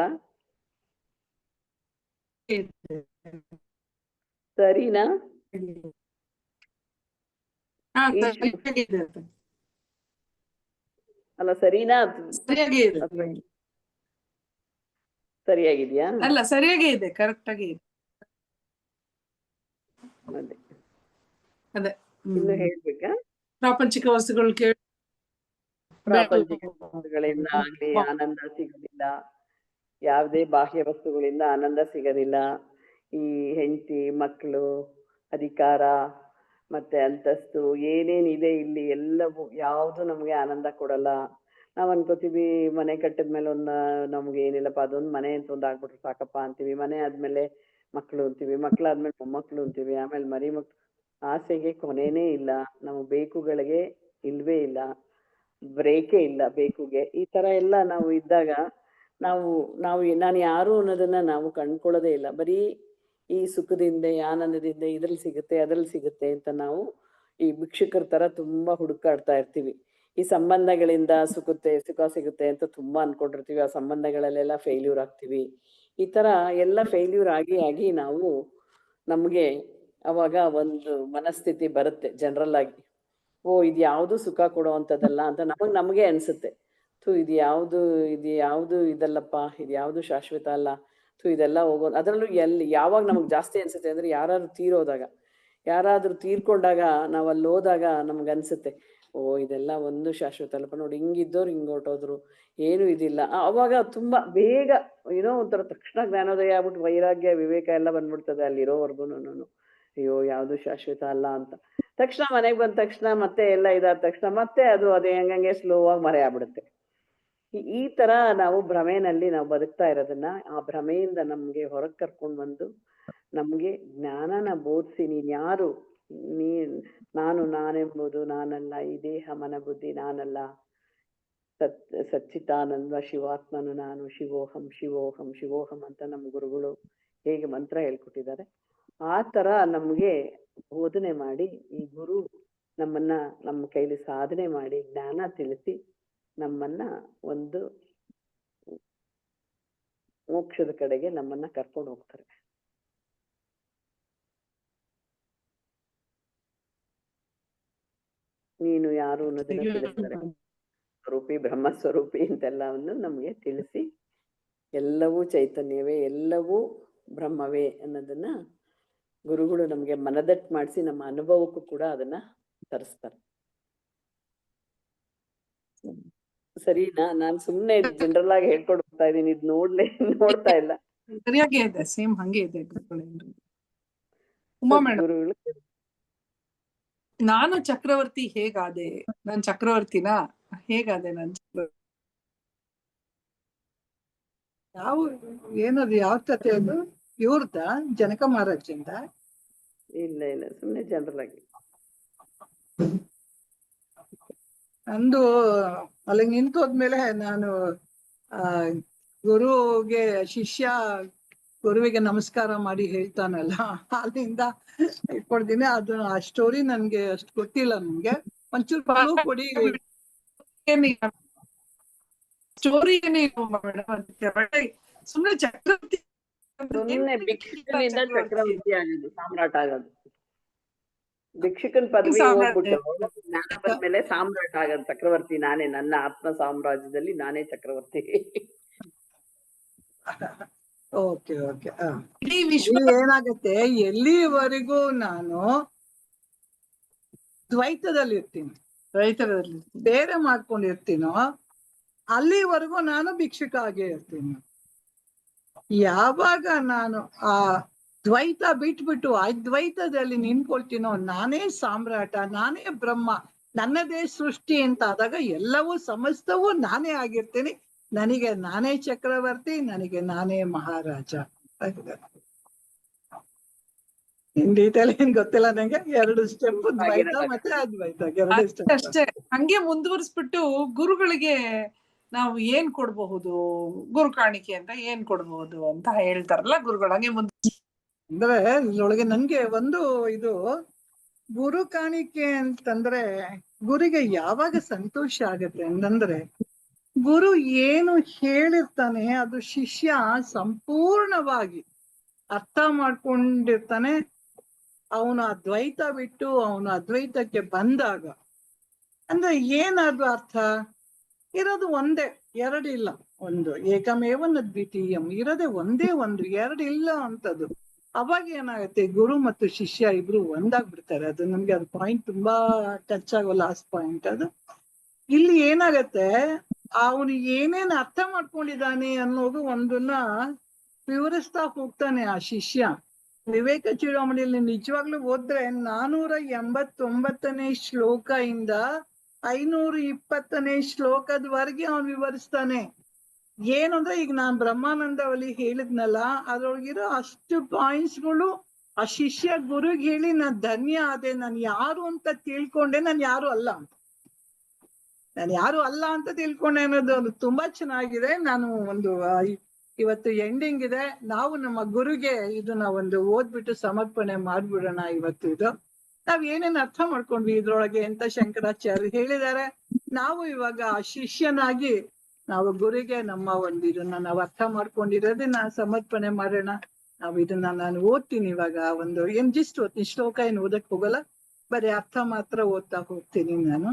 ಸರಿನಾ? ಅಲ್ಲ ಸರಿನಾ? ಸರಿಯಾಗಿದ್ಯಾ? ಅಲ್ಲ ಸರಿಯಾಗೇ ಇದೆ, ಕರೆಕ್ಟ್ ಆಗಿ ಇದೆ. ಅದೇ ಇನ್ನು ಹೇಳ್ಬೇಕಾ? ಪ್ರಾಪಂಚಿಕ ವಸ್ತುಗಳು ಪ್ರಾಪಂಚಿಕ ವಸ್ತುಗಳಿಂದ ಆಗ್ಲಿ ಆನಂದ ಸಿಗೋದಿಲ್ಲ. ಯಾವುದೇ ಬಾಹ್ಯ ವಸ್ತುಗಳಿಂದ ಆನಂದ ಸಿಗೋದಿಲ್ಲ. ಈ ಹೆಂಡತಿ ಮಕ್ಕಳು ಅಧಿಕಾರ ಮತ್ತೆ ಅಂತಸ್ತು ಏನೇನಿದೆ ಇಲ್ಲಿ ಎಲ್ಲವೂ ಯಾವುದು ನಮ್ಗೆ ಆನಂದ ಕೊಡಲ್ಲ. ನಾವ್ ಅನ್ಕೋತೀವಿ ಮನೆ ಕಟ್ಟಿದ್ಮೇಲೆ ನಮ್ಗೆ ಏನಿಲ್ಲಪ್ಪ ಅದೊಂದು ಮನೆ ಅಂತ ಆಗ್ಬಿಟ್ರೆ ಸಾಕಪ್ಪ ಅಂತೀವಿ. ಮನೆ ಆದ್ಮೇಲೆ ಮಕ್ಕಳು ಅಂತೀವಿ, ಮಕ್ಕಳಾದ್ಮೇಲೆ ಮೊಮ್ಮಕ್ಕಳು ಅಂತೀವಿ, ಆಮೇಲೆ ಮರಿ ಮಕ್ಳು. ಆಸೆಗೆ ಕೊನೆನೇ ಇಲ್ಲ, ನಮ್ಮ ಬೇಕುಗಳಿಗೆ ಇಲ್ವೇ ಇಲ್ಲ, ಬ್ರೇಕೇ ಇಲ್ಲ ಬೇಕುಗೆ. ಈ ತರ ಎಲ್ಲ ನಾವು ಇದ್ದಾಗ ನಾನು ಯಾರು ಅನ್ನೋದನ್ನ ನಾವು ಕಂಡ್ಕೊಳ್ಳೋದೇ ಇಲ್ಲ. ಬರೀ ಈ ಸುಖದಿಂದ ಆನಂದದಿಂದ ಇದ್ರಲ್ಲಿ ಸಿಗುತ್ತೆ ಅದ್ರಲ್ಲಿ ಸಿಗುತ್ತೆ ಅಂತ ನಾವು ಈ ಭಿಕ್ಷುಕರ ತರ ತುಂಬಾ ಹುಡುಕಾಡ್ತಾ ಇರ್ತೀವಿ. ಈ ಸಂಬಂಧಗಳಿಂದ ಸುಖ ಸಿಗುತ್ತೆ ಅಂತ ತುಂಬಾ ಅನ್ಕೊಂಡಿರ್ತೀವಿ. ಆ ಸಂಬಂಧಗಳಲ್ಲೆಲ್ಲ ಫೇಲ್ಯೂರ್ ಆಗ್ತೀವಿ. ಈ ತರ ಎಲ್ಲ ಫೇಲ್ಯೂರ್ ಆಗಿ ನಮ್ಗೆ ಅವಾಗ ಒಂದು ಮನಸ್ಥಿತಿ ಬರುತ್ತೆ ಜನರಲ್ ಆಗಿ, ಇದು ಯಾವುದು ಸುಖ ಕೊಡುವಂಥದ್ದಲ್ಲ ಅಂತ ನಮಗೆ ಅನ್ಸುತ್ತೆ. ಇದು ಯಾವುದು ಇದಲ್ಲಪ್ಪ, ಇದು ಯಾವುದು ಶಾಶ್ವತ ಅಲ್ಲ, ಇದೆಲ್ಲ ಹೋಗೋದು. ಅದರಲ್ಲೂ ಯಾವಾಗ ನಮಗ್ ಜಾಸ್ತಿ ಅನ್ಸುತ್ತೆ ಅಂದ್ರೆ ಯಾರಾದ್ರೂ ತೀರ್ಕೊಂಡಾಗ ನಾವ್ ಅಲ್ಲಿ ಹೋದಾಗ ನಮ್ಗೆ ಅನ್ಸುತ್ತೆ, ಇದೆಲ್ಲ ಒಂದು ಶಾಶ್ವತ ಅಲ್ಲಪ್ಪ, ನೋಡಿ ಹಿಂಗಿದ್ದವ್ರು ಹಿಂಗ್ ಹೊರ್ಟೋದ್ರು, ಏನು ಇದಿಲ್ಲ. ಅವಾಗ ತುಂಬಾ ಬೇಗ ಒಂಥರ ತಕ್ಷಣ ಜ್ಞಾನೋದಯ ಆಗ್ಬಿಟ್ಟು ವೈರಾಗ್ಯ ವಿವೇಕ ಎಲ್ಲ ಬಂದ್ಬಿಡ್ತದೆ ಅಲ್ಲಿರೋವರ್ಗುನು. ಅಯ್ಯೋ ಯಾವ್ದು ಶಾಶ್ವತ ಅಲ್ಲ ಅಂತ ತಕ್ಷಣ ಮನೆಗೆ ಬಂದ ತಕ್ಷಣ ಮತ್ತೆ ಎಲ್ಲ ಇದಾದ ತಕ್ಷಣ ಮತ್ತೆ ಅದೇ ಹಂಗಂಗೆ ಸ್ಲೋ ಆಗಿ ಮರೆ ಆಗ್ಬಿಡುತ್ತೆ. ಈ ತರ ನಾವು ಭ್ರಮೆನಲ್ಲಿ ನಾವು ಬದುಕ್ತಾ ಇರೋದನ್ನ ಆ ಭ್ರಮೆಯಿಂದ ನಮ್ಗೆ ಹೊರಗೆ ಕರ್ಕೊಂಡು ಬಂದು ನಮ್ಗೆ ಜ್ಞಾನನ ಬೋಧಿಸಿ, ನಾನೆಂಬುದು ನಾನಲ್ಲ, ಈ ದೇಹ ಮನ ಬುದ್ಧಿ ನಾನಲ್ಲ, ಸಚ್ಚಿತಾನಂದ ಶಿವಾತ್ಮನು ನಾನು, ಶಿವೋಹಂ ಶಿವೋಹಂ ಶಿವೋಹಂ ಅಂತ ನಮ್ಮ ಗುರುಗಳು ಹೇಗೆ ಮಂತ್ರ ಹೇಳ್ಕೊಟ್ಟಿದ್ದಾರೆ ಆ ತರ ನಮ್ಗೆ ಬೋಧನೆ ಮಾಡಿ ಈ ಗುರು ನಮ್ಮ ಕೈಲಿ ಸಾಧನೆ ಮಾಡಿ ಜ್ಞಾನ ತಿಳಿಸಿ ನಮ್ಮನ್ನ ಒಂದು ಮೋಕ್ಷದ ಕಡೆಗೆ ನಮ್ಮನ್ನ ಕರ್ಕೊಂಡು ಹೋಗ್ತಾರೆ. ನೀನು ಯಾರು ಅನ್ನೋದನ್ನ ತಿಳಿಸ್ತಾರೆ. ಸ್ವರೂಪಿ ಬ್ರಹ್ಮಸ್ವರೂಪಿ ಅಂತೆಲ್ಲವನ್ನು ನಮ್ಗೆ ತಿಳಿಸಿ ಎಲ್ಲವೂ ಚೈತನ್ಯವೇ, ಎಲ್ಲವೂ ಬ್ರಹ್ಮವೇ ಅನ್ನೋದನ್ನ ಗುರುಗಳು ನಮ್ಗೆ ಮನದಟ್ಟು ಮಾಡಿಸಿ ನಮ್ಮ ಅನುಭವಕ್ಕೂ ಕೂಡ ಅದನ್ನ ತರಿಸ್ತಾರೆ. ಸರಿನಾ? ನಾನ್ ಸುಮ್ನೆ ಜನರಲ್ ಆಗಿ ಹೇಳ್ಕೊಂಡು ಹೋಗ್ತಾ ಇದೀನಿ, ಇದು ನೋಡ್ತಾ ಇಲ್ಲ. ಸರಿಯಾಗೇ ಇದೆ, ಸೇಮ್ ಹಂಗೆ ಇದೆ. ಉಮಾ ಮೇಡಮ್, ನಾನು ಚಕ್ರವರ್ತಿ ಹೇಗಾದೆ? ನಾನ್ ಚಕ್ರವರ್ತಿನಾ? ಹೇಗಾದೆ ನಾನು? ಏನದು ಯಾವ ಕಥೆ ಅದು? ಇವ್ರದ ಜನಕ ಮಹಾರಾಜಿಂದ? ಇಲ್ಲ ಇಲ್ಲ, ಸುಮ್ಮನೆ ಜನರಲ್ ಆಗಿ. ನಂದು ಅಲ್ಲಿ ನಿಂತೋದ್ಮೇಲೆ ನಾನು ಆ ಗುರುಗೆ ಶಿಷ್ಯ ಗುರುವಿಗೆ ನಮಸ್ಕಾರ ಮಾಡಿ ಹೇಳ್ತಾನಲ್ಲ, ಅಲ್ಲಿಂದ ಇಟ್ಕೊಳ್ತೀನಿ. ಅದು ಆ ಸ್ಟೋರಿ ನನ್ಗೆ ಅಷ್ಟು ಗೊತ್ತಿಲ್ಲ. ನನ್ಗೆ ಒಂಚೂರು ಕ್ಲೂ ಕೊಡಿ. ಸ್ಟೋರಿ ಏನೇನು ಮೇಡಮ್, ಸುಮ್ಮನೆ ಚಕ್ರವರ್ತಿ ಸುಮ್ಮನೆ ಭಿಕ್ಷುಕನಿಂದ ಚಕ್ರವರ್ತಿ ಆಗೋದು, ಸಾಮ್ರಾಟ್ ಆಗೋದು. ಭಿಕ್ಷುಕನ್ ಪದವಿ ಹೋಗ್ಬಿಟ್ಟು ಜ್ಞಾನ ಬಂದ್ಮೇಲೆ ಸಾಮ್ರಾಟ್ ಆಗೋದು, ಚಕ್ರವರ್ತಿ ನಾನೇ, ನನ್ನ ಆತ್ಮ ಸಾಮ್ರಾಜ್ಯದಲ್ಲಿ ನಾನೇ ಚಕ್ರವರ್ತಿ. Okay okay. ಇಡೀ ವಿಶ್ವ ಏನಾಗುತ್ತೆ, ಎಲ್ಲಿವರೆಗೂ ನಾನು ದ್ವೈತದಲ್ಲಿ ಇರ್ತೀನಿ, ರೈತರಲ್ಲಿ ಬೇರೆ ಮಾಡ್ಕೊಂಡಿರ್ತೀನೋ ಅಲ್ಲಿವರೆಗೂ ನಾನು ಭಿಕ್ಷುಕ ಆಗೇ ಇರ್ತೀನಿ. ಯಾವಾಗ ನಾನು ಆ ದ್ವೈತ ಬಿಟ್ಬಿಟ್ಟು ಅದ್ವೈತದಲ್ಲಿ ನಿಂತ್ಕೊಳ್ತೀನೋ, ನಾನೇ ಸಾಮ್ರಾಟ, ನಾನೇ ಬ್ರಹ್ಮ, ನನ್ನದೇ ಸೃಷ್ಟಿ ಅಂತ ಆದಾಗ ಎಲ್ಲವೂ ಸಮಸ್ತವೂ ನಾನೇ ಆಗಿರ್ತೀನಿ. ನನಗೆ ನಾನೇ ಚಕ್ರವರ್ತಿ, ನನಗೆ ನಾನೇ ಮಹಾರಾಜ. ಇನ್ ಡೀಟೇಲ್ ಏನ್ ಗೊತ್ತಿಲ್ಲ ನಂಗೆ. 2 ಸ್ಟೆಪ್ ದ್ವೈತ ಮತ್ತೆ ಅದ್ವೈತ, 2 ಸ್ಟೆಪ್ ಅಷ್ಟೇ. ಹಂಗೆ ಮುಂದುವರಿಸ್ಬಿಟ್ಟು ಗುರುಗಳಿಗೆ ನಾವು ಏನ್ ಕೊಡ್ಬಹುದು, ಗುರು ಕಾಣಿಕೆ ಅಂತ ಏನ್ ಕೊಡ್ಬಹುದು ಅಂತ ಹೇಳ್ತಾರಲ್ಲ ಗುರುಗಳು, ಹಂಗೆ ಅಂದ್ರೆ ಇದ್ರೊಳಗೆ ನನ್ಗೆ ಒಂದು ಇದು ಗುರು ಕಾಣಿಕೆ ಅಂತಂದ್ರೆ, ಗುರಿಗೆ ಯಾವಾಗ ಸಂತೋಷ ಆಗತ್ತೆ ಅಂತಂದ್ರೆ, ಗುರು ಏನು ಹೇಳಿರ್ತಾನೆ ಅದು ಶಿಷ್ಯ ಸಂಪೂರ್ಣವಾಗಿ ಅರ್ಥ ಮಾಡ್ಕೊಂಡಿರ್ತಾನೆ. ಅವನು ಅದ್ವೈತ ಬಿಟ್ಟು ಅವನು ಅದ್ವೈತಕ್ಕೆ ಬಂದಾಗ, ಅಂದ್ರೆ ಏನಾದ್ರು ಅರ್ಥ ಇರೋದು ಒಂದೇ, 2 ಇಲ್ಲ. ಒಂದು ಏಕಮೇವನ ದ್ವಿತೀಯಂ, ಇರೋದೇ ಒಂದೇ ಒಂದು, 2 ಇಲ್ಲ ಅಂತದ್ದು. ಅವಾಗ ಏನಾಗುತ್ತೆ, ಗುರು ಮತ್ತು ಶಿಷ್ಯ ಇಬ್ರು ಒಂದಾಗ್ಬಿಡ್ತಾರೆ. ಅದು ನಮ್ಗೆ ಅದು ಪಾಯಿಂಟ್ ತುಂಬಾ ಟಚ್ ಆಗೋ ಲಾಸ್ಟ್ ಪಾಯಿಂಟ್ ಅದು. ಇಲ್ಲಿ ಏನಾಗತ್ತೆ, ಅವನು ಏನೇನ್ ಅರ್ಥ ಮಾಡ್ಕೊಂಡಿದ್ದಾನೆ ಅನ್ನೋದು ಒಂದನ್ನ ವಿವರಿಸ್ತಾ ಹೋಗ್ತಾನೆ ಆ ಶಿಷ್ಯ. ವಿವೇಕ ಚೂಡಾಮಣಿಯಲ್ಲಿ ನಿಜವಾಗ್ಲೂ ಓದ್ರೆ 489ನೇ ಶ್ಲೋಕ ಇಂದ 520ನೇ ಶ್ಲೋಕದವರೆಗೆ ಅವನು ವಿವರಿಸ್ತಾನೆ. ಏನು ಅಂದ್ರೆ, ಈಗ ನಾನ್ ಬ್ರಹ್ಮಾನಂದವಲ್ಲಿ ಹೇಳಿದ್ನಲ್ಲ, ಅದ್ರೊಳಗಿರೋ ಅಷ್ಟು ಪಾಯಿಂಟ್ಸ್ಗಳು ಆ ಶಿಷ್ಯ ಗುರುಗೆ ಹೇಳಿ ನಾನ್ ಧನ್ಯ ಆದೆ, ನಾನು ಯಾರು ಅಂತ ತಿಳ್ಕೊಂಡೆ, ನಾನು ಯಾರು ಅಲ್ಲ ಅಂತ, ನಾನು ಯಾರು ಅಲ್ಲ ಅಂತ ತಿಳ್ಕೊಂಡೆ ಅನ್ನೋದು ಒಂದು ತುಂಬಾ ಚೆನ್ನಾಗಿದೆ. ನಾನು ಒಂದು ಇವತ್ತು ಎಂಡಿಂಗ್ ಇದೆ, ನಾವು ನಮ್ಮ ಗುರುಗೆ ಇದನ್ನ ಒಂದು ಓದ್ಬಿಟ್ಟು ಸಮರ್ಪಣೆ ಮಾಡ್ಬಿಡೋಣ ಇವತ್ತು. ಇದು ನಾವ್ ಏನೇನ್ ಅರ್ಥ ಮಾಡ್ಕೊಂಡ್ವಿ ಇದ್ರೊಳಗೆ ಅಂತ ಶಂಕರಾಚಾರ್ಯ ಹೇಳಿದ್ದಾರೆ. ನಾವು ಇವಾಗ ಶಿಷ್ಯನಾಗಿ ನಾವು ಗುರಿಗೆ ನಮ್ಮ ಒಂದು ಇದನ್ನ ನಾವು ಅರ್ಥ ಮಾಡ್ಕೊಂಡಿರೋದನ್ನ ಸಮರ್ಪಣೆ ಮಾಡೋಣ. ನಾವು ಇದನ್ನ ನಾನು ಓದ್ತೀನಿ ಇವಾಗ, ಒಂದು ಏನ್ ಜಸ್ಟ್ ಓದ್ತೀನಿ, ಶ್ಲೋಕ ಏನು ಓದಕ್ ಹೋಗಲ್ಲ, ಬರೀ ಅರ್ಥ ಮಾತ್ರ ಓದ್ತಾ ಹೋಗ್ತೀನಿ. ನಾನು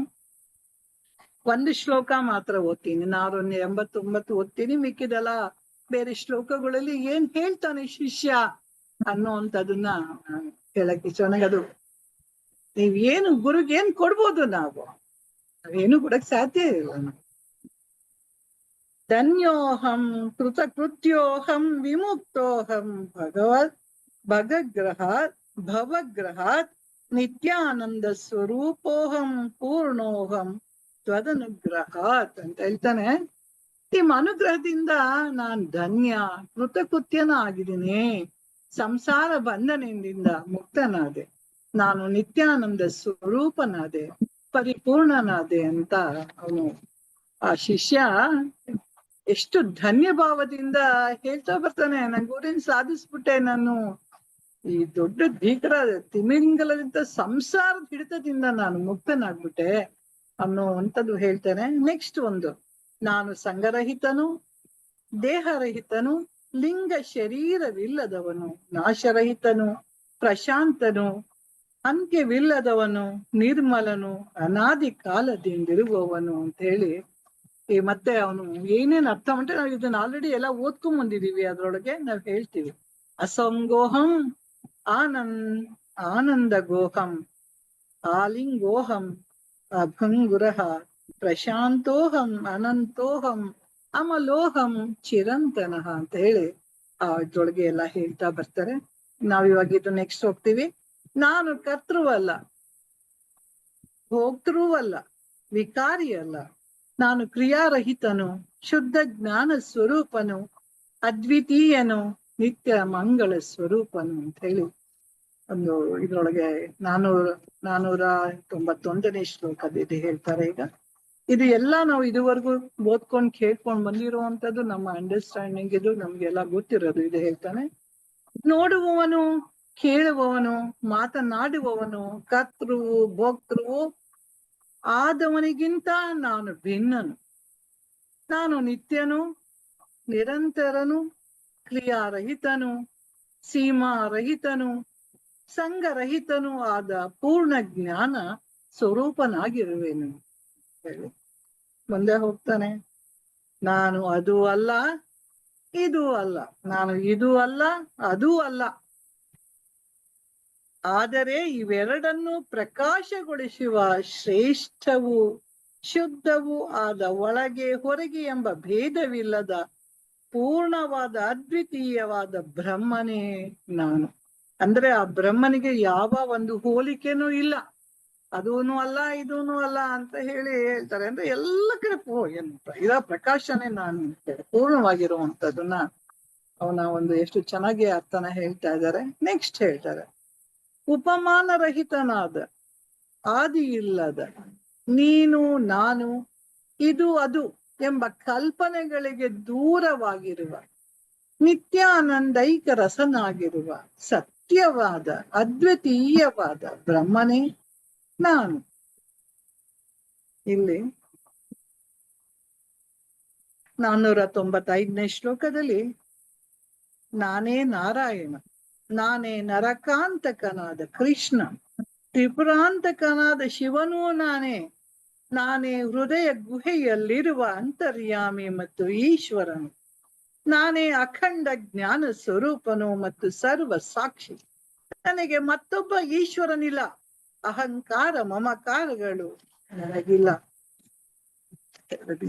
1 ಶ್ಲೋಕ ಮಾತ್ರ ಓದ್ತೀನಿ, 489 ಓದ್ತೀನಿ. ಮಿಕ್ಕಿದೆಲ್ಲ ಬೇರೆ ಶ್ಲೋಕಗಳಲ್ಲಿ ಏನ್ ಹೇಳ್ತಾನೆ ಶಿಷ್ಯ ಅನ್ನೋಂಥದನ್ನ ಹೇಳಕ್ಕೆ ಚೆನ್ನಾಗದು. ನೀವ್ ಏನು ಗುರುಗೆ ಏನ್ ಕೊಡ್ಬೋದು, ನಾವೇನು ಕೊಡಕ್ ಸಾಧ್ಯ ಇಲ್ಲ. ಧನ್ಯೋಹಂ ಕೃತಕೃತ್ಯೋಹಂ ವಿಮುಕ್ತೋಹಂ ಭಗಗ್ರಹಾತ್ ಭವಗ್ರಹಾತ್ ನಿತ್ಯಾನಂದ ಸ್ವರೂಪೋಹಂ ಪೂರ್ಣೋಹಂ ತ್ವದನುಗ್ರಹಾತ್ ಅಂತ ಹೇಳ್ತಾನೆ. ನಿಮ್ಮ ಅನುಗ್ರಹದಿಂದ ನಾನ್ ಧನ್ಯ, ಕೃತಕೃತ್ಯನ ಆಗಿದ್ದೀನಿ, ಸಂಸಾರ ಬಂಧನದಿಂದ ಮುಕ್ತನಾದೆ, ನಾನು ನಿತ್ಯಾನಂದ ಸ್ವರೂಪನಾದೆ, ಪರಿಪೂರ್ಣನಾದೆ ಅಂತ ಅವನು ಆ ಶಿಷ್ಯ ಎಷ್ಟು ಧನ್ಯಭಾವದಿಂದ ಹೇಳ್ತಾ ಬರ್ತಾನೆ. ನನ್ ಗುರಿನ ಸಾಧಿಸ್ಬಿಟ್ಟೆ, ನಾನು ಈ ದೊಡ್ಡ ಭೀಕರ ತಿಮಿಂಗಲದಿಂದ ಸಂಸಾರದ ಹಿಡಿತದಿಂದ ನಾನು ಮುಕ್ತನಾಗ್ಬಿಟ್ಟೆ ಅನ್ನೋವಂಥದ್ದು ಹೇಳ್ತಾನೆ. ನೆಕ್ಸ್ಟ್ ಒಂದು, ನಾನು ಸಂಗರಹಿತನು, ದೇಹರಹಿತನು, ಲಿಂಗ ಶರೀರವಿಲ್ಲದವನು, ನಾಶರಹಿತನು, ಪ್ರಶಾಂತನು, ಅಂತ್ಯವಿಲ್ಲದವನು, ನಿರ್ಮಲನು, ಅನಾದಿ ಕಾಲದಿಂದಿರುವವನು ಅಂತ ಹೇಳಿ ಮತ್ತೆ ಅವನು ಏನೇನ್ ಅರ್ಥ ಮಾಡ್ರೆ, ನಾವು ಇದನ್ನ ಆಲ್ರೆಡಿ ಎಲ್ಲ ಓದ್ಕೊಂಡ್ ಬಂದಿದೀವಿ. ಅದ್ರೊಳಗೆ ನಾವ್ ಹೇಳ್ತೀವಿ, ಅಸಂಗೋಹಂ ಆನಂದ ಗೋಹಂ, ಆಲಿಂಗೋಹಂ ಅಭಂಗುರಃ, ಪ್ರಶಾಂತೋಹಂ ಅನಂತೋಹಂ ಅಮಲೋಹಂ ಚಿರಂತನಃ ಅಂತ ಹೇಳಿ ಅದ್ರೊಳಗೆ ಎಲ್ಲ ಹೇಳ್ತಾ ಬರ್ತಾರೆ. ನಾವಿವಾಗ ಇದು ನೆಕ್ಸ್ಟ್ ಹೋಗ್ತೀವಿ. ನಾನು ಕರ್ತೃವಲ್ಲ, ಭೋಕ್ತೃವಲ್ಲ, ವಿಕಾರಿ ಅಲ್ಲ, ನಾನು ಕ್ರಿಯಾರಹಿತನು, ಶುದ್ಧ ಜ್ಞಾನ ಸ್ವರೂಪನು, ಅದ್ವಿತೀಯನು, ನಿತ್ಯ ಮಂಗಳ ಸ್ವರೂಪನು ಅಂತ ಹೇಳಿ ಒಂದು ಇದ್ರೊಳಗೆ 491ನೇ ಶ್ಲೋಕದಿದೆ ಹೇಳ್ತಾರೆ. ಈಗ ಇದು ಎಲ್ಲ ನಾವು ಇದುವರೆಗೂ ಓದ್ಕೊಂಡು ಕೇಳ್ಕೊಂಡು ಬಂದಿರುವಂತದ್ದು, ನಮ್ಮ ಅಂಡರ್ಸ್ಟ್ಯಾಂಡಿಂಗ್ ಇದು ನಮ್ಗೆಲ್ಲ ಗೊತ್ತಿರೋದು. ಇದು ಹೇಳ್ತಾನೆ, ನೋಡುವವನು, ಕೇಳುವವನು, ಮಾತನಾಡುವವನು, ಕರ್ತೃವು ಭೋಕ್ತೃವು ಆದವನಿಗಿಂತ ನಾನು ಭಿನ್ನನು. ನಾನು ನಿತ್ಯನು, ನಿರಂತರನು, ಕ್ರಿಯಾರಹಿತನು, ಸೀಮಾರಹಿತನು, ಸಂಘರಹಿತನು ಆದ ಪೂರ್ಣ ಜ್ಞಾನ ಸ್ವರೂಪನಾಗಿರುವೆನು ಹೇಳಿ ಮುಂದೆ ಹೋಗ್ತಾನೆ. ನಾನು ಅದು ಅಲ್ಲ, ಇದು ಅಲ್ಲ, ನಾನು ಇದು ಅಲ್ಲ, ಅದೂ ಅಲ್ಲ, ಆದರೆ ಇವೆರಡನ್ನು ಪ್ರಕಾಶಗೊಳಿಸುವ ಶ್ರೇಷ್ಠವೂ ಶುದ್ಧವೂ ಆದ ಒಳಗೆ ಹೊರಗೆ ಎಂಬ ಭೇದವಿಲ್ಲದ ಪೂರ್ಣವಾದ ಅದ್ವಿತೀಯವಾದ ಬ್ರಹ್ಮನೇ ನಾನು. ಅಂದ್ರೆ ಆ ಬ್ರಹ್ಮನಿಗೆ ಯಾವ ಒಂದು ಹೋಲಿಕೆನೂ ಇಲ್ಲ, ಅದೂನು ಅಲ್ಲ, ಇದೂನು ಅಲ್ಲ ಅಂತ ಹೇಳ್ತಾರೆ. ಅಂದ್ರೆ ಎಲ್ಲ ಕಡೆ ಇದ ಪ್ರಕಾಶನೇ ನಾನು ಅಂತೇಳಿ ಪೂರ್ಣವಾಗಿರುವಂತದನ್ನ ಅವನ ಒಂದು ಎಷ್ಟು ಚೆನ್ನಾಗಿ ಅರ್ಥನ ಹೇಳ್ತಾ ಇದ್ದಾರೆ. ನೆಕ್ಸ್ಟ್ ಹೇಳ್ತಾರೆ, ಉಪಮಾನರಹಿತನಾದ, ಆದಿ ಇಲ್ಲದ, ನೀನು ನಾನು ಇದು ಅದು ಎಂಬ ಕಲ್ಪನೆಗಳಿಗೆ ದೂರವಾಗಿರುವ, ನಿತ್ಯಾನಂದೈಕ ರಸನಾಗಿರುವ ಸತ್ಯವಾದ ಅದ್ವಿತೀಯವಾದ ಬ್ರಹ್ಮನೇ ನಾನು. ಇಲ್ಲಿ 495ನೇ ಶ್ಲೋಕದಲ್ಲಿ ನಾನೇ ನಾರಾಯಣ, ನಾನೇ ನರಕಾಂತಕನಾದ ಕೃಷ್ಣ, ತ್ರಿಪುರಾಂತಕನಾದ ಶಿವನೂ ನಾನೇ, ನಾನೇ ಹೃದಯ ಗುಹೆಯಲ್ಲಿರುವ ಅಂತರ್ಯಾಮಿ ಮತ್ತು ಈಶ್ವರನು, ನಾನೇ ಅಖಂಡ ಜ್ಞಾನ ಸ್ವರೂಪನು ಮತ್ತು ಸರ್ವ ಸಾಕ್ಷಿ. ನನಗೆ ಮತ್ತೊಬ್ಬ ಈಶ್ವರನಿಲ್ಲ, ಅಹಂಕಾರ ಮಮಕಾರಗಳು ನನಗಿಲ್ಲ.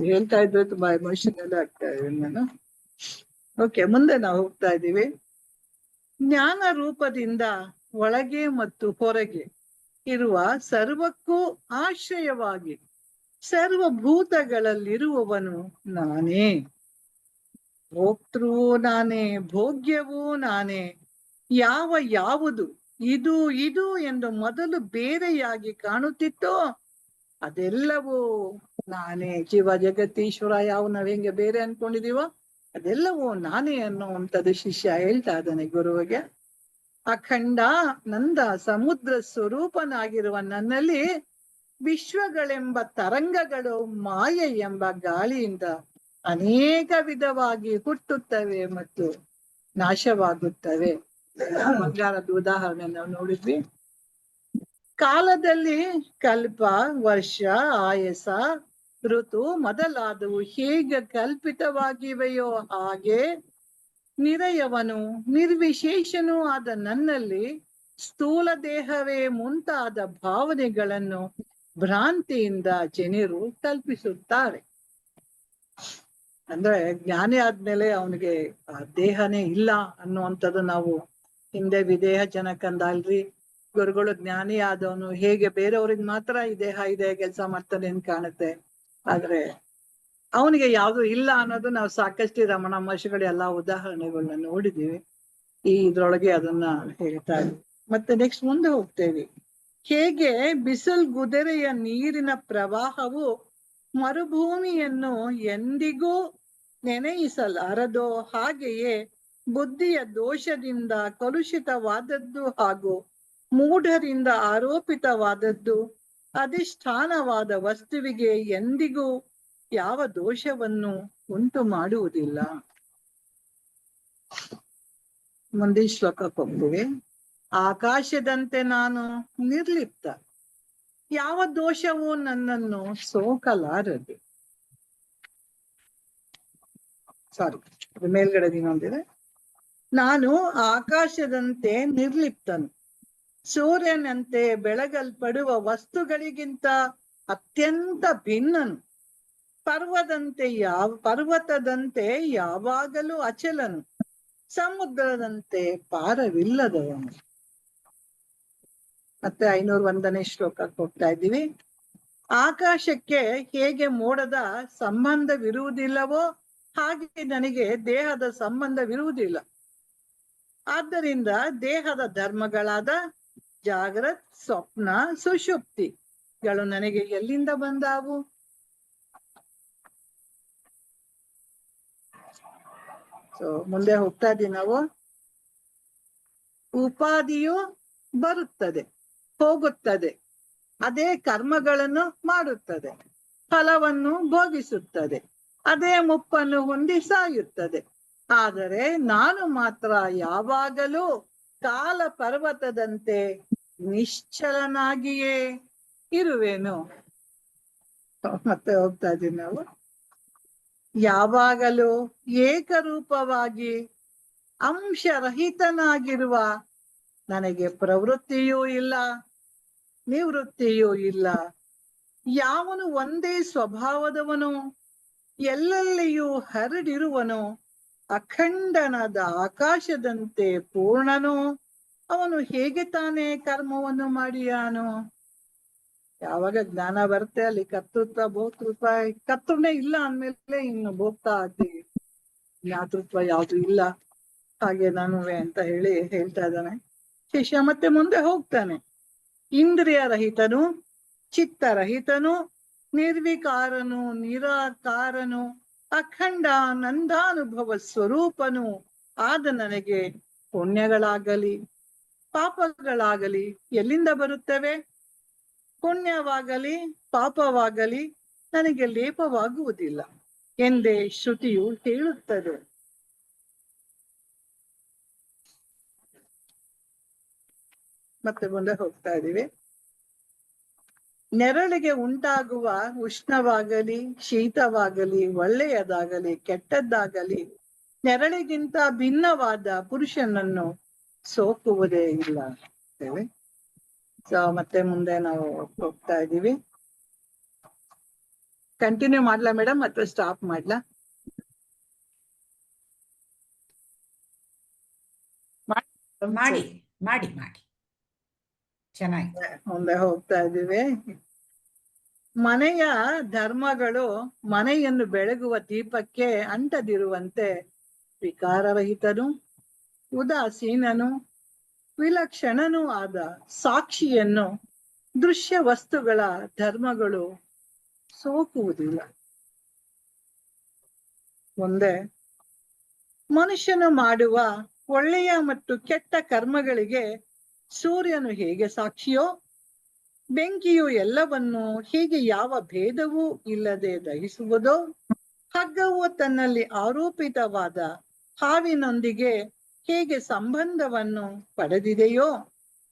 ಹೇಳ್ತಾ ಇದ್ರೆ ತುಂಬಾ ಎಮೋಷನಲ್ ಆಗ್ತಾ ಇದೆ ನಾನು. ಓಕೆ, ಮುಂದೆ ನಾವು ಹೋಗ್ತಾ ಇದ್ದೀವಿ. ಜ್ಞಾನ ರೂಪದಿಂದ ಒಳಗೆ ಮತ್ತು ಹೊರಗೆ ಇರುವ ಸರ್ವಕ್ಕೂ ಆಶ್ರಯವಾಗಿ ಸರ್ವಭೂತಗಳಲ್ಲಿರುವವನು ನಾನೇ. ಭೋಕ್ತೃವೂ ನಾನೇ, ಭೋಗ್ಯವೂ ನಾನೇ. ಯಾವುದು ಇದು ಇದು ಎಂದು ಮೊದಲು ಬೇರೆಯಾಗಿ ಕಾಣುತ್ತಿತ್ತೋ ಅದೆಲ್ಲವೂ ನಾನೇ. ಜೀವ ಜಗತೀಶ್ವರ ಯಾವ ನಾವ್ ಹೆಂಗೆ ಬೇರೆ ಅನ್ಕೊಂಡಿದೀವೋ ಅದೆಲ್ಲವೂ ನಾನೇ ಅನ್ನುವಂಥದ್ದು ಶಿಷ್ಯ ಹೇಳ್ತಾ ಇದ್ದಾನೆ ಗುರುವಿಗೆ. ಅಖಂಡ ನಂದ ಸಮುದ್ರ ಸ್ವರೂಪನಾಗಿರುವ ನನ್ನಲ್ಲಿ ವಿಶ್ವಗಳೆಂಬ ತರಂಗಗಳು ಮಾಯೆ ಎಂಬ ಗಾಳಿಯಿಂದ ಅನೇಕ ವಿಧವಾಗಿ ಹುಟ್ಟುತ್ತವೆ ಮತ್ತು ನಾಶವಾಗುತ್ತವೆ. ಬಂಗಾರದ ಉದಾಹರಣೆ ನಾವು ನೋಡಿದ್ವಿ. ಕಾಲದಲ್ಲಿ ಕಲ್ಪ, ವರ್ಷ, ಆಯಸ, ಋತು ಮೊದಲಾದವು ಹೇಗೆ ಕಲ್ಪಿತವಾಗಿವೆಯೋ ಹಾಗೆ ನಿರಯವನು ನಿರ್ವಿಶೇಷನೂ ಆದ ನನ್ನಲ್ಲಿ ಸ್ಥೂಲ ದೇಹವೇ ಮುಂತಾದ ಭಾವನೆಗಳನ್ನು ಭ್ರಾಂತಿಯಿಂದ ಜನರು ಕಲ್ಪಿಸುತ್ತಾರೆ. ಅಂದ್ರೆ ಜ್ಞಾನಿ ಆದ್ಮೇಲೆ ಅವನಿಗೆ ಆ ದೇಹನೇ ಇಲ್ಲ ಅನ್ನುವಂಥದ್ದು ನಾವು ಹಿಂದೆ ವಿದೇಹ ಜನಕ್ಕಂದಲ್ರಿ. ಗುರುಗಳು ಜ್ಞಾನಿ ಆದವನು ಹೇಗೆ ಬೇರೆಯವ್ರಿಗೆ ಮಾತ್ರ ಈ ದೇಹ ಇದೆ ಕೆಲಸ ಮಾಡ್ತಾನೆ ಅಂತ ಕಾಣುತ್ತೆ, ಆದ್ರೆ ಅವನಿಗೆ ಯಾವುದು ಇಲ್ಲ ಅನ್ನೋದು ನಾವು ಸಾಕಷ್ಟು ರಮಣ ಮಹರ್ಷಿಗಳ ಎಲ್ಲಾ ಉದಾಹರಣೆಗಳನ್ನ ನೋಡಿದೀವಿ. ಈ ಇದ್ರೊಳಗೆ ಅದನ್ನ ಹೇಳ್ತಾ ಇದ್ವಿ. ಮತ್ತೆ ನೆಕ್ಸ್ಟ್ ಮುಂದೆ ಹೋಗ್ತೇವೆ. ಹೇಗೆ ಬಿಸಿಲ್ಗುದರೆಯ ನೀರಿನ ಪ್ರವಾಹವು ಮರುಭೂಮಿಯನ್ನು ಎಂದಿಗೂ ನೆನೆಯಿಸಲಾರದೋ ಹಾಗೆಯೇ ಬುದ್ಧಿಯ ದೋಷದಿಂದ ಕಲುಷಿತವಾದದ್ದು ಹಾಗೂ ಮೂಢರಿಂದ ಆರೋಪಿತವಾದದ್ದು ಅಧಿಷ್ಠಾನವಾದ ವಸ್ತುವಿಗೆ ಎಂದಿಗೂ ಯಾವ ದೋಷವನ್ನು ಉಂಟು ಮಾಡುವುದಿಲ್ಲ. ಮುಂದಿನ ಶ್ಲೋಕಕ್ಕೆ ಹೋಗ್ತೀವಿ. ಆಕಾಶದಂತೆ ನಾನು ನಿರ್ಲಿಪ್ತ, ಯಾವ ದೋಷವೂ ನನ್ನನ್ನು ಸೋಕಲಾರದು. ಮೇಲ್ಗಡೆ ಇನ್ನೊಂದಿದೆ. ನಾನು ಆಕಾಶದಂತೆ ನಿರ್ಲಿಪ್ತನು, ಸೂರ್ಯನಂತೆ ಬೆಳಗಲ್ಪಡುವ ವಸ್ತುಗಳಿಗಿಂತ ಅತ್ಯಂತ ಭಿನ್ನನು, ಪರ್ವತದಂತೆ ಯಾವಾಗಲೂ ಅಚಲನು, ಸಮುದ್ರದಂತೆ ಪಾರವಿಲ್ಲದವನು. ಮತ್ತೆ 501ನೇ ಶ್ಲೋಕಕ್ಕೆ ಹೋಗ್ತಾ ಇದ್ದೀವಿ. ಆಕಾಶಕ್ಕೆ ಹೇಗೆ ಮೋಡದ ಸಂಬಂಧವಿರುವುದಿಲ್ಲವೋ ಹಾಗೆ ನನಗೆ ದೇಹದ ಸಂಬಂಧವಿರುವುದಿಲ್ಲ. ಆದ್ದರಿಂದ ದೇಹದ ಧರ್ಮಗಳಾದ ಜಾಗ್ರತ್, ಸ್ವಪ್ನ, ಸುಷುಪ್ತಿಗಳು ನನಗೆ ಎಲ್ಲಿಂದ ಬಂದಾವು? ಮುಂದೆ ಹೋಗ್ತಾ ಇದ್ದೀವಿ ನಾವು. ಉಪಾಧಿಯು ಬರುತ್ತದೆ, ಹೋಗುತ್ತದೆ, ಅದೇ ಕರ್ಮಗಳನ್ನು ಮಾಡುತ್ತದೆ, ಫಲವನ್ನು ಭೋಗಿಸುತ್ತದೆ, ಅದೇ ಮುಪ್ಪನ್ನು ಹೊಂದಿ ಸಾಯುತ್ತದೆ. ಆದರೆ ನಾನು ಮಾತ್ರ ಯಾವಾಗಲೂ ಕಾಲ ಪರ್ವತದಂತೆ ನಿಶ್ಚಲನಾಗಿಯೇ ಇರುವೆನು. ಮತ್ತೆ ಹೋಗ್ತಾ ಇದ್ದೀವಿ ನಾವು. ಯಾವಾಗಲೂ ಏಕರೂಪವಾಗಿ ಅಂಶರಹಿತನಾಗಿರುವ ನನಗೆ ಪ್ರವೃತ್ತಿಯೂ ಇಲ್ಲ, ನಿವೃತ್ತಿಯೂ ಇಲ್ಲ. ಯಾವನು ಒಂದೇ ಸ್ವಭಾವದವನು, ಎಲ್ಲೆಲ್ಲಿಯೂ ಹರಡಿರುವನು, ಅಖಂಡನಾದ ಆಕಾಶದಂತೆ ಪೂರ್ಣನು, ಅವನು ಹೇಗೆ ತಾನೇ ಕರ್ಮವನ್ನು ಮಾಡಿಯಾನು? ಯಾವಾಗ ಜ್ಞಾನ ಬರುತ್ತೆ ಅಲ್ಲಿ ಕರ್ತೃತ್ವ ಭೋಕ್ತೃತ್ವ, ಕರ್ತೃನೇ ಇಲ್ಲ ಅಂದ್ಮೇಲೆ ಇನ್ನು ಭೋಗ್ತಾ ಆಗ್ತೀವಿ, ಜ್ಞಾತೃತ್ವ ಯಾವುದು ಇಲ್ಲ. ಹಾಗೆ ನಾನು ಅಂತ ಹೇಳ್ತಾ ಇದ್ದಾನೆ ಶಿಷ್ಯ. ಮತ್ತೆ ಮುಂದೆ ಹೋಗ್ತಾನೆ. ಇಂದ್ರಿಯ ರಹಿತನು, ಚಿತ್ತರಹಿತನು, ನಿರ್ವಿಕಾರನು, ನಿರಾಕಾರನು, ಅಖಂಡ ನಂದಾನುಭವ ಸ್ವರೂಪನು ಆದ ನನಗೆ ಪುಣ್ಯಗಳಾಗಲಿ ಪಾಪಗಳಾಗಲಿ ಎಲ್ಲಿಂದ ಬರುತ್ತವೆ? ಪುಣ್ಯವಾಗಲಿ ಪಾಪವಾಗಲಿ ನನಗೆ ಲೇಪವಾಗುವುದಿಲ್ಲ ಎಂದೇ ಶ್ರುತಿಯು ಹೇಳುತ್ತದೆ. ಮತ್ತೆ ಮುಂದೆ ಹೋಗ್ತಾ ಇದೀವಿ. ನೆರಳಿಗೆ ಉಂಟಾಗುವ ಉಷ್ಣವಾಗಲಿ ಶೀತವಾಗಲಿ ಒಳ್ಳೆಯದಾಗಲಿ ಕೆಟ್ಟದ್ದಾಗಲಿ ನೆರಳಿಗಿಂತ ಭಿನ್ನವಾದ ಪುರುಷನನ್ನು ಸೋಕುವುದೇ ಇಲ್ಲ ಅಂತೇಳಿ. ಮತ್ತೆ ಮುಂದೆ ನಾವು ಹೋಗ್ತಾ ಇದೀವಿ. ಕಂಟಿನ್ಯೂ ಮಾಡ್ಲಾ ಮೇಡಮ್ ಅಥವಾ ಸ್ಟಾಪ್ ಮಾಡ್ಲಾ? ಮಾಡಿ ಮಾಡಿ ಮಾಡಿ ಚೆನ್ನಾಗಿ. ಮುಂದೆ ಹೋಗ್ತಾ ಇದೀವಿ. ಮನೆಯ ಧರ್ಮಗಳು ಮನೆಯನ್ನು ಬೆಳಗುವ ದೀಪಕ್ಕೆ ಅಂಟದಿರುವಂತೆ ವಿಕಾರರಹಿತನು, ಉದಾಸೀನನು, ವಿಲಕ್ಷಣನೂ ಆದ ಸಾಕ್ಷಿಯನ್ನು ದೃಶ್ಯ ವಸ್ತುಗಳ ಧರ್ಮಗಳು ಸೋಕುವುದಿಲ್ಲ. ಮುಂದೆ ಮನುಷ್ಯನು ಮಾಡುವ ಒಳ್ಳೆಯ ಮತ್ತು ಕೆಟ್ಟ ಕರ್ಮಗಳಿಗೆ ಸೂರ್ಯನು ಹೇಗೆ ಸಾಕ್ಷಿಯೋ, ಬೆಂಕಿಯು ಎಲ್ಲವನ್ನು ಹೀಗೆ ಯಾವ ಭೇದವೂ ಇಲ್ಲದೆ ದಹಿಸುವುದೋ, ಹಗ್ಗವು ತನ್ನಲ್ಲಿ ಆರೋಪಿತವಾದ ಹಾವಿನೊಂದಿಗೆ ಹೇಗೆ ಸಂಬಂಧವನ್ನು ಪಡೆದಿದೆಯೋ,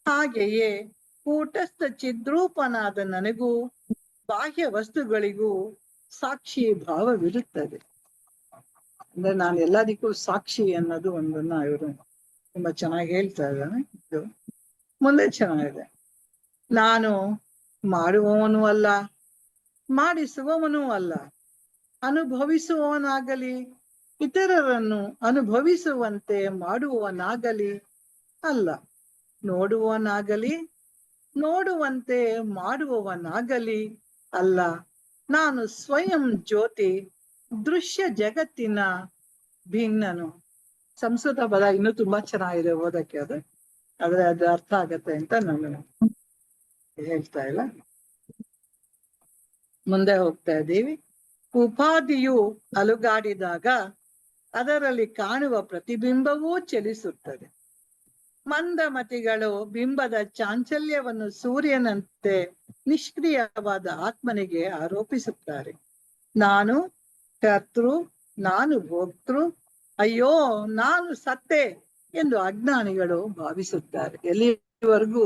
ಹಾಗೆಯೇ ಕೂಟಸ್ಥ ಚಿದ್ರೂಪನಾದ ನನಗೂ ಬಾಹ್ಯ ವಸ್ತುಗಳಿಗೂ ಸಾಕ್ಷಿ ಭಾವವಿರುತ್ತದೆ. ಅಂದ್ರೆ ನಾನು ಎಲ್ಲದಕ್ಕೂ ಸಾಕ್ಷಿ ಅನ್ನೋದು ಒಂದನ್ನ ಇವರು ತುಂಬಾ ಚೆನ್ನಾಗಿ ಹೇಳ್ತಾ ಇದ್ದಾನೆ. ಇದು ಮುಂದೆ ಚೆನ್ನಾಗಿದೆ. ನಾನು ಮಾಡುವವನೂ ಅಲ್ಲ, ಮಾಡಿಸುವವನೂ ಅಲ್ಲ, ಅನುಭವಿಸುವವನಾಗಲಿ ಇತರರನ್ನು ಅನುಭವಿಸುವಂತೆ ಮಾಡುವವನಾಗಲಿ ಅಲ್ಲ, ನೋಡುವವನಾಗಲಿ ನೋಡುವಂತೆ ಮಾಡುವವನಾಗಲಿ ಅಲ್ಲ. ನಾನು ಸ್ವಯಂ ಜ್ಯೋತಿ, ದೃಶ್ಯ ಜಗತ್ತಿನ ಭಿನ್ನನು. ಸಂಸ್ಕೃತ ಪದ ಇನ್ನೂ ತುಂಬಾ ಚೆನ್ನಾಗಿದೆ ಓದಕ್ಕೆ, ಆದ್ರೆ ಅದು ಅರ್ಥ ಆಗತ್ತೆ ಅಂತ ನಾನು ಹೇಳ್ತಾ ಇಲ್ಲ. ಮುಂದೆ ಹೋಗ್ತಾ ಇದ್ದೀವಿ. ಉಪಾಧಿಯು ಅಲುಗಾಡಿದಾಗ ಅದರಲ್ಲಿ ಕಾಣುವ ಪ್ರತಿಬಿಂಬವೂ ಚಲಿಸುತ್ತದೆ. ಮಂದಮತಿಗಳು ಬಿಂಬದ ಚಾಂಚಲ್ಯವನ್ನು ಸೂರ್ಯನಂತೆ ನಿಷ್ಕ್ರಿಯವಾದ ಆತ್ಮನಿಗೆ ಆರೋಪಿಸುತ್ತಾರೆ. ನಾನು ಕರ್ತೃ, ನಾನು ಭೋಕ್ತೃ, ಅಯ್ಯೋ ನಾನು ಸತ್ತೆ ಎಂದು ಅಜ್ಞಾನಿಗಳು ಭಾವಿಸುತ್ತಾರೆ. ಎಲ್ಲಿವರೆಗೂ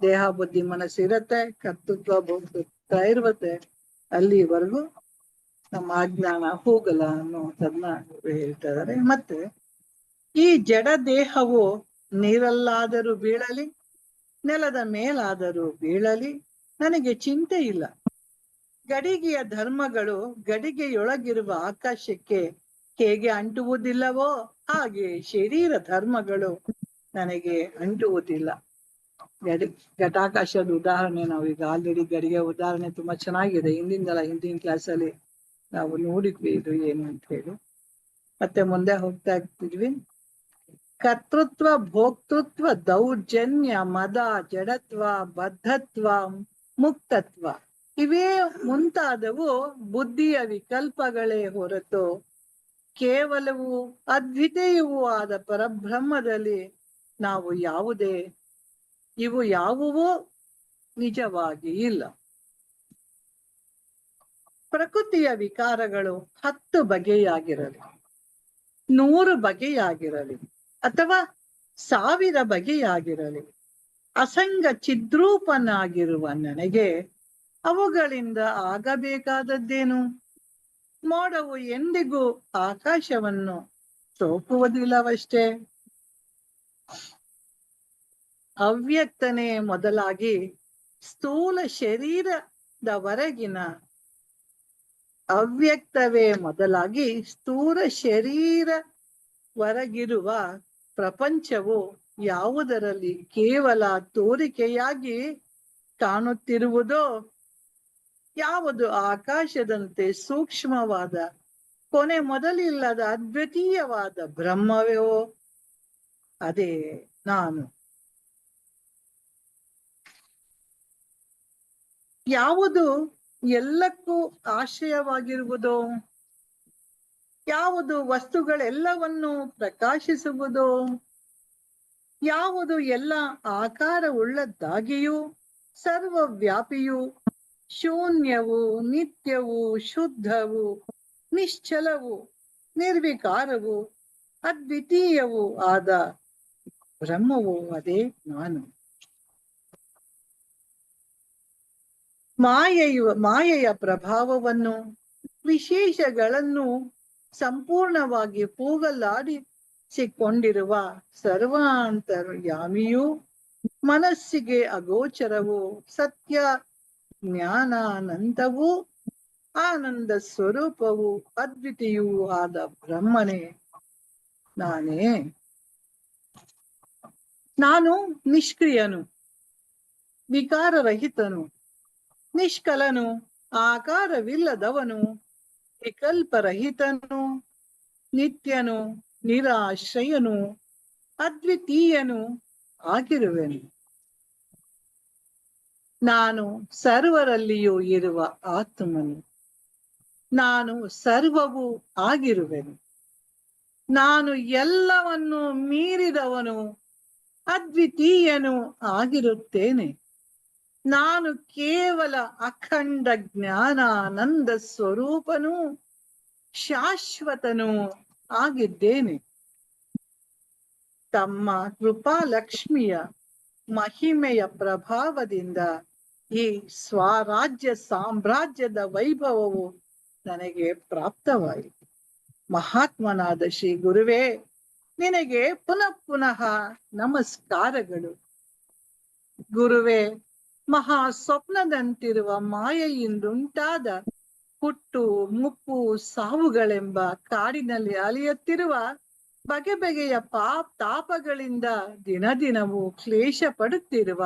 ದೇಹ ಬುದ್ಧಿ ಮನಸ್ಸು ಇರತ್ತೆ, ಕರ್ತೃತ್ವ ಭೋಕ್ತೃತ್ವ ಇರುತ್ತದೆ, ಅಲ್ಲಿವರೆಗೂ ನಮ್ಮ ಅಜ್ಞಾನ ಹೋಗಲ್ಲ ಅನ್ನೋದನ್ನ ಹೇಳ್ತಾ ಇದ್ದಾರೆ. ಮತ್ತೆ ಈ ಜಡ ದೇಹವು ನೀರಲ್ಲಾದರೂ ಬೀಳಲಿ, ನೆಲದ ಮೇಲಾದರೂ ಬೀಳಲಿ, ನನಗೆ ಚಿಂತೆ ಇಲ್ಲ. ಗಡಿಗೆಯ ಧರ್ಮಗಳು ಗಡಿಗೆಯೊಳಗಿರುವ ಆಕಾಶಕ್ಕೆ ಹೇಗೆ ಅಂಟುವುದಿಲ್ಲವೋ ಹಾಗೆ ಶರೀರ ಧರ್ಮಗಳು ನನಗೆ ಅಂಟುವುದಿಲ್ಲ. ಘಟಾಕಾಶದ ಉದಾಹರಣೆ ನಾವು ಈಗ ಆಲ್ರೆಡಿ ಗಡಿಗೆ ಉದಾಹರಣೆ ತುಂಬಾ ಚೆನ್ನಾಗಿದೆ. ಹಿಂದಿನ ಕ್ಲಾಸಲ್ಲಿ ನಾವು ನೋಡಿದ್ವಿ ಇದು ಏನು ಅಂತ ಹೇಳಿ. ಮತ್ತೆ ಮುಂದೆ ಹೋಗ್ತಾ ಇರ್ತಿದ್ವಿ. ಕರ್ತೃತ್ವ, ಭೋಕ್ತೃತ್ವ, ದೌರ್ಜನ್ಯ, ಮದ, ಜಡತ್ವ, ಬದ್ಧತ್ವ, ಮುಕ್ತತ್ವ ಇವೇ ಮುಂತಾದವು ಬುದ್ಧಿಯ ವಿಕಲ್ಪಗಳೇ ಹೊರತು ಕೇವಲವೂ ಅದ್ವಿತೀಯವೂ ಆದ ಪರಬ್ರಹ್ಮದಲ್ಲಿ ನಾವು ಇವು ಯಾವುವೂ ನಿಜವಾಗಿ ಇಲ್ಲ. ಪ್ರಕೃತಿಯ ವಿಕಾರಗಳು 10 ಬಗೆಯಾಗಿರಲಿ, 100 ಬಗೆಯಾಗಿರಲಿ, ಅಥವಾ 1000 ಬಗೆಯಾಗಿರಲಿ, ಅಸಂಗ ಚಿದ್ರೂಪನಾಗಿರುವ ನನಗೆ ಅವುಗಳಿಂದ ಆಗಬೇಕಾದದ್ದೇನು? ಮೋಡವು ಎಂದಿಗೂ ಆಕಾಶವನ್ನು ಸೋಕುವುದಿಲ್ಲವಷ್ಟೇ. ಅವ್ಯಕ್ತನೇ ಮೊದಲಾಗಿ ಸ್ಥೂಲ ಶರೀರದವರೆಗಿನ ಶರೀರವರೆಗಿರುವ ಪ್ರಪಂಚವು ಯಾವುದರಲ್ಲಿ ಕೇವಲ ತೋರಿಕೆಯಾಗಿ ಕಾಣುತ್ತಿರುವುದೋ, ಯಾವುದು ಆಕಾಶದಂತೆ ಸೂಕ್ಷ್ಮವಾದ ಕೊನೆ ಮೊದಲಿಲ್ಲದ ಅದ್ವಿತೀಯವಾದ ಬ್ರಹ್ಮವೋ ಅದೇ ನಾನು. ಯಾವುದು ಎಲ್ಲಕ್ಕೂ ಆಶ್ರಯವಾಗಿರುವುದೋ, ಯಾವುದು ವಸ್ತುಗಳೆಲ್ಲವನ್ನು ಪ್ರಕಾಶಿಸುವುದೋ, ಯಾವುದು ಎಲ್ಲ ಆಕಾರವುಳ್ಳದ್ದಾಗಿಯೂ ಸರ್ವವ್ಯಾಪಿಯೂ ಶೂನ್ಯವೂ ನಿತ್ಯವೂ ಶುದ್ಧವೂ ನಿಶ್ಚಲವೂ ನಿರ್ವಿಕಾರವೂ ಅದ್ವಿತೀಯವೂ ಆದ ಬ್ರಹ್ಮವೋ ಅದೇ ನಾನು. ಮಾಯೆಯ ಪ್ರಭಾವವನ್ನು ವಿಶೇಷಗಳನ್ನು ಸಂಪೂರ್ಣವಾಗಿ ಹೋಗಲಾಡಿಸಿಕೊಂಡಿರುವ ಸರ್ವಾಂತರ್ಯಾಮಿಯೂ ಮನಸ್ಸಿಗೆ ಅಗೋಚರವೂ ಸತ್ಯ ಜ್ಞಾನಾನಂತವೂ ಆನಂದ ಸ್ವರೂಪವೂ ಅದ್ವಿತೀಯವೂ ಆದ ಬ್ರಹ್ಮನೇ ನಾನೇ. ನಾನು ನಿಷ್ಕ್ರಿಯನು, ವಿಕಾರರಹಿತನು, ನಿಷ್ಕಲನು, ಆಕಾರವಿಲ್ಲದವನು, ವಿಕಲ್ಪರಹಿತನು, ನಿತ್ಯನು, ನಿರಾಶ್ರಯನು, ಅದ್ವಿತೀಯನು ಆಗಿರುವೆನು. ನಾನು ಸರ್ವರಲ್ಲಿಯೂ ಇರುವ ಆತ್ಮನು, ನಾನು ಸರ್ವವೂ ಆಗಿರುವೆನು. ನಾನು ಎಲ್ಲವನ್ನು ಮೀರಿದವನು, ಅದ್ವಿತೀಯನು ಆಗಿರುತ್ತೇನೆ. ನಾನು ಕೇವಲ ಅಖಂಡ ಜ್ಞಾನಾನಂದ ಸ್ವರೂಪನೂ ಶಾಶ್ವತನೂ ಆಗಿದ್ದೇನೆ. ತಮ್ಮ ಕೃಪಾಲಕ್ಷ್ಮಿಯ ಮಹಿಮೆಯ ಪ್ರಭಾವದಿಂದ ಈ ಸ್ವರಾಜ್ಯ ಸಾಮ್ರಾಜ್ಯದ ವೈಭವವು ನನಗೆ ಪ್ರಾಪ್ತವಾಯಿತು. ಮಹಾತ್ಮನಾದ ಶ್ರೀ ಗುರುವೇ, ನಿನಗೆ ಪುನಃ ನಮಸ್ಕಾರಗಳು. ಗುರುವೇ, ಮಹಾ ಸ್ವಪ್ನದಂತಿರುವ ಮಾಯೆಯಿಂದುಂಟಾದ ಹುಟ್ಟು ಮುಪ್ಪು ಸಾವುಗಳೆಂಬ ಕಾಡಿನಲ್ಲಿ ಅಲಿಯುತ್ತಿರುವ ಬಗೆ ಬಗೆಯ ತಾಪಗಳಿಂದ ದಿನದಿನವೂ ಕ್ಲೇಶ ಪಡುತ್ತಿರುವ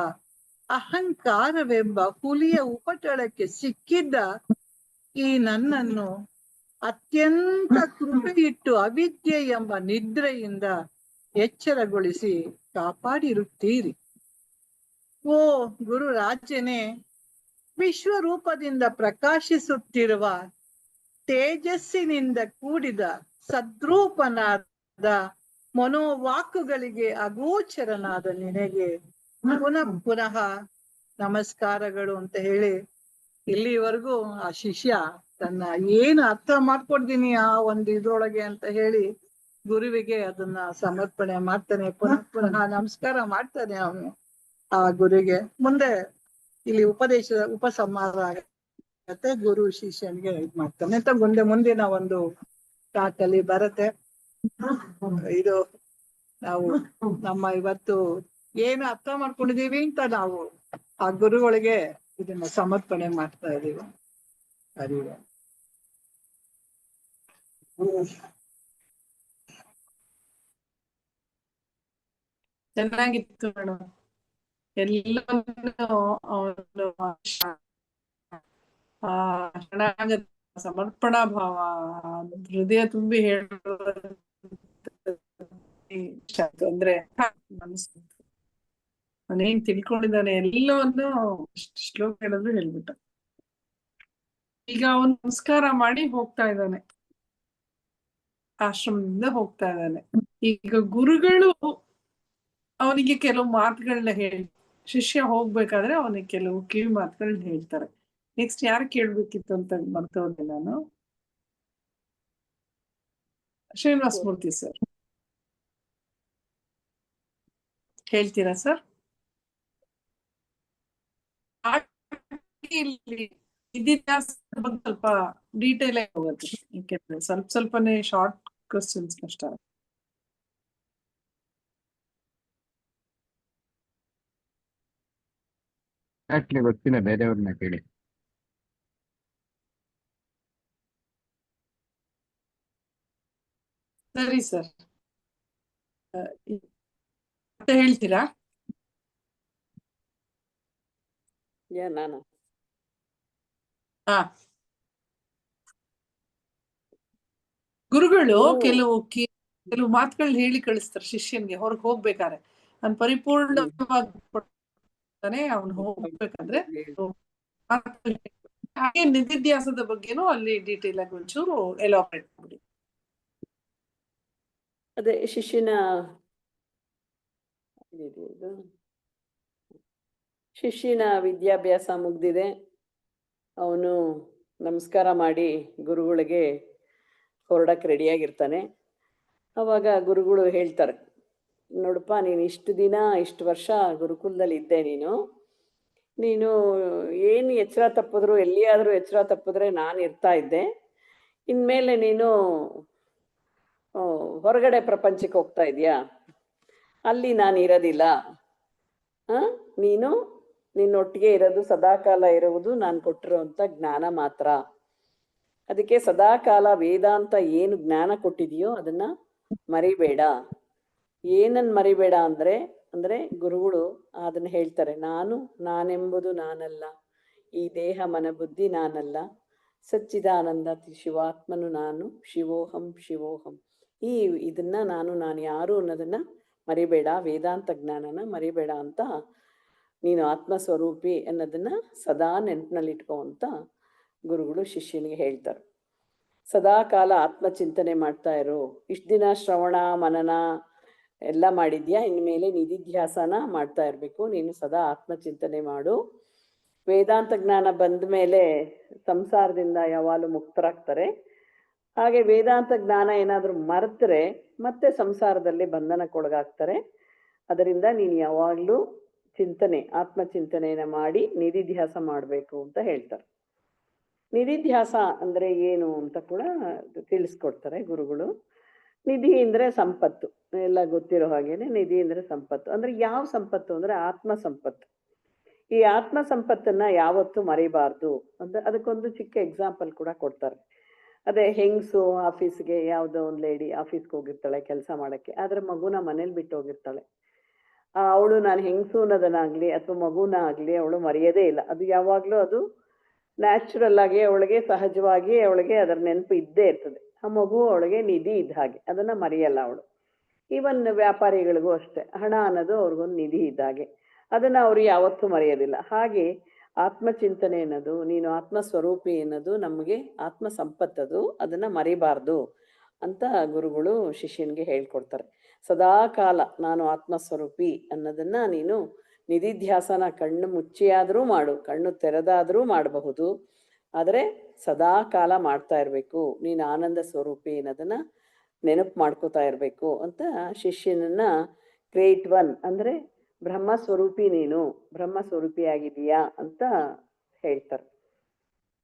ಅಹಂಕಾರವೆಂಬ ಹುಲಿಯ ಉಪಟಳಕ್ಕೆ ಸಿಕ್ಕಿದ್ದ ಈ ನನ್ನನ್ನು ಅತ್ಯಂತ ಕೃಪೆಯಿಟ್ಟು ಅವಿದ್ಯೆ ಎಂಬ ನಿದ್ರೆಯಿಂದ ಎಚ್ಚರಗೊಳಿಸಿ ಕಾಪಾಡಿರುತ್ತೀರಿ. ಓ ಗುರುರಾಜನೇ, ವಿಶ್ವರೂಪದಿಂದ ಪ್ರಕಾಶಿಸುತ್ತಿರುವ ತೇಜಸ್ಸಿನಿಂದ ಕೂಡಿದ ಸದ್ರೂಪನಾದ ಮನೋವಾಕುಗಳಿಗೆ ಅಗೋಚರನಾದ ನಿನಗೆ ಪುನಃ ನಮಸ್ಕಾರಗಳು ಅಂತ ಹೇಳಿ ಇಲ್ಲಿವರೆಗೂ ಆ ಶಿಷ್ಯ ತನ್ನ ಏನು ಅರ್ಥ ಮಾಡ್ಕೊಡ್ತೀನಿ ಆ ಒಂದು ಇದ್ರೊಳಗೆ ಅಂತ ಹೇಳಿ ಗುರುವಿಗೆ ಅದನ್ನ ಸಮರ್ಪಣೆ ಮಾಡ್ತಾನೆ. ಪುನಃ ನಮಸ್ಕಾರ ಮಾಡ್ತಾನೆ ಅವನು ಆ ಗುರುವಿಗೆ. ಮುಂದೆ ಇಲ್ಲಿ ಉಪಸಂಹಾರ ಆಗತ್ತೆ, ಗುರು ಶಿಷ್ಯನಿಗೆ ಇದ್ ಮಾಡ್ತಾನೆ ಅಂತ ಮುಂದಿನ ಒಂದು ಟಾಕಲ್ಲಿ ಬರುತ್ತೆ. ಇದು ನಾವು ನಮ್ಮ ಇವತ್ತು ಏನು ಅರ್ಥ ಮಾಡ್ಕೊಂಡಿದೀವಿ ಅಂತ ನಾವು ಆ ಗುರುಗಳಿಗೆ ಇದನ್ನ ಸಮರ್ಪಣೆ ಮಾಡ್ತಾ ಇದೀವಿ. ಅರಿವ ಚೆನ್ನಾಗಿತ್ತು ಮೇಡಮ್. ಎಲ್ಲವನ್ನು ಅವನು ಶರಣಾಗತ ಸಮರ್ಪಣಾ ಭಾವ ಹೃದಯ ತುಂಬಿ ಹೇಳುವ ಇಷ್ಟ ಆಯ್ತು. ಅಂದ್ರೆ ಅನ್ಸ್ತು ಅವನೇನ್ ತಿಳ್ಕೊಂಡಿದ್ದಾನೆ ಎಲ್ಲವನ್ನು ಶ್ಲೋಕ ಹೇಳಿದ್ರು ಹೇಳ್ಬಿಟ್ಟ. ಈಗ ಅವನು ನಮಸ್ಕಾರ ಮಾಡಿ ಹೋಗ್ತಾ ಇದ್ದಾನೆ, ಆಶ್ರಮದಿಂದ ಹೋಗ್ತಾ ಇದ್ದಾನೆ. ಈಗ ಗುರುಗಳು ಅವನಿಗೆ ಕೆಲವು ಮಾತುಗಳನ್ನ ಹೇಳಿ, ಶಿಷ್ಯ ಹೋಗ್ಬೇಕಾದ್ರೆ ಅವನಿಗೆ ಕೆಲವು ಕಿವಿ ಮಾತುಗಳನ್ನ ಹೇಳ್ತಾರೆ. ನೆಕ್ಸ್ಟ್ ಯಾರು ಕೇಳ್ಬೇಕಿತ್ತು ಅಂತ ಮರ್ತೋದೆ ನಾನು. ಶ್ರೀನಿವಾಸ ಮೂರ್ತಿ ಸರ್ ಹೇಳ್ತೀರಾ ಸರ್? ಸ್ವಲ್ಪ ಡೀಟೇಲ್ ಆಗಿ ಹೋಗುತ್ತೆ, ಯಾಕೆಂದ್ರೆ ಸ್ವಲ್ಪನೇ ಶಾರ್ಟ್ ಕ್ವಶನ್ಸ್ ಕಷ್ಟ. ಆಕ್ಚುಲಿ ಗೊತ್ತಿಲ್ಲ, ಬೇರೆಯವ್ರನ್ನ ಕೇಳಿ. ಸರಿ ಸರ್, ಮತ್ತೆ ಹೇಳ್ತೀರಾ? ನಾನು ಹಾ, ಗುರುಗಳು ಕೆಲವು ಮಾತುಗಳನ್ನ ಹೇಳಿ ಕಳಿಸ್ತಾರೆ ಶಿಷ್ಯನ್ಗೆ ಹೊರಗೆ ಹೋಗ್ಬೇಕಾದ್ರೆ. ನಾನು ಪರಿಪೂರ್ಣವಾಗಿ ಅವನು ಹೋಗ್ಬೇಕಾದ್ರೆ ಹಾಗೆ ನಿಧಿಧ್ಯಾಸದ ಬಗ್ಗೆನೂ ಅಲ್ಲಿ ಡೀಟೇಲ್ ಆಗಿ ಒಂಚೂರು ಎಲಾಬ್ರೇಟ್ ಮಾಡಿ. ಅದೇ ಶಿಷ್ಯನ ವಿದ್ಯಾಭ್ಯಾಸ ಮುಗ್ದಿದೆ. ಅವನು ನಮಸ್ಕಾರ ಮಾಡಿ ಗುರುಗಳಿಗೆ ಹೊರಡಕ್ಕೆ ರೆಡಿಯಾಗಿರ್ತಾನೆ. ಅವಾಗ ಗುರುಗಳು ಹೇಳ್ತಾರೆ, ನೋಡಪ್ಪ, ನೀನು ಇಷ್ಟು ವರ್ಷ ಗುರುಕುಲದಲ್ಲಿ ಇದ್ದೆ, ನೀನು ಏನು ಎಚ್ಚರ ತಪ್ಪಿದ್ರು, ಎಲ್ಲಿಯಾದರೂ ಎಚ್ಚರ ತಪ್ಪಿದ್ರೆ ನಾನು ಇರ್ತಾ ಇದ್ದೆ. ಇನ್ಮೇಲೆ ನೀನು ಹೊರಗಡೆ ಪ್ರಪಂಚಕ್ಕೆ ಹೋಗ್ತಾ ಇದೆಯಾ, ಅಲ್ಲಿ ನಾನು ಇರೋದಿಲ್ಲ. ನೀನು ನಿನ್ನೊಟ್ಟಿಗೆ ಇರೋದು, ಸದಾಕಾಲ ಇರುವುದು ನಾನು ಕೊಟ್ಟಿರುವಂಥ ಜ್ಞಾನ ಮಾತ್ರ. ಅದಕ್ಕೆ ಸದಾಕಾಲ ವೇದಾಂತ ಏನು ಜ್ಞಾನ ಕೊಟ್ಟಿದೆಯೋ ಅದನ್ನ ಮರಿಬೇಡ. ಏನನ್ನು ಮರಿಬೇಡ ಅಂದರೆ ಗುರುಗಳು ಅದನ್ನು ಹೇಳ್ತಾರೆ, ನಾನೆಂಬುದು ನಾನಲ್ಲ, ಈ ದೇಹ ಮನ ಬುದ್ಧಿ ನಾನಲ್ಲ, ಸಚ್ಚಿದಾನಂದ ಶಿವಾತ್ಮನು ನಾನು, ಶಿವೋಹಂ ಶಿವೋಹಂ. ಇದನ್ನ ನಾನು ಯಾರು ಅನ್ನೋದನ್ನ ಮರಿಬೇಡ, ವೇದಾಂತ ಜ್ಞಾನನ ಮರಿಬೇಡ ಅಂತ, ನೀನು ಆತ್ಮಸ್ವರೂಪಿ ಅನ್ನೋದನ್ನ ಸದಾ ನೆನಪಿನಲ್ಲಿಟ್ಕೋ ಅಂತ ಗುರುಗಳು ಶಿಷ್ಯನಿಗೆ ಹೇಳ್ತಾರೆ. ಸದಾಕಾಲ ಆತ್ಮಚಿಂತನೆ ಮಾಡ್ತಾ ಇರು. ಇಷ್ಟು ದಿನ ಶ್ರವಣ ಮನನ ಎಲ್ಲ ಮಾಡಿದ್ಯಾ, ಇನ್ಮೇಲೆ ನಿಧಿಧ್ಯಾಸನ ಮಾಡ್ತಾ ಇರಬೇಕು. ನೀನು ಸದಾ ಆತ್ಮಚಿಂತನೆ ಮಾಡು. ವೇದಾಂತ ಜ್ಞಾನ ಬಂದ ಮೇಲೆ ಸಂಸಾರದಿಂದ ಯಾವಾಗಲೂ ಮುಕ್ತರಾಗ್ತಾರೆ. ಹಾಗೆ ವೇದಾಂತ ಜ್ಞಾನ ಏನಾದರೂ ಮರೆತರೆ ಮತ್ತೆ ಸಂಸಾರದಲ್ಲಿ ಬಂಧನಕ್ಕೊಳಗಾಗ್ತಾರೆ. ಅದರಿಂದ ನೀನು ಯಾವಾಗಲೂ ಆತ್ಮಚಿಂತನೆಯನ್ನು ಮಾಡಿ ನಿಧಿಧ್ಯಾಸ ಮಾಡಬೇಕು ಅಂತ ಹೇಳ್ತಾರೆ. ನಿಧಿಧ್ಯಾಸ ಅಂದರೆ ಏನು ಅಂತ ಕೂಡ ತಿಳಿಸ್ಕೊಡ್ತಾರೆ ಗುರುಗಳು. ನಿಧಿ ಅಂದರೆ ಸಂಪತ್ತು, ಎಲ್ಲ ಗೊತ್ತಿರೋ ಹಾಗೇನೆ. ನಿಧಿ ಅಂದರೆ ಸಂಪತ್ತು. ಅಂದರೆ ಯಾವ ಸಂಪತ್ತು ಅಂದರೆ ಆತ್ಮ ಸಂಪತ್ತು. ಈ ಆತ್ಮ ಸಂಪತ್ತನ್ನ ಯಾವತ್ತೂ ಮರಿಬಾರ್ದು ಅಂತ ಅದಕ್ಕೊಂದು ಚಿಕ್ಕ ಎಕ್ಸಾಂಪಲ್ ಕೂಡ ಕೊಡ್ತಾರೆ. ಅದೇ ಹೆಂಗಸು ಆಫೀಸ್ಗೆ, ಯಾವುದೋ ಒಂದು ಲೇಡಿ ಆಫೀಸ್ಗೆ ಹೋಗಿರ್ತಾಳೆ ಕೆಲಸ ಮಾಡೋಕ್ಕೆ, ಆದರೆ ಮಗುನ ಮನೇಲಿ ಬಿಟ್ಟು ಹೋಗಿರ್ತಾಳೆ. ಅವಳು ನಾನು ಹೆಂಗಸು ಅನ್ನೋದನ್ನಾಗಲಿ ಅಥವಾ ಮಗುನ ಆಗಲಿ ಅವಳು ಮರೆಯೋದೇ ಇಲ್ಲ. ಅದು ಯಾವಾಗಲೂ ಅದು ನ್ಯಾಚುರಲ್ ಆಗಿ ಅವಳಿಗೆ, ಸಹಜವಾಗಿ ಅವಳಿಗೆ ಅದರ ನೆನಪು ಇದ್ದೇ ಇರ್ತದೆ. ಆ ಮಗು ಅವಳಿಗೆ ನಿಧಿ ಇದ್ದ ಹಾಗೆ, ಅದನ್ನು ಮರೆಯಲ್ಲ ಅವಳು. ಈವನ್ ವ್ಯಾಪಾರಿಗಳಿಗೂ ಅಷ್ಟೇ, ಹಣ ಅನ್ನೋದು ಅವ್ರಿಗೊಂದು ನಿಧಿ ಇದ್ದ ಹಾಗೆ, ಅದನ್ನು ಅವರು ಯಾವತ್ತೂ ಮರೆಯೋದಿಲ್ಲ. ಹಾಗೆ ಆತ್ಮಚಿಂತನೆ ಅನ್ನೋದು, ನೀನು ಆತ್ಮಸ್ವರೂಪಿ ಅನ್ನೋದು ನಮಗೆ ಆತ್ಮ ಸಂಪತ್ತದು, ಅದನ್ನು ಮರಿಬಾರ್ದು ಅಂತ ಗುರುಗಳು ಶಿಷ್ಯನಿಗೆ ಹೇಳ್ಕೊಡ್ತಾರೆ. ಸದಾ ಕಾಲ ನಾನು ಆತ್ಮಸ್ವರೂಪಿ ಅನ್ನೋದನ್ನ ನೀನು ನಿಧಿಧ್ಯಾಸನ ಕಣ್ಣು ಮುಚ್ಚಿಯಾದರೂ ಮಾಡು, ಕಣ್ಣು ತೆರೆದಾದರೂ ಮಾಡಬಹುದು, ಆದರೆ ಸದಾ ಕಾಲ ಮಾಡ್ತಾ ಇರಬೇಕು. ನೀನು ಆನಂದ ಸ್ವರೂಪಿ ಅನ್ನೋದನ್ನ ನೆನಪು ಮಾಡ್ಕೋತಾ ಇರಬೇಕು ಅಂತ ಶಿಷ್ಯನನ್ನ ಗ್ರೇಟ್ ಒನ್ ಅಂದರೆ ಬ್ರಹ್ಮಸ್ವರೂಪಿ, ನೀನು ಬ್ರಹ್ಮಸ್ವರೂಪಿಯಾಗಿದೀಯಾ ಅಂತ ಹೇಳ್ತಾರೆ.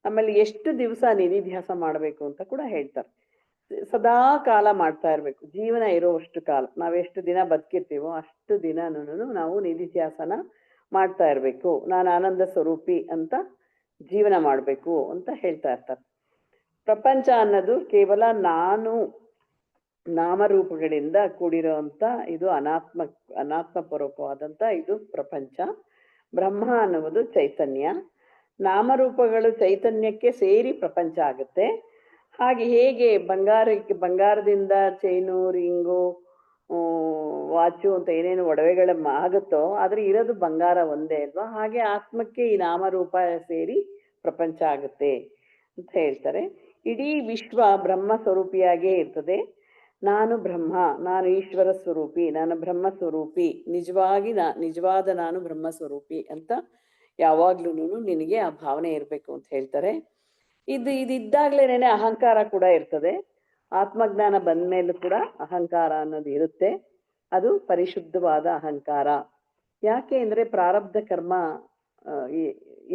ಆಮೇಲೆ ಎಷ್ಟು ದಿವಸ ನಿಧಿಧ್ಯಾಸ ಮಾಡಬೇಕು ಅಂತ ಕೂಡ ಹೇಳ್ತಾರೆ. ಸದಾ ಕಾಲ ಮಾಡ್ತಾ ಇರಬೇಕು. ಜೀವನ ಇರೋವಷ್ಟು ಕಾಲ, ನಾವೆಷ್ಟು ದಿನ ಬದುಕಿರ್ತೀವೋ ಅಷ್ಟು ದಿನನೂ ನಾವು ನಿಧಿಧ್ಯಾಸನ ಮಾಡ್ತಾ ಇರಬೇಕು. ನಾನು ಆನಂದ ಸ್ವರೂಪಿ ಅಂತ ಜೀವನ ಮಾಡಬೇಕು ಅಂತ ಹೇಳ್ತಾ ಇರ್ತಾರೆ. ಪ್ರಪಂಚ ಅನ್ನೋದು ಕೇವಲ ನಾಮರೂಪಗಳಿಂದ ಕೂಡಿರೋಂಥ ಇದು ಅನಾತ್ಮಪೂರ್ವಕವಾದಂಥ ಇದು ಪ್ರಪಂಚ. ಬ್ರಹ್ಮ ಅನ್ನುವುದು ಚೈತನ್ಯ. ನಾಮರೂಪಗಳು ಚೈತನ್ಯಕ್ಕೆ ಸೇರಿ ಪ್ರಪಂಚ ಆಗುತ್ತೆ. ಹಾಗೆ ಹೇಗೆ ಬಂಗಾರದಿಂದ ಚೈನು, ರಿಂಗು, ವಾಚು ಅಂತ ಏನೇನು ಒಡವೆಗಳ ಆಗುತ್ತೋ ಆದ್ರೆ ಇರೋದು ಬಂಗಾರ ಒಂದೇ ಅಲ್ವಾ. ಹಾಗೆ ಆತ್ಮಕ್ಕೆ ಈ ನಾಮರೂಪ ಸೇರಿ ಪ್ರಪಂಚ ಆಗುತ್ತೆ ಅಂತ ಹೇಳ್ತಾರೆ. ಇಡೀ ವಿಶ್ವ ಬ್ರಹ್ಮ ಸ್ವರೂಪಿಯಾಗೇ ಇರ್ತದೆ. ನಾನು ಬ್ರಹ್ಮ, ನಾನು ಈಶ್ವರ ಸ್ವರೂಪಿ, ನಾನು ಬ್ರಹ್ಮ ಸ್ವರೂಪಿ, ನಿಜವಾದ ನಾನು ಬ್ರಹ್ಮ ಸ್ವರೂಪಿ ಅಂತ ಯಾವಾಗ್ಲೂ ನಿನಗೆ ಆ ಭಾವನೆ ಇರಬೇಕು ಅಂತ ಹೇಳ್ತಾರೆ. ಇದಿದ್ದಾಗ್ಲೇನೆ ಅಹಂಕಾರ ಕೂಡ ಇರ್ತದೆ. ಆತ್ಮಜ್ಞಾನ ಬಂದ್ಮೇಲೂ ಕೂಡ ಅಹಂಕಾರ ಅನ್ನೋದು ಇರುತ್ತೆ. ಅದು ಪರಿಶುದ್ಧವಾದ ಅಹಂಕಾರ. ಯಾಕೆ ಅಂದ್ರೆ ಪ್ರಾರಬ್ಧ ಕರ್ಮ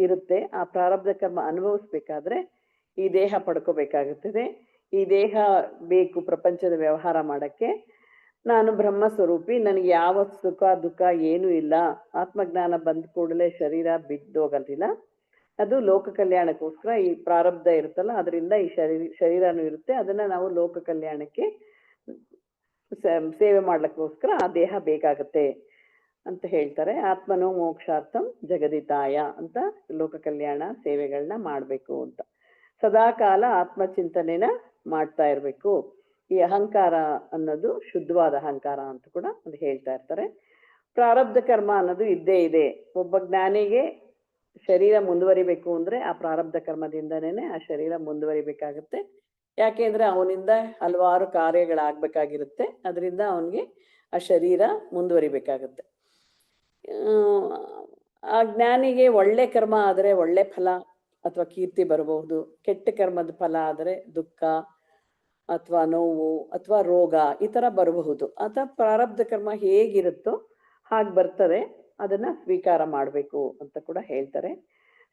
ಇರುತ್ತೆ. ಆ ಪ್ರಾರಬ್ಧ ಕರ್ಮ ಅನುಭವಿಸ್ಬೇಕಾದ್ರೆ ಈ ದೇಹ ಪಡ್ಕೋಬೇಕಾಗುತ್ತದೆ. ಈ ದೇಹ ಬೇಕು ಪ್ರಪಂಚದ ವ್ಯವಹಾರ ಮಾಡಕ್ಕೆ. ನಾನು ಬ್ರಹ್ಮ ಸ್ವರೂಪಿ, ನನಗೆ ಯಾವ ಸುಖ ದುಃಖ ಏನೂ ಇಲ್ಲ. ಆತ್ಮಜ್ಞಾನ ಬಂದ ಕೂಡಲೇ ಶರೀರ ಬಿದ್ದೋಗಲಿಲ್ಲ. ಅದು ಲೋಕ ಕಲ್ಯಾಣಕ್ಕೋಸ್ಕರ ಈ ಪ್ರಾರಬ್ಧ ಇರುತ್ತಲ್ಲ, ಅದರಿಂದ ಈ ಶರೀರನೂ ಇರುತ್ತೆ. ಅದನ್ನ ನಾವು ಲೋಕ ಕಲ್ಯಾಣಕ್ಕೆ ಸೇವೆ ಮಾಡ್ಲಿಕ್ಕೋಸ್ಕರ ಆ ದೇಹ ಬೇಕಾಗತ್ತೆ ಅಂತ ಹೇಳ್ತಾರೆ. ಆತ್ಮನೋ ಮೋಕ್ಷಾರ್ಥಂ ಜಗದಿತಾಯ ಅಂತ ಲೋಕ ಕಲ್ಯಾಣ ಸೇವೆಗಳನ್ನ ಮಾಡ್ಬೇಕು ಅಂತ ಸದಾಕಾಲ ಆತ್ಮಚಿಂತನೆನ ಮಾಡ್ತಾ ಇರ್ಬೇಕು. ಈ ಅಹಂಕಾರ ಅನ್ನೋದು ಶುದ್ಧವಾದ ಅಹಂಕಾರ ಅಂತ ಕೂಡ ಅದು ಹೇಳ್ತಾ ಇರ್ತಾರೆ. ಪ್ರಾರಬ್ಧ ಕರ್ಮ ಅನ್ನೋದು ಇದ್ದೇ ಇದೆ. ಒಬ್ಬ ಜ್ಞಾನಿಗೆ ಶರೀರ ಮುಂದುವರಿಬೇಕು ಅಂದ್ರೆ ಆ ಪ್ರಾರಬ್ಧ ಕರ್ಮದಿಂದನೇ ಆ ಶರೀರ ಮುಂದುವರಿಬೇಕಾಗತ್ತೆ. ಯಾಕೆಂದ್ರೆ ಅವನಿಂದ ಹಲವಾರು ಕಾರ್ಯಗಳಾಗಬೇಕಾಗಿರುತ್ತೆ. ಅದರಿಂದ ಅವನಿಗೆ ಆ ಶರೀರ ಮುಂದುವರಿಬೇಕಾಗತ್ತೆ. ಆ ಜ್ಞಾನಿಗೆ ಒಳ್ಳೆ ಕರ್ಮ ಆದರೆ ಒಳ್ಳೆ ಫಲ ಅಥವಾ ಕೀರ್ತಿ ಬರಬಹುದು. ಕೆಟ್ಟ ಕರ್ಮದ ಫಲ ಆದರೆ ದುಃಖ ಅಥವಾ ನೋವು ಅಥವಾ ರೋಗ ಈ ತರ ಬರಬಹುದು. ಅಥವಾ ಪ್ರಾರಬ್ಧ ಕರ್ಮ ಹೇಗಿರುತ್ತೋ ಹಾಗೆ ಬರ್ತದೆ. ಅದನ್ನ ಸ್ವೀಕಾರ ಮಾಡಬೇಕು ಅಂತ ಕೂಡ ಹೇಳ್ತಾರೆ.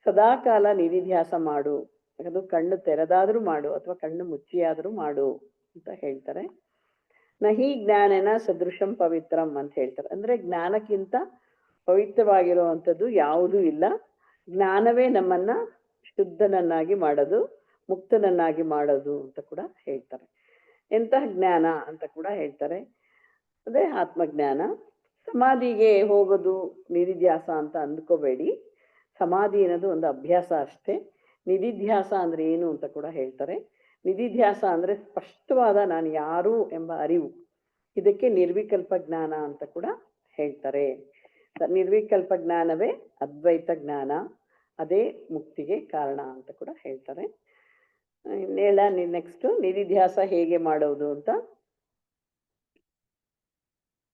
ಸದಾಕಾಲ ನಿಧಿಧ್ಯಾಸ ಮಾಡು. ಅದು ಕಣ್ಣು ತೆರೆದಾದ್ರೂ ಮಾಡು ಅಥವಾ ಕಣ್ಣು ಮುಚ್ಚಿಯಾದ್ರೂ ಮಾಡು ಅಂತ ಹೇಳ್ತಾರೆ. ನಹಿ ಜ್ಞಾನನ ಸದೃಶಂ ಪವಿತ್ರಂ ಅಂತ ಹೇಳ್ತಾರೆ. ಅಂದ್ರೆ ಜ್ಞಾನಕ್ಕಿಂತ ಪವಿತ್ರವಾಗಿರುವಂಥದ್ದು ಯಾವುದೂ ಇಲ್ಲ. ಜ್ಞಾನವೇ ನಮ್ಮನ್ನ ಶುದ್ಧನನ್ನಾಗಿ ಮಾಡೋದು, ಮುಕ್ತನನ್ನಾಗಿ ಮಾಡೋದು ಅಂತ ಕೂಡ ಹೇಳ್ತಾರೆ. ಎಂತಹ ಜ್ಞಾನ ಅಂತ ಕೂಡ ಹೇಳ್ತಾರೆ. ಅದೇ ಆತ್ಮಜ್ಞಾನ. ಸಮಾಧಿಗೆ ಹೋಗೋದು ನಿಧಿಧ್ಯಾಸ ಅಂತ ಅಂದ್ಕೋಬೇಡಿ. ಸಮಾಧಿ ಅನ್ನೋದು ಒಂದು ಅಭ್ಯಾಸ ಅಷ್ಟೇ. ನಿಧಿಧ್ಯಾಸ ಅಂದ್ರೆ ಏನು ಅಂತ ಕೂಡ ಹೇಳ್ತಾರೆ. ನಿಧಿಧ್ಯಾಸ ಅಂದ್ರೆ ಸ್ಪಷ್ಟವಾದ ನಾನು ಯಾರು ಎಂಬ ಅರಿವು. ಇದಕ್ಕೆ ನಿರ್ವಿಕಲ್ಪ ಜ್ಞಾನ ಅಂತ ಕೂಡ ಹೇಳ್ತಾರೆ. ನಿರ್ವಿಕಲ್ಪ ಜ್ಞಾನವೇ ಅದ್ವೈತ ಜ್ಞಾನ. ಅದೇ ಮುಕ್ತಿಗೆ ಕಾರಣ ಅಂತ ಕೂಡ ಹೇಳ್ತಾರೆ. ನೆಕ್ಸ್ಟ್ ನಿಧಿಧ್ಯಾಸ ಹೇಗೆ ಮಾಡೋದು ಅಂತ.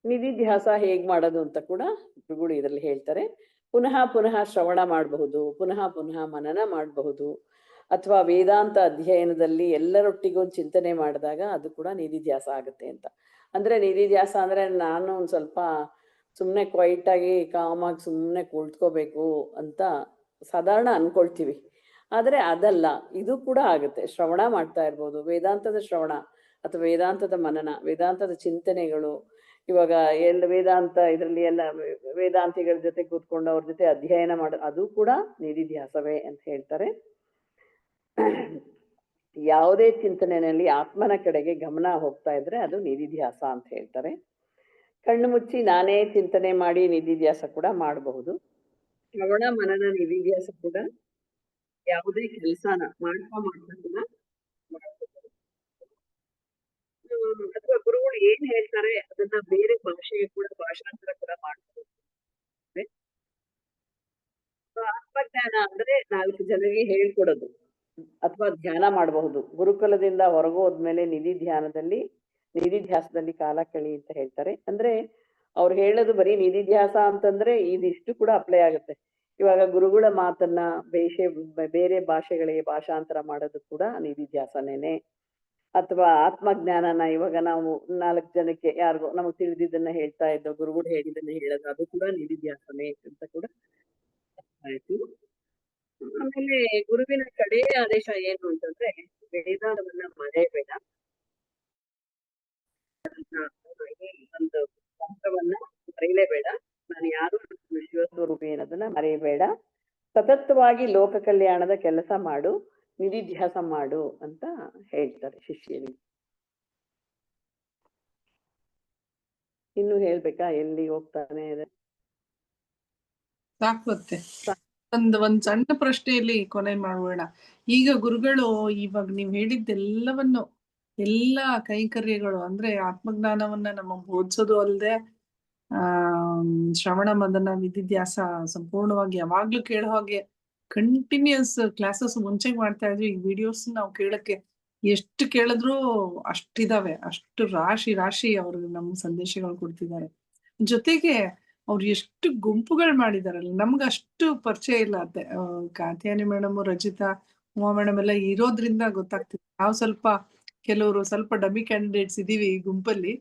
ನಿಧಿಧ್ಯಾಸ ಹೇಗ್ ಮಾಡೋದು ಅಂತ ಕೂಡ ಗುರುಗಳು ಇದರಲ್ಲಿ ಹೇಳ್ತಾರೆ. ಪುನಃ ಪುನಃ ಶ್ರವಣ ಮಾಡಬಹುದು, ಪುನಃ ಪುನಃ ಮನನ ಮಾಡಬಹುದು, ಅಥವಾ ವೇದಾಂತ ಅಧ್ಯಯನದಲ್ಲಿ ಎಲ್ಲರೊಟ್ಟಿಗೂ ಚಿಂತನೆ ಮಾಡಿದಾಗ ಅದು ಕೂಡ ನಿಧಿಧ್ಯಾಸ ಆಗುತ್ತೆ ಅಂತ. ಅಂದ್ರೆ ನಿಧಿಧ್ಯಾಸ ಅಂದ್ರೆ ನಾನು ಒಂದ್ ಸ್ವಲ್ಪ ಸುಮ್ಮನೆ ಕ್ವೈಟ್ ಆಗಿ ಕಾಮಾಗಿ ಸುಮ್ಮನೆ ಕುಳಿತುಕೋಬೇಕು ಅಂತ ಸಾಧಾರಣ ಅನ್ಕೊಳ್ತೀವಿ. ಆದ್ರೆ ಅದಲ್ಲ, ಇದು ಕೂಡ ಆಗುತ್ತೆ. ಶ್ರವಣ ಮಾಡ್ತಾ ಇರ್ಬೋದು, ವೇದಾಂತದ ಶ್ರವಣ ಅಥವಾ ವೇದಾಂತದ ಮನನ, ವೇದಾಂತದ ಚಿಂತನೆಗಳು. ಇವಾಗ ವೇದಾಂತ ಇದರಲ್ಲಿ ಎಲ್ಲ ವೇದಾಂತಿಗಳ ಜೊತೆ ಕೂತ್ಕೊಂಡು ಅವ್ರ ಜೊತೆ ಅಧ್ಯಯನ ಮಾಡೋದು, ಅದು ಕೂಡ ನಿಧಿಧ್ಯಾಸವೇ ಅಂತ ಹೇಳ್ತಾರೆ. ಯಾವುದೇ ಚಿಂತನೆಯಲ್ಲಿ ಆತ್ಮನ ಕಡೆಗೆ ಗಮನ ಹೋಗ್ತಾ ಇದ್ರೆ ಅದು ನಿಧಿಧ್ಯಾಸ ಅಂತ ಹೇಳ್ತಾರೆ. ಕಣ್ಣು ಮುಚ್ಚಿ ನಾನೇ ಚಿಂತನೆ ಮಾಡಿ ನಿಧಿಧ್ಯಾಸ ಕೂಡ ಮಾಡಬಹುದು. ಶ್ರವಣ ಮನನ ನಿಧಿಧ್ಯಾಸ ಕೂಡ ಯಾವುದೇ ಕೆಲಸನ ಮಾಡ್ತಾ ಕೂಡ ಅಥವಾ ಗುರುಗಳು ಏನ್ ಹೇಳ್ತಾರೆ ಅದನ್ನ ಬೇರೆ ಭಾಷೆಗೆ ಕೂಡ ಭಾಷಾಂತರ ಕೂಡ ಮಾಡಬಹುದು. ಆತ್ಮಜ್ಞಾನ ಅಂದ್ರೆ 4 ಜನರಿಗೆ ಹೇಳ್ಕೊಡೋದು ಅಥವಾ ಧ್ಯಾನ ಮಾಡಬಹುದು. ಗುರುಕುಲದಿಂದ ಹೊರಗೋದ್ಮೇಲೆ ನಿಧಿಧ್ಯಾಸದಲ್ಲಿ ಕಾಲ ಕಳಿ ಅಂತ ಹೇಳ್ತಾರೆ. ಅಂದ್ರೆ ಅವ್ರು ಹೇಳೋದು ಬರೀ ನಿಧಿಧ್ಯಾಸ ಅಂತಂದ್ರೆ ಇದಿಷ್ಟು ಕೂಡ ಅಪ್ಲೈ ಆಗುತ್ತೆ. ಇವಾಗ ಗುರುಗಳ ಮಾತನ್ನ ಬೇರೆ ಭಾಷೆಗಳಿಗೆ ಭಾಷಾಂತರ ಮಾಡೋದು ಕೂಡ ನಿಧಿಧ್ಯಾಸನೇನೆ. ಅಥವಾ ಆತ್ಮಜ್ಞಾನನ ಇವಾಗ ನಾವು 4 ಜನಕ್ಕೆ ಯಾರಿಗೋ ನಮಗೆ ತಿಳಿದಿದ್ದನ್ನ ಹೇಳ್ತಾ ಇದ್ದೋ, ಗುರುಗಳು ಹೇಳಿದ್ದನ್ನ ಹೇಳೋದು, ಅದು ಕೂಡ ನಿಧಿಧ್ಯಾಸನೆ ಅಂತ ಕೂಡ ಆಯ್ತು. ಆಮೇಲೆ ಗುರುವಿನ ಕಡೆಯ ಆದೇಶ ಏನು ಅಂತಂದ್ರೆ ವೇದಾಂತವನ್ನ ಮರೆಯಬೇಡ. ಒಂದು ಮಂತ್ರವನ್ನ ಮರೆಯಲೇಬೇಡ. ನಾನು ಯಾರು ವಿಶ್ವಸ್ವರೂಪಿ ಅನ್ನೋದನ್ನ ಮರೆಯಬೇಡ. ಸತತವಾಗಿ ಲೋಕ ಕಲ್ಯಾಣದ ಕೆಲಸ ಮಾಡು, ನಿಧಿಧ್ಯಾಸ ಮಾಡು ಅಂತ ಹೇಳ್ತಾರೆ ಶಿಷ್ಯನಿಗೆ. ಇನ್ನು ಹೇಳ್ಬೇಕಾ? ಎಲ್ಲಿ ಹೋಗ್ತಾನೆ ಇದೆ? ಸಾಕುತ್ತೆ. ಒಂದ್ ಸಣ್ಣ ಪ್ರಶ್ನೆಯಲ್ಲಿ ಕೊನೆ ಮಾಡೋಣ. ಈಗ ಗುರುಗಳು ಇವಾಗ ನೀವ್ ಹೇಳಿದ್ದೆಲ್ಲವನ್ನು ಎಲ್ಲ ಕೈಂಕರ್ಯಗಳು ಅಂದ್ರೆ ಆತ್ಮಜ್ಞಾನವನ್ನ ನಮ್ಮ ಬೋಧಿಸೋದು ಅಲ್ಲದೆ ಶ್ರವಣ ಮದನ ವಿಧಿಧ್ಯಾಸ ಸಂಪೂರ್ಣವಾಗಿ ಯಾವಾಗ್ಲೂ ಕೇಳೋ ಹಾಗೆ ಕಂಟಿನ್ಯೂಸ್ ಕ್ಲಾಸಸ್ ಮುಂಚೆ ಮಾಡ್ತಾ ಇದ್ವಿ. ಈ ವಿಡಿಯೋಸ್ ನಾವು ಕೇಳಕ್ಕೆ ಎಷ್ಟು ಕೇಳಿದ್ರು ಅಷ್ಟಿದಾವೆ, ಅಷ್ಟು ರಾಶಿ ರಾಶಿ ಅವರು ನಮ್ಮ ಸಂದೇಶಗಳು ಕೊಡ್ತಿದ್ದಾರೆ. ಜೊತೆಗೆ ಅವ್ರು ಎಷ್ಟು ಗುಂಪುಗಳು ಮಾಡಿದಾರಲ್ಲ, ನಮ್ಗೆ ಅಷ್ಟು ಪರಿಚಯ ಇಲ್ಲ. ಅತ್ತೆ ಕಾತ್ಯಾನಿ ಮೇಡಮ್, ರಚಿತಾ, ಉಮಾ ಮೇಡಮ್ ಎಲ್ಲ ಇರೋದ್ರಿಂದ ಗೊತ್ತಾಗ್ತಿದೆ. ನಾವು ಕೆಲವರು ಸ್ವಲ್ಪ ಡಮ್ಮಿ ಕ್ಯಾಂಡಿಡೇಟ್ಸ್ ಇದೀವಿ ಈ ಗುಂಪಲ್ಲಿ.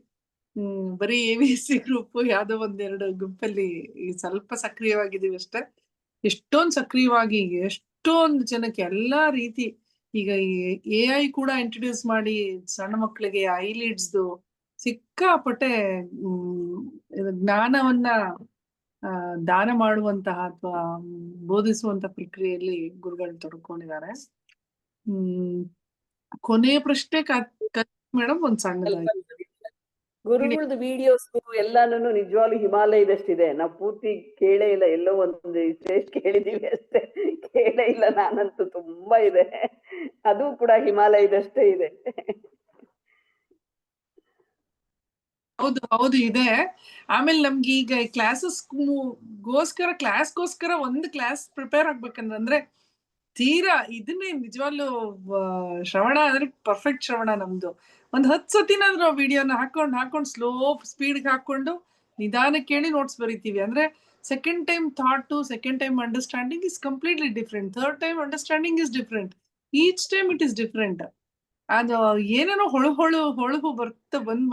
ಬರೀ AVC ಗ್ರೂಪ್ ಯಾವ್ದೋ ಒಂದೆರಡು ಗುಂಪಲ್ಲಿ ಸ್ವಲ್ಪ ಸಕ್ರಿಯವಾಗಿದ್ದೀವಿ ಅಷ್ಟೇ. ಎಷ್ಟೊಂದು ಸಕ್ರಿಯವಾಗಿ ಎಷ್ಟೊಂದು ಜನಕ್ಕೆ ಎಲ್ಲಾ ರೀತಿ, ಈಗ ಈ AI ಕೂಡ ಇಂಟ್ರೊಡ್ಯೂಸ್ ಮಾಡಿ ಸಣ್ಣ ಮಕ್ಕಳಿಗೆ ಐಲಿಡ್ಸ್ದು ಸಿಕ್ಕಾಪಟ್ಟೆ ಜ್ಞಾನವನ್ನ ದಾನ ಮಾಡುವಂತಹ ಅಥವಾ ಬೋಧಿಸುವಂತ ಪ್ರಕ್ರಿಯೆಯಲ್ಲಿ ಗುರುಗಳು ತೊಡ್ಕೊಂಡಿದ್ದಾರೆ. ಕೊನೆಯ ಪ್ರಶ್ನೆ ಮೇಡಮ್ ಒಂದ್ ಸಣ್ಣದಾಗಿ. ಗುರುಗಳದ್ದು ವಿಡಿಯೋಸ್ ಎಲ್ಲಾನು ನಿಜವಾಗ್ಲೂ ಹಿಮಾಲಯದಷ್ಟಿದೆ. ನಾವು ಪೂರ್ತಿ ಕೇಳೇ ಇಲ್ಲ, ಎಲ್ಲೋ ಒಂದು ಇಷ್ಟೆಷ್ಟು ಕೇಳಿದೀವಿ ಅಷ್ಟೇ, ಕೇಳೇ ಇಲ್ಲ ನಾನಂತೂ. ತುಂಬಾ ಇದೆ, ಅದು ಕೂಡ ಹಿಮಾಲಯದಷ್ಟೇ ಇದೆ. ಹೌದು ಇದೆ. ಆಮೇಲೆ ನಮ್ಗೆ ಈಗ ಕ್ಲಾಸ್ಗೋಸ್ಕರ ಒಂದು ಕ್ಲಾಸ್ ಪ್ರಿಪೇರ್ ಆಗ್ಬೇಕಂದ್ರೆ ತೀರಾ ಇದನ್ನೇ ನಿಜವಾಗ್ಲೂ ಶ್ರವಣ ಅಂದ್ರೆ ಪರ್ಫೆಕ್ಟ್ ಶ್ರವಣ ನಮ್ದು. ಒಂದ್ 10 ಸತಿನಾದ್ರೂ ವಿಡಿಯೋನ ಹಾಕೊಂಡು ಸ್ಲೋ ಸ್ಪೀಡ್ಗೆ ಹಾಕೊಂಡು ನಿಧಾನ ಕೇಳಿ ನೋಟ್ಸ್ ಬರೀತೀವಿ. ಅಂದ್ರೆ second time thought to second time understanding is completely different. Third time understanding is different. Each time it is different. ಅದು ಏನೇನೋ ಹೊಳಹು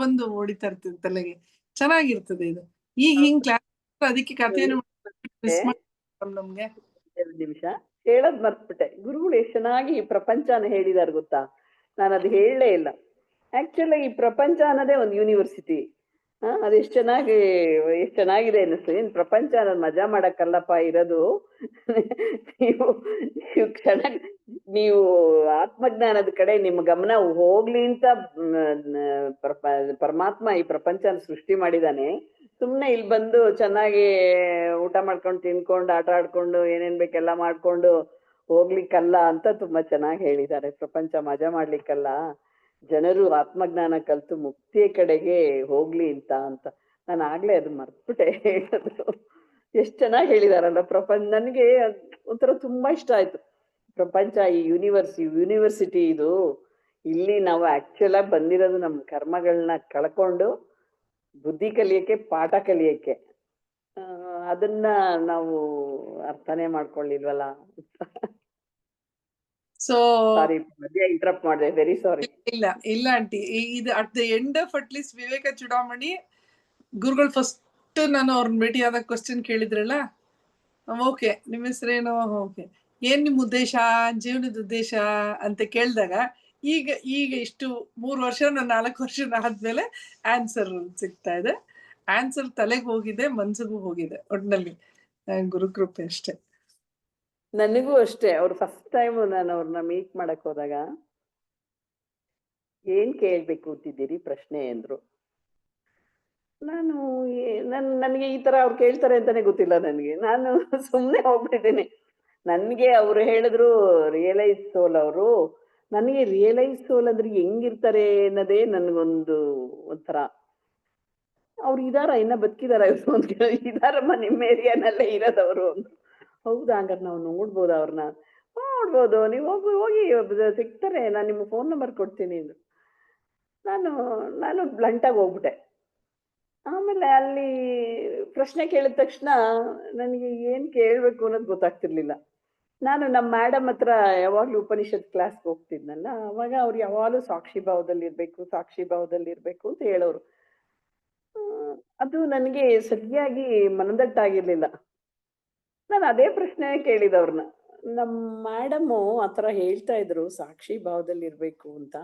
ಬಂದು ಹೊಡಿತಾ ಇರ್ತದೆ ತಲೆಗೆ. ಚೆನ್ನಾಗಿರ್ತದೆ ಇದು. ಈಗ ಹಿಂಗ್ ಕ್ಲಾಸ್ ಅದಕ್ಕೆ ಕಥೆಯನ್ನು ನಮ್ಗೆ ಒಂದು ನಿಮಿಷ ಹೇಳೋದ್ ಮರ್ತ್ಬಿಟ್ಟೆ. ಗುರುಗಳು ಎಷ್ಟು ಚೆನ್ನಾಗಿ ಈ ಪ್ರಪಂಚನ ಹೇಳಿದಾರೆ ಗೊತ್ತಾ? ನಾನು ಅದು ಹೇಳಲೇ ಇಲ್ಲ. ಆಕ್ಚುಲಿ ಈ ಪ್ರಪಂಚ ಅನ್ನೋದೇ ಒಂದು ಯೂನಿವರ್ಸಿಟಿ. ಅದು ಎಷ್ಟು ಚೆನ್ನಾಗಿದೆ ಅನ್ನಿಸ್ತು. ಏನ್ ಪ್ರಪಂಚ ನಾನು ಮಜಾ ಮಾಡಕ್ಕಲ್ಲಪ್ಪ ಇರೋದು. ನೀವು ಆತ್ಮಜ್ಞಾನದ ಕಡೆ ನಿಮ್ಮ ಗಮನ ಹೋಗ್ಲಿ ಅಂತ ಪರಮಾತ್ಮ ಈ ಪ್ರಪಂಚನ ಸೃಷ್ಟಿ ಮಾಡಿದಾನೆ. ಸುಮ್ನೆ ಇಲ್ಲಿ ಬಂದು ಚೆನ್ನಾಗಿ ಊಟ ಮಾಡ್ಕೊಂಡು ತಿನ್ಕೊಂಡು ಆಟ ಆಡ್ಕೊಂಡು ಏನೇನ್ ಬೇಕೆಲ್ಲ ಮಾಡ್ಕೊಂಡು ಹೋಗ್ಲಿಕ್ಕಲ್ಲ ಅಂತ ತುಂಬಾ ಚೆನ್ನಾಗಿ ಹೇಳಿದ್ದಾರೆ. ಪ್ರಪಂಚ ಮಜಾ ಮಾಡ್ಲಿಕ್ಕಲ್ಲ, ಜನರು ಆತ್ಮಜ್ಞಾನ ಕಲ್ತು ಮುಕ್ತಿಯ ಕಡೆಗೆ ಹೋಗ್ಲಿ ಅಂತ. ನಾನು ಆಗ್ಲೇ ಅದು ಮರ್ತ್ಬಿಟ್ಟೆ ಹೇಳೋದು. ಎಷ್ಟ್ ಚೆನ್ನಾಗಿ ಹೇಳಿದಾರಲ್ಲ ಪ್ರಪಂಚ. ನನಗೆ ಒಂಥರ ತುಂಬಾ ಇಷ್ಟ ಆಯ್ತು. ಪ್ರಪಂಚ ಈ ಯೂನಿವರ್ಸಿಟಿ ಇದು. ಇಲ್ಲಿ ನಾವು ಆಕ್ಚುಲ್ ಆಗಿ ಬಂದಿರೋದು ನಮ್ಮ ಕರ್ಮಗಳನ್ನ ಕಳ್ಕೊಂಡು ಬುದ್ಧಿ ಕಲಿಯಕ್ಕೆ, ಪಾಠ ಕಲಿಯಕ್ಕೆ. ಅದನ್ನ ನಾವು ಅರ್ಥನೇ ಮಾಡ್ಕೊಳ್ಳಿಲ್ವಲ್ಲ. ಸೊ ಸಾರಿ, ಮಧ್ಯ ಇಂಟರಪ್ಟ್ ಮಾಡಿದೆ, ವೆರಿ ಸಾರಿ. ಇಲ್ಲ ಆಂಟಿ, ಇದು at the end of at least Viveka Chudamani ಗುರುಗಳು ಫಸ್ಟ್ ನಾನು ಅವ್ರನ್ನ ಭೇಟಿಯಾದ ಕ್ವಶನ್ ಕೇಳಿದ್ರಲ್ಲ, ಓಕೆ ನಿಮ್ಮ ಹೆಸರೇನು, ಓಕೆ ಏನ್ ನಿಮ್ ಉದ್ದೇಶ, ಜೀವನದ ಉದ್ದೇಶ ಅಂತ ಕೇಳಿದಾಗ ಈಗ ಇಷ್ಟು 3 ವರ್ಷ 4 ವರ್ಷ ಆದ್ಮೇಲೆ ಆನ್ಸರ್ ಸಿಗ್ತಾ ಇದೆ. ಆನ್ಸರ್ ತಲೆಗೆ ಹೋಗಿದೆ, ಮನ್ಸಿಗೂ ಹೋಗಿದೆ. ಒಟ್ನಲ್ಲಿ ಗುರುಕೃಪೆ ಅಷ್ಟೇ. ನನಗೂ ಅಷ್ಟೇ. ಅವ್ರು ಫಸ್ಟ್ ಟೈಮ್ ನಾನು ಅವ್ರನ್ನ ಮೀಟ್ ಮಾಡಕ್ ಹೋದಾಗ ಏನ್ ಕೇಳ್ಬೇಕು ಅಂತಿದ್ದೀರಿ ಪ್ರಶ್ನೆ ಅಂದ್ರು. ನನಗೆ ಈ ತರ ಅವ್ರು ಕೇಳ್ತಾರೆ ಅಂತಾನೆ ಗೊತ್ತಿಲ್ಲ ನನಗೆ. ನಾನು ಸುಮ್ನೆ ಹೋಗ್ಬಿಟ್ಟಿದ್ದೇನೆ. ನನ್ಗೆ ಅವ್ರು ಹೇಳಿದ್ರು ರಿಯಲೈಸ್ ಸೋಲ್ ಅವರು. ನನಗೆ ರಿಯಲೈಸ್ ಸೋಲ್ ಅಂದ್ರೆ ಹೆಂಗಿರ್ತಾರೆ ಅನ್ನೋದೇ ಒಂಥರ. ಅವ್ರು ಇದಾರ, ಇನ್ನ ಬದುಕಿದಾರ ಇವ್ರು ಅಂತ ಇದಾರಮ್ಮ ನಿಮ್ಮ ಏರಿಯಾನಲ್ಲೇ ಇರೋದವ್ರು ಅಂದ್ರು. ಹೌದಾ, ಹಂಗಾರೆ ನಾವು ನೋಡ್ಬೋದಾ ಅವ್ರನ್ನ? ನೋಡ್ಬೋದು, ನೀವು ಹೋಗಿ ಸಿಗ್ತಾರೆ, ನಾನು ನಿಮ್ಮ ಫೋನ್ ನಂಬರ್ ಕೊಡ್ತೀನಿ ಅಂದ್ರು. ನಾನು ಬ್ಲಂಟಾಗಿ ಹೋಗ್ಬಿಟ್ಟೆ. ಆಮೇಲೆ ಅಲ್ಲಿ ಪ್ರಶ್ನೆ ಕೇಳಿದ ತಕ್ಷಣ ನನಗೆ ಏನ್ ಕೇಳ್ಬೇಕು ಅನ್ನೋದು ಗೊತ್ತಾಗ್ತಿರ್ಲಿಲ್ಲ. ನಾನು ನಮ್ಮ ಮೇಡಮ್ ಹತ್ರ ಯಾವಾಗ್ಲೂ ಉಪನಿಷತ್ ಕ್ಲಾಸ್ಗೆ ಹೋಗ್ತಿದ್ನಲ್ಲ, ಅವಾಗ ಅವ್ರು ಯಾವಾಗಲೂ ಸಾಕ್ಷಿ ಭಾವದಲ್ಲಿ ಇರ್ಬೇಕು ಅಂತ ಹೇಳೋರು. ಅದು ನನಗೆ ಸರಿಯಾಗಿ ಮನದಟ್ಟಾಗಿರ್ಲಿಲ್ಲ. ನಾನು ಅದೇ ಪ್ರಶ್ನೆ ಕೇಳಿದವ್ರನ್ನ. ನಮ್ಮ ಮೇಡಮು ಆತರ ಹೇಳ್ತಾ ಇದ್ರು ಸಾಕ್ಷಿ ಭಾವದಲ್ಲಿ ಇರ್ಬೇಕು ಅಂತ.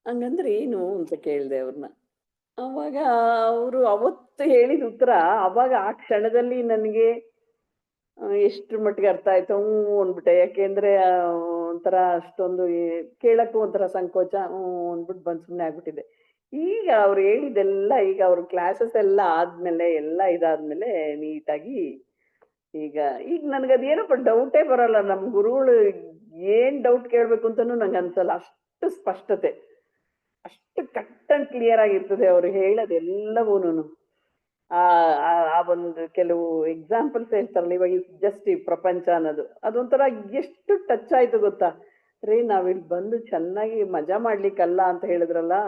ಹಂಗಂದ್ರೆ ಏನು ಅಂತ ಕೇಳಿದೆ ಅವ್ರನ್ನ. ಅವಾಗ ಅವರು ಅವತ್ತು ಹೇಳಿದ ಉತ್ತರ ಅವಾಗ ಆ ಕ್ಷಣದಲ್ಲಿ ನನಗೆ ಎಷ್ಟು ಮಟ್ಟಿಗೆ ಅರ್ಥ ಆಯ್ತು ಅಂದ್ಬಿಟ್ಟೆ. ಯಾಕೆಂದ್ರೆ ಒಂಥರ ಅಷ್ಟೊಂದು ಕೇಳಕ್ಕೂ ಒಂಥರ ಸಂಕೋಚ ಅಂದ್ಬಿಟ್ಟು ಬಂದು ಸುಮ್ಮನೆ ಆಗ್ಬಿಟ್ಟಿದೆ. ಈಗ ಅವ್ರು ಹೇಳಿದೆಲ್ಲ, ಈಗ ಅವ್ರ ಕ್ಲಾಸಸ್ ಎಲ್ಲ ಆದ್ಮೇಲೆ, ಎಲ್ಲ ಇದಾದ್ಮೇಲೆ ನೀಟಾಗಿ ಈಗ ನನ್ಗದೇನಪ್ಪ ಡೌಟೇ ಬರಲ್ಲ. ನಮ್ ಗುರುಗಳು ಏನ್ ಡೌಟ್ ಕೇಳ್ಬೇಕು ಅಂತಾನು ನಂಗೆ ಅನ್ಸಲ್ಲ. ಅಷ್ಟು ಸ್ಪಷ್ಟತೆ, ಅಷ್ಟು ಕಟ್ ಅಂಡ್ ಕ್ಲಿಯರ್ ಆಗಿರ್ತದೆ ಅವ್ರು ಹೇಳೋದೆಲ್ಲವೂನು. ಆ ಒಂದು ಕೆಲವು ಎಕ್ಸಾಂಪಲ್ಸ್ ಹೇಳ್ತಾರಲ್ಲ, ಇವಾಗ ಜಸ್ಟ್ ಈ ಪ್ರಪಂಚ ಅನ್ನೋದು ಅದೊಂಥರ ಎಷ್ಟು ಟಚ್ ಆಯ್ತು ಗೊತ್ತಾ ರೀ. ನಾವಿಲ್ಲಿ ಬಂದು ಚೆನ್ನಾಗಿ ಮಜಾ ಮಾಡ್ಲಿಕ್ಕಲ್ಲ ಅಂತ ಹೇಳಿದ್ರಲ್ಲ,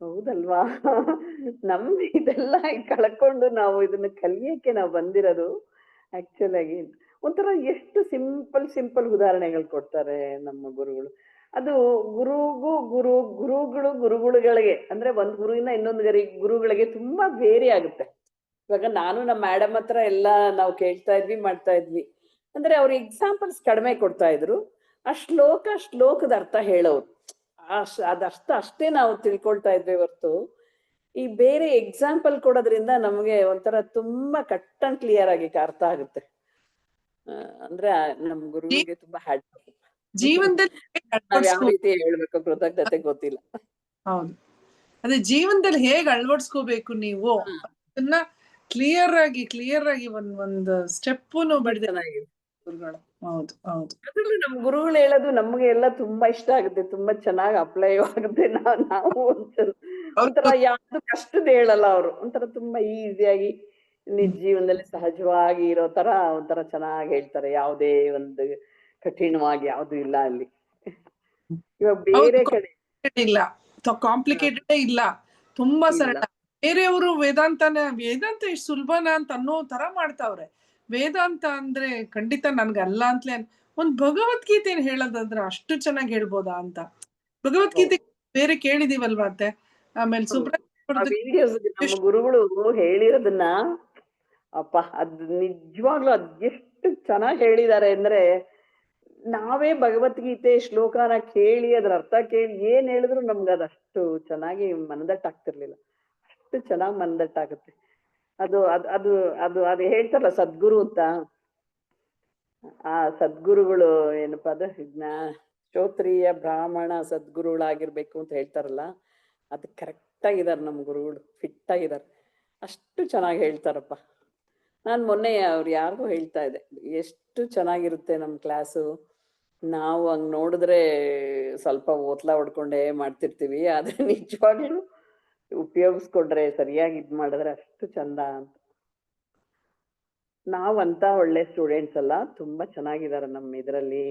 ಹೌದಲ್ವಾ? ಇದೆಲ್ಲ ಕಳ್ಕೊಂಡು ನಾವು ಇದನ್ನ ಕಲಿಯಕ್ಕೆ ನಾವು ಬಂದಿರೋದು ಆಕ್ಚುಲ್ ಆಗಿ. ಒಂಥರ ಎಷ್ಟು ಸಿಂಪಲ್ ಉದಾಹರಣೆಗಳು ಕೊಡ್ತಾರೆ ನಮ್ಮ ಗುರುಗಳು. ಅದು ಗುರುಗಳಿಗೆ ಅಂದ್ರೆ ಒಂದ್ ಗುರುವಿನ ಇನ್ನೊಂದು ಗುರುಗಳಿಗೆ ತುಂಬಾ ಬೇರೆ ಆಗುತ್ತೆ. ಇವಾಗ ನಾನು ನಮ್ಮ ಮೇಡಮ್ ಹತ್ರ ಎಲ್ಲ ನಾವು ಕೇಳ್ತಾ ಇದ್ವಿ, ಮಾಡ್ತಾ ಇದ್ವಿ. ಅಂದ್ರೆ ಅವ್ರು ಎಕ್ಸಾಂಪಲ್ಸ್ ಕಡಿಮೆ ಕೊಡ್ತಾ ಇದ್ರು, ಆ ಶ್ಲೋಕದ ಅರ್ಥ ಹೇಳೋರು. ಅಷ್ಟೇ ನಾವು ತಿಳ್ಕೊಳ್ತಾ ಇದ್ವಿ ಹೊರ್ತು, ಈ ಬೇರೆ ಎಕ್ಸಾಂಪಲ್ ಕೊಡೋದ್ರಿಂದ ನಮ್ಗೆ ಒಂಥರ ತುಂಬಾ ಕಟ್ ಅಂಡ್ ಕ್ಲಿಯರ್ ಆಗಿ ಅರ್ಥ ಆಗುತ್ತೆ. ಅಂದ್ರೆ ನಮ್ ಗುರುವಿಗೆ ತುಂಬಾ ಜೀವನದಲ್ಲಿ ನಾವ್ ಯಾವ ರೀತಿ ಹೇಳ್ಬೇಕು ಕೃತಜ್ಞತೆ ಗೊತ್ತಿಲ್ಲ. ಹೌದು, ಅದೇ ಜೀವನದಲ್ಲಿ ಹೇಗ್ ಅಳವಡಿಸ್ಕೋಬೇಕು ನೀವು ಅದನ್ನ ಕ್ಲಿಯರ್ ಆಗಿ ಒಂದ್ ಸ್ಟೆಪ್ಪುನು ಬಿಡದೆ. ಹೌದು ಹೌದು. ಅದ್ರಲ್ಲೂ ನಮ್ ಗುರುಗಳು ಹೇಳೋದು ನಮ್ಗೆ ಎಲ್ಲ ತುಂಬಾ ಇಷ್ಟ ಆಗುತ್ತೆ, ತುಂಬಾ ಚೆನ್ನಾಗಿ ಅಪ್ಲೈ ಆಗುತ್ತೆ. ನಾವು ಒಂಥರ ಯಾವ್ದು ಕಷ್ಟದ ಹೇಳಲ್ಲ ಅವರು, ಒಂಥರ ತುಂಬಾ ಈಸಿಯಾಗಿ ನಿಜ ಜೀವನದಲ್ಲಿ ಸಹಜವಾಗಿ ಇರೋ ತರ ಒಂಥರ ಚೆನ್ನಾಗಿ ಹೇಳ್ತಾರೆ. ಯಾವುದೇ ಒಂದು ಕಠಿಣವಾಗಿ ಯಾವ್ದು ಇಲ್ಲ ಅಲ್ಲಿ. ಇವಾಗ ಬೇರೆ ಕಡೆ ಇಲ್ಲ, ಕಾಂಪ್ಲಿಕೇಟೆಡ್ ಇಲ್ಲ, ತುಂಬಾ ಸರಳ. ಬೇರೆಯವರು ವೇದಾಂತ ಇಷ್ಟು ಸುಲಭನ ಅಂತ ಅನ್ನೋ ತರ ಮಾಡ್ತಾವ್ರೆ. ವೇದಾಂತ ಅಂದ್ರೆ ಖಂಡಿತ ನನ್ಗೆ ಅಲ್ಲ ಅಂತಲೇ. ಒಂದ್ ಭಗವದ್ಗೀತೆಯನ್ನು ಹೇಳೋದಂದ್ರೆ ಅಷ್ಟು ಚೆನ್ನಾಗಿ ಹೇಳ್ಬೋದಾ ಅಂತ. ಭಗವದ್ಗೀತೆ ಬೇರೆ ಕೇಳಿದೀವಲ್ವಾ ಅತ್ತೆ. ಆಮೇಲೆ ನಮ್ಮ ಗುರುಗಳು ಹೇಳಿರೋದನ್ನ ಅಪ್ಪ ಅದ್ ನಿಜವಾಗ್ಲೂ ಎಷ್ಟು ಚೆನ್ನಾಗಿ ಹೇಳಿದ್ದಾರೆ ಅಂದ್ರೆ, ನಾವೇ ಭಗವದ್ಗೀತೆ ಶ್ಲೋಕನ ಕೇಳಿ ಅದ್ರ ಅರ್ಥ ಕೇಳಿ ಏನ್ ಹೇಳಿದ್ರು ನಮ್ಗೆ ಅದಷ್ಟು ಚೆನ್ನಾಗಿ ಮನದಟ್ಟಾಗ್ತಿರ್ಲಿಲ್ಲ. ಅಷ್ಟು ಚೆನ್ನಾಗಿ ಮನದಟ್ಟಾಗುತ್ತೆ. ಅದು ಹೇಳ್ತಾರಲ್ಲ ಸದ್ಗುರು ಅಂತ, ಆ ಸದ್ಗುರುಗಳು ಏನಪ್ಪಾ ಅದು ಶ್ರೋತ್ರಿಯ ಬ್ರಾಹ್ಮಣ ಸದ್ಗುರುಗಳಾಗಿರ್ಬೇಕು ಅಂತ ಹೇಳ್ತಾರಲ್ಲ, ಅದು ಕರೆಕ್ಟ್ ಆಗಿದ್ದಾರೆ ನಮ್ ಗುರುಗಳು, ಫಿಟ್ ಆಗಿದ್ದಾರೆ. ಅಷ್ಟು ಚೆನ್ನಾಗಿ ಹೇಳ್ತಾರಪ್ಪ. ನಾನ್ ಮೊನ್ನೆ ಅವ್ರು ಯಾರಿಗೂ ಹೇಳ್ತಾ ಇದ್ದೆ, ಎಷ್ಟು ಚೆನ್ನಾಗಿರುತ್ತೆ ನಮ್ ಕ್ಲಾಸು. ನಾವು ಹಂಗ್ ನೋಡಿದ್ರೆ ಸ್ವಲ್ಪ ಓತ್ಲಾ ಹೊಡ್ಕೊಂಡೇ ಮಾಡ್ತಿರ್ತೀವಿ, ಆದ್ರೆ ನಿಜವಾಗ್ಲೂ ಉಪಯೋಗಿಸ್ಕೊಂಡ್ರೆ ಸರಿಯಾಗಿ ಇದ್ ಮಾಡಿದ್ರೆ ಅಷ್ಟು ಚಂದ ಅಂತ. ನಾವಂತ ಒಳ್ಳೆ ಸ್ಟೂಡೆಂಟ್ಸ್ ಅಲ್ಲ, ತುಂಬಾ ಚೆನ್ನಾಗಿದ್ದಾರೆ ನಮ್ಮ ಇದರಲ್ಲಿ.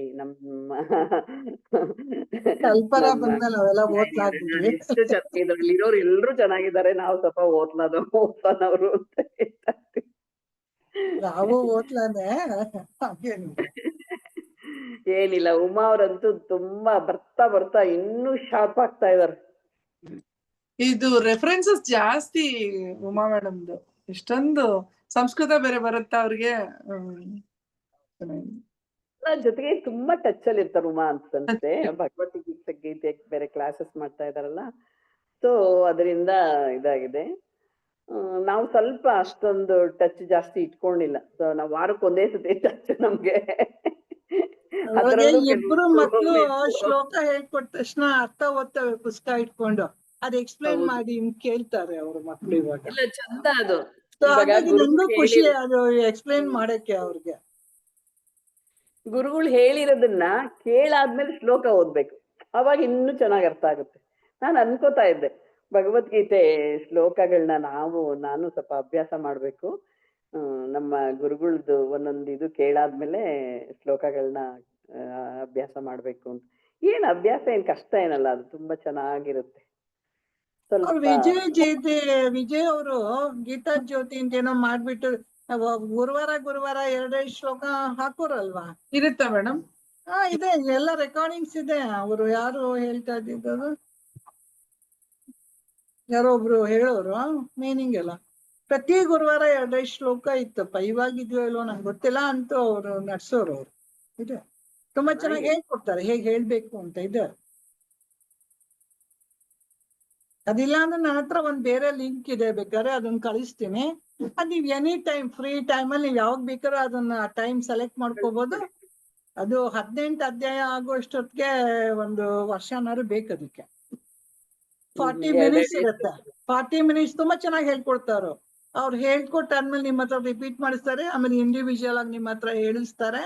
ಎಷ್ಟು ಇದ್ರಲ್ಲಿ ಇರೋರು ಎಲ್ರು ಚೆನ್ನಾಗಿದ್ದಾರೆ, ನಾವು ಸ್ವಲ್ಪ ಓದ್ಲಾದವ್ರು ಅಂತ ಹೇಳ್ತಾ ಇರ್ತೀವಿ. ನಾವು ಓದ್ಲಾನೆ ಏನಿಲ್ಲ, ಉಮಾ ಅವರಂತೂ ತುಂಬಾ ಬರ್ತಾ ಇನ್ನೂ ಶಾರ್ಪ್ ಆಗ್ತಾ ಇದಾರೆ. ಇದು ರೆಫರೆನ್ಸಸ್ ಜಾಸ್ತಿ ಉಮಾ ಮೇಡಮ್ದು. ಇಷ್ಟೊಂದು ಸಂಸ್ಕೃತ ಬೇರೆ ಬರುತ್ತಾ ಅವ್ರಿಗೆ. ಜೊತೆಗೆ ತುಂಬಾ ಟಚ್ ಅಲ್ಲಿ ಇರ್ತಾರೆ ಉಮಾ ಅನ್ಸುತ್ತೆ. ಭಗವದ್ಗೀತೆ ಬೇರೆ ಕ್ಲಾಸಸ್ ಮಾಡ್ತಾ ಇದಾರಲ್ಲ, ಸೊ ಅದರಿಂದ ಇದಾಗಿದೆ. ನಾವು ಸ್ವಲ್ಪ ಅಷ್ಟೊಂದು ಟಚ್ ಜಾಸ್ತಿ ಇಟ್ಕೊಂಡಿಲ್ಲ. ಸೊ ನಾವ್ ವಾರಕ್ಕೆ ಒಂದೇ ಸತಿ ಟಚ್ ನಮ್ಗೆ. ಇಬ್ರು ಮಕ್ಳು ಶ್ಲೋಕ ಹೇಳ್ಕೊಟ್ಟ ತಕ್ಷಣ ಅರ್ಥ ಓದ್ತವೆ ಪುಸ್ತಕ ಇಟ್ಕೊಂಡು, ಅದ್ ಎಕ್ಸ್ಪ್ಲೈನ್ ಮಾಡಿ ಕೇಳ್ತಾರೆ ಅವ್ರ ಮಕ್ಳು. ಇವಾಗ ಇಲ್ಲ ಚಂದ ಅದು. ನಂಗೂ ಖುಷಿ ಅದು ಎಕ್ಸ್ಪ್ಲೈನ್ ಮಾಡಕ್ಕೆ. ಅವ್ರಿಗೆ ಗುರುಗಳು ಹೇಳಿರೋದನ್ನ ಕೇಳಾದ್ಮೇಲೆ ಶ್ಲೋಕ ಓದ್ಬೇಕು, ಅವಾಗ ಇನ್ನೂ ಚೆನ್ನಾಗಿ ಅರ್ಥ ಆಗುತ್ತೆ. ನಾನು ಅನ್ಕೋತಾ ಇದ್ದೆ ಭಗವದ್ಗೀತೆ ಶ್ಲೋಕಗಳನ್ನ ನಾನು ಸ್ವಲ್ಪ ಅಭ್ಯಾಸ ಮಾಡ್ಬೇಕು. ನಮ್ಮ ಗುರುಗಳದ್ದು ಒಂದೊಂದು ಇದು ಕೇಳಾದ್ಮೇಲೆ ಶ್ಲೋಕಗಳನ್ನ ಅಭ್ಯಾಸ ಮಾಡ್ಬೇಕು ಅಂತ. ಏನ್ ಅಭ್ಯಾಸ ಏನ್ ಕಷ್ಟ ಏನಲ್ಲ, ಅದು ತುಂಬಾ ಚೆನ್ನಾಗಿರುತ್ತೆ. ವಿಜಯ್ ಅವರು ಗೀತಾ ಜ್ಯೋತಿ ಅಂತ ಏನೋ ಮಾಡ್ಬಿಟ್ಟು ಗುರುವಾರ 2 ಶ್ಲೋಕ ಹಾಕೋರಲ್ವಾ? ಇರುತ್ತಾ ಮೇಡಮ್? ಇದೆ, ಎಲ್ಲ ರೆಕಾರ್ಡಿಂಗ್ಸ್ ಇದೆ. ಅವರು ಯಾರು ಹೇಳ್ತಾ ಇದ್ದಿದ್ದು, ಯಾರೋ ಒಬ್ರು ಹೇಳೋರು ಮೀನಿಂಗ್ ಎಲ್ಲ. ಪ್ರತಿ ಗುರುವಾರ 2 ಶ್ಲೋಕ ಇತ್ತಪ್ಪ. ಇವಾಗಿದ್ಯೋ ಇಲ್ವೋ ನಂಗೆ ಗೊತ್ತಿಲ್ಲ, ಅಂತೂ ಅವರು ನಡ್ಸೋರು. ಅವ್ರು ಇದೆ, ತುಂಬಾ ಚೆನ್ನಾಗಿ ಹೇಳ್ಕೊಡ್ತಾರೆ ಹೇಗ್ ಹೇಳ್ಬೇಕು ಅಂತ. ಇದೆ, ಅದಿಲ್ಲ ಅಂದ್ರೆ ನನ್ನ ಹತ್ರ ಒಂದ್ ಬೇರೆ ಲಿಂಕ್ ಇದೆ, ಬೇಕಾದ್ರೆ ಅದನ್ನ ಕಳಿಸ್ತೀನಿ. ಅದ್ ನೀವ್ ಎನಿ ಟೈಮ್ ಫ್ರೀ ಟೈಮಲ್ಲಿ ನೀವ್ ಯಾವಾಗ ಬೇಕಾದ್ರೂ ಅದನ್ನ ಟೈಮ್ ಸೆಲೆಕ್ಟ್ ಮಾಡ್ಕೋಬಹುದು. ಅದು 18 ಅಧ್ಯಾಯ ಆಗೋಷ್ಟೊತ್ತಿಗೆ 1 ವರ್ಷನಾದ್ರು ಬೇಕು ಅದಕ್ಕೆ. 40 ಮಿನಿಟ್ಸ್ ಇರುತ್ತೆ. 40 ಮಿನಿಟ್ಸ್ ತುಂಬಾ ಚೆನ್ನಾಗಿ ಹೇಳ್ಕೊಡ್ತಾರೋ. ಅವ್ರು ಹೇಳ್ಕೊಟ್ಟಾದ್ಮೇಲೆ ನಿಮ್ಮ ಹತ್ರ ರಿಪೀಟ್ ಮಾಡಿಸ್ತಾರೆ, ಆಮೇಲೆ ಇಂಡಿವಿಜುವಲ್ ಆಗಿ ನಿಮ್ಮ ಹತ್ರ ಹೇಳಿಸ್ತಾರೆ.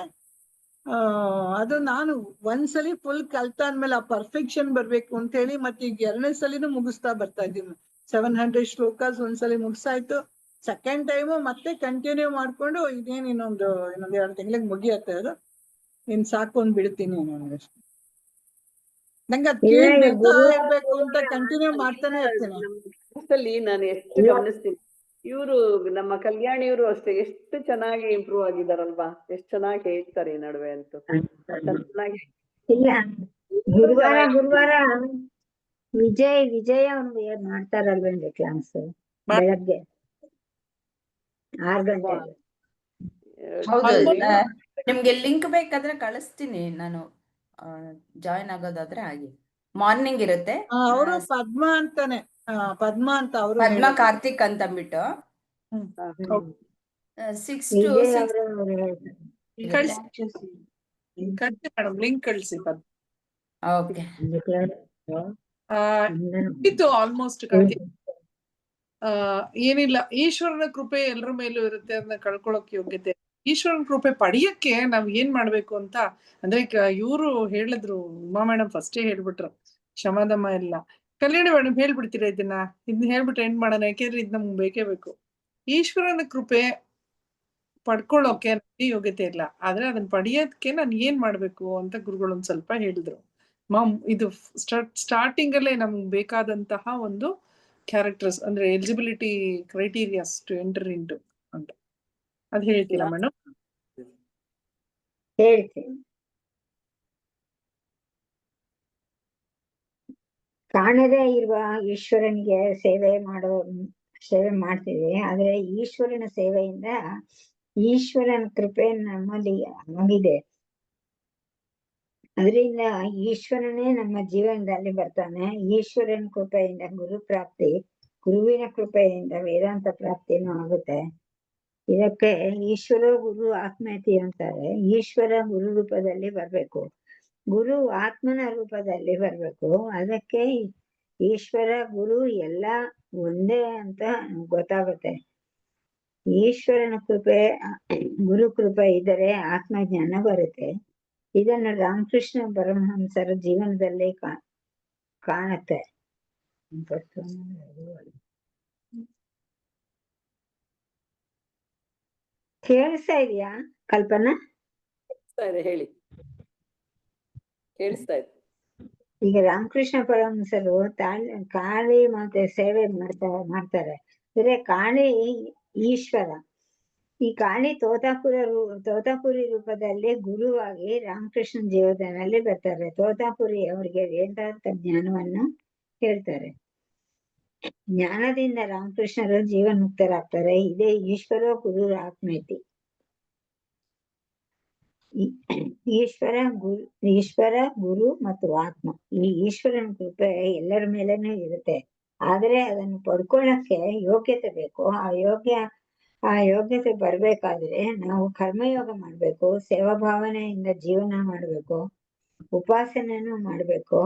ಅದು ನಾನು ಒಂದ್ಸಲಿ ಫುಲ್ ಕಲ್ತಾದ್ಮೇಲೆ ಆ ಪರ್ಫೆಕ್ಷನ್ ಬರ್ಬೇಕು ಅಂತ ಹೇಳಿ ಮತ್ತೆ ಈಗ 2ನೇ ಸಲಿನೂ ಮುಗಿಸ್ತಾ ಬರ್ತಾ ಇದ್ದೀನಿ. 700 ಶ್ಲೋಕಾಸ್ ಒಂದ್ಸಲಿ ಮುಗಿಸಾಯ್ತು. ಸೆಕೆಂಡ್ ಟೈಮು ಮತ್ತೆ ಕಂಟಿನ್ಯೂ ಮಾಡ್ಕೊಂಡು ಇದೇನು ಇನ್ನೊಂದು 2 ತಿಂಗಳಿಗೆ ಮುಗಿಯತ್ತೆ ಅದು. ಇನ್ ಸಾಕು ಅಂದ್ ಬಿಡ್ತೀನಿ ನಾನು ಅಷ್ಟೇ. ನಂಗೆ ಅದ್ ಇಲ್ಲ, ಕಿವಿ ಈಗ ಬೀಳ್ತಾ ಗುರುವಾರ ಇರ್ಬೇಕು ಅಂತ ಕಂಟಿನ್ಯೂ ಮಾಡ್ತಾನೆ ಇರ್ತೀನಿ. ನಮ್ಮ ಕ್ಲಾಸಲ್ಲಿ ನಾನು ಎಷ್ಟು ಗಮನಿಸ್ತೀನಿ, ಇವರು ನಮ್ಮ ಕಲ್ಯಾಣಿಯವರು ಅಷ್ಟೇ ಎಷ್ಟು ಚೆನ್ನಾಗಿ ಇಂಪ್ರೂವ್ ಆಗಿದಾರಲ್ವಾ, ಎಷ್ಟು ಚೆನ್ನಾಗಿ ಹೇಳ್ತಾರೆ ಈ ನಡುವೆ ಅಂತೂ. ಚೆನ್ನಾಗಿ ಇಲ್ಲ, ಗುರುವಾರ ವಿಜಯ್ ಅವ್ರು ಮಾಡ್ತಾರಲ್ವೇನ್ರಿ ಕ್ಲಾಸ್ ಬೆಳಗ್ಗೆ 6 ಗಂಟೆಗೆ. ಹೌದು. Almost- ನಿಮ್ಗೆ ಲಿಂಕ್ ಬೇಕಾದ್ರೆ ಕಳಿಸ್ತೀನಿ ನಾನು. ಜಾಯಿನ್ ಆಗೋದಾದ್ರೆ ಆಗಿ. ಮಾರ್ನಿಂಗ್ ಇರುತ್ತೆ. ಅವರು ಪದ್ಮ ಅಂತಾನೆ, ಪದ್ಮ ಅಂತ ಅವರು ಪದ್ಮ ಕಾರ್ತಿಕ್ ಅಂತ ಅಂದ್ಬಿಟ್ಟು 6 to ವಿಜಯ್ 6 ಅವರು ಕಳ್ಸಿ ಮೇಡಮ್, ಲಿಂಕ್ ಕಳ್ಸಿ. ಓಕೆ. ಇದು ಆಲ್ಮೋಸ್ಟ್ ಏನಿಲ್ಲ, ಈಶ್ವರನ ಕೃಪೆ ಎಲ್ಲರ ಮೇಲೂ ಇರುತ್ತೆ, ಅದನ್ನ ಕಳ್ಕೊಳಕ್ ಯೋಗ್ಯತೆ. ಈಶ್ವರನ ಕೃಪೆ ಪಡೆಯಕ್ಕೆ ನಾವ್ ಏನ್ ಮಾಡ್ಬೇಕು ಅಂತ ಅಂದ್ರೆ ಇವ್ರು ಹೇಳಿದ್ರು, ಉಮಾ ಮೇಡಮ್ ಫಸ್ಟೇ ಹೇಳ್ಬಿಟ್ರು, ಶಮಾದಮ್ಮ ಎಲ್ಲ. ಕಲ್ಯಾಣಿ ಮೇಡಮ್ ಹೇಳ್ಬಿಡ್ತೀರಾ ಇದನ್ನ ಹೇಳ್ಬಿಟ್ಟು ಎಂಡ್ ಮಾಡೋಣ, ಯಾಕೆಂದ್ರೆ ಇದು ನಮ್ಗೆ ಬೇಕೇ ಬೇಕು. ಈಶ್ವರನ ಕೃಪೆ ಪಡ್ಕೊಳ್ಳೋಕೆ ನನಗೆ ಯೋಗ್ಯತೆ ಇಲ್ಲ, ಆದ್ರೆ ಅದನ್ನ ಪಡೆಯೋದಕ್ಕೆ ನಾನು ಏನ್ ಮಾಡ್ಬೇಕು ಅಂತ ಗುರುಗಳು ಒಂದ್ ಸ್ವಲ್ಪ ಹೇಳಿದ್ರು. ಇದು ಸ್ಟಾರ್ಟಿಂಗ್ ಅಲ್ಲೇ ನಮ್ಗೆ ಬೇಕಾದಂತಹ ಒಂದು ಕ್ಯಾರೆಕ್ಟರ್ಸ್ ಅಂದ್ರೆ eligibility criterias to enter into ಅಂತ ಅದ್ ಹೇಳ್ತೀರಾ ಮೇಡಮ್? ಹೇಳ್ತೀನಿ. ಕಾಣದೇ ಇರುವ ಈಶ್ವರನಿಗೆ ಸೇವೆ ಮಾಡ್ತೀವಿ, ಆದ್ರೆ ಈಶ್ವರನ ಸೇವೆಯಿಂದ ಈಶ್ವರನ ಕೃಪೆ ನಮ್ಮಲ್ಲಿ ಆಗಿದೆ. ಅದರಿಂದ ಈಶ್ವರನೇ ನಮ್ಮ ಜೀವನದಲ್ಲಿ ಬರ್ತಾನೆ. ಈಶ್ವರನ ಕೃಪೆಯಿಂದ ಗುರು ಪ್ರಾಪ್ತಿ, ಗುರುವಿನ ಕೃಪೆಯಿಂದ ವೇದಾಂತ ಪ್ರಾಪ್ತಿನೂ ಆಗುತ್ತೆ. ಇದಕ್ಕೆ ಈಶ್ವರ ಗುರು ಆತ್ಮೇತಿ ಅಂತಾರೆ. ಈಶ್ವರ ಗುರು ರೂಪದಲ್ಲಿ ಬರ್ಬೇಕು, ಗುರು ಆತ್ಮನ ರೂಪದಲ್ಲಿ ಬರ್ಬೇಕು. ಅದಕ್ಕೆ ಈಶ್ವರ ಗುರು ಎಲ್ಲ ಒಂದೇ ಅಂತ ಗೊತ್ತಾಗುತ್ತೆ. ಈಶ್ವರನ ಕೃಪೆ, ಗುರು ಕೃಪೆ ಇದ್ದರೆ ಆತ್ಮಜ್ಞಾನ ಬರುತ್ತೆ. ಇದನ್ನು ರಾಮಕೃಷ್ಣ ಪರಮಹಂಸರ ಜೀವನದಲ್ಲಿ ಕಾಣುತ್ತೆ. ಕೇಳಿಸ್ತಾ ಇದೆಯಾ ಕಲ್ಪನಾ? ಹೇಳಿ, ಕೇಳಿಸ್ತಾ ಇದೆ. ಈಗ ರಾಮಕೃಷ್ಣ ಪರಮಹಂಸರು ಕಾಳಿ ಮತ್ತೆ ಸೇವೆ ಮಾಡ್ತಾರೆ. ಅಂದ್ರೆ ಕಾಳಿ ಈಶ್ವರ. ಈ ಕಾಳಿ ತೋತಾಪುರಿ ರೂಪದಲ್ಲಿ ಗುರುವಾಗಿ ರಾಮಕೃಷ್ಣ ಜೀವನದಲ್ಲಿ ಬರ್ತಾರೆ. ತೋತಾಪುರಿ ಅವರಿಗೆ ವೇದಾಂತ ಜ್ಞಾನವನ್ನು ಹೇಳ್ತಾರೆ. ಜ್ಞಾನದಿಂದ ರಾಮಕೃಷ್ಣರು ಜೀವನ್ಮುಕ್ತರಾಗ್ತಾರೆ. ಇದೇ ಈಶ್ವರ ಆತ್ಮೇತಿ. ಈಶ್ವರ ಗುರು ಮತ್ತು ಆತ್ಮ, ಈ ಈಶ್ವರನ ಕೃಪೆ ಎಲ್ಲರ ಮೇಲೇನೂ ಇರುತ್ತೆ. ಆದ್ರೆ ಅದನ್ನು ಪಡ್ಕೊಳ್ಳಕ್ಕೆ ಯೋಗ್ಯತೆ ಬೇಕು. ಆ ಯೋಗ್ಯತೆ ಬರ್ಬೇಕಾದ್ರೆ ನಾವು ಕರ್ಮಯೋಗ ಮಾಡ್ಬೇಕು, ಸೇವಾ ಭಾವನೆಯಿಂದ ಜೀವನ ಮಾಡ್ಬೇಕು, ಉಪಾಸನೆನೂ ಮಾಡ್ಬೇಕು.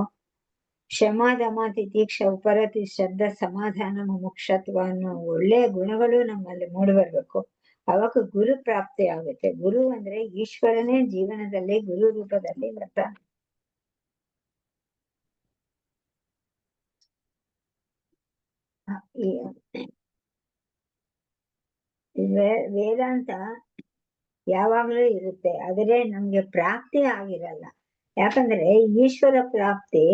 ಕ್ಷಮ ದಮ ತಿತಿಕ್ಷ ಉಪರತಿ ಶ್ರದ್ಧಾ ಸಮಾಧಾನ ಮುಮುಕ್ಷತ್ವ ಅನ್ನೋ ಒಳ್ಳೆ ಗುಣಗಳು ನಮ್ಮಲ್ಲಿ ಮೂಡಿಬರ್ಬೇಕು. ಅವಾಗ ಗುರು ಪ್ರಾಪ್ತಿ ಆಗುತ್ತೆ. ಗುರು ಅಂದ್ರೆ ಈಶ್ವರನೇ ಜೀವನದಲ್ಲಿ ಗುರು ರೂಪದಲ್ಲಿ ಬರ್ತಾನೆ. ವೇದಾಂತ ಯಾವಾಗ್ಲೂ ಇರುತ್ತೆ, ಆದ್ರೆ ನಮ್ಗೆ ಪ್ರಾಪ್ತಿ ಆಗಿರಲ್ಲ. ಯಾಕಂದ್ರೆ ಈಶ್ವರ ಪ್ರಾಪ್ತಿ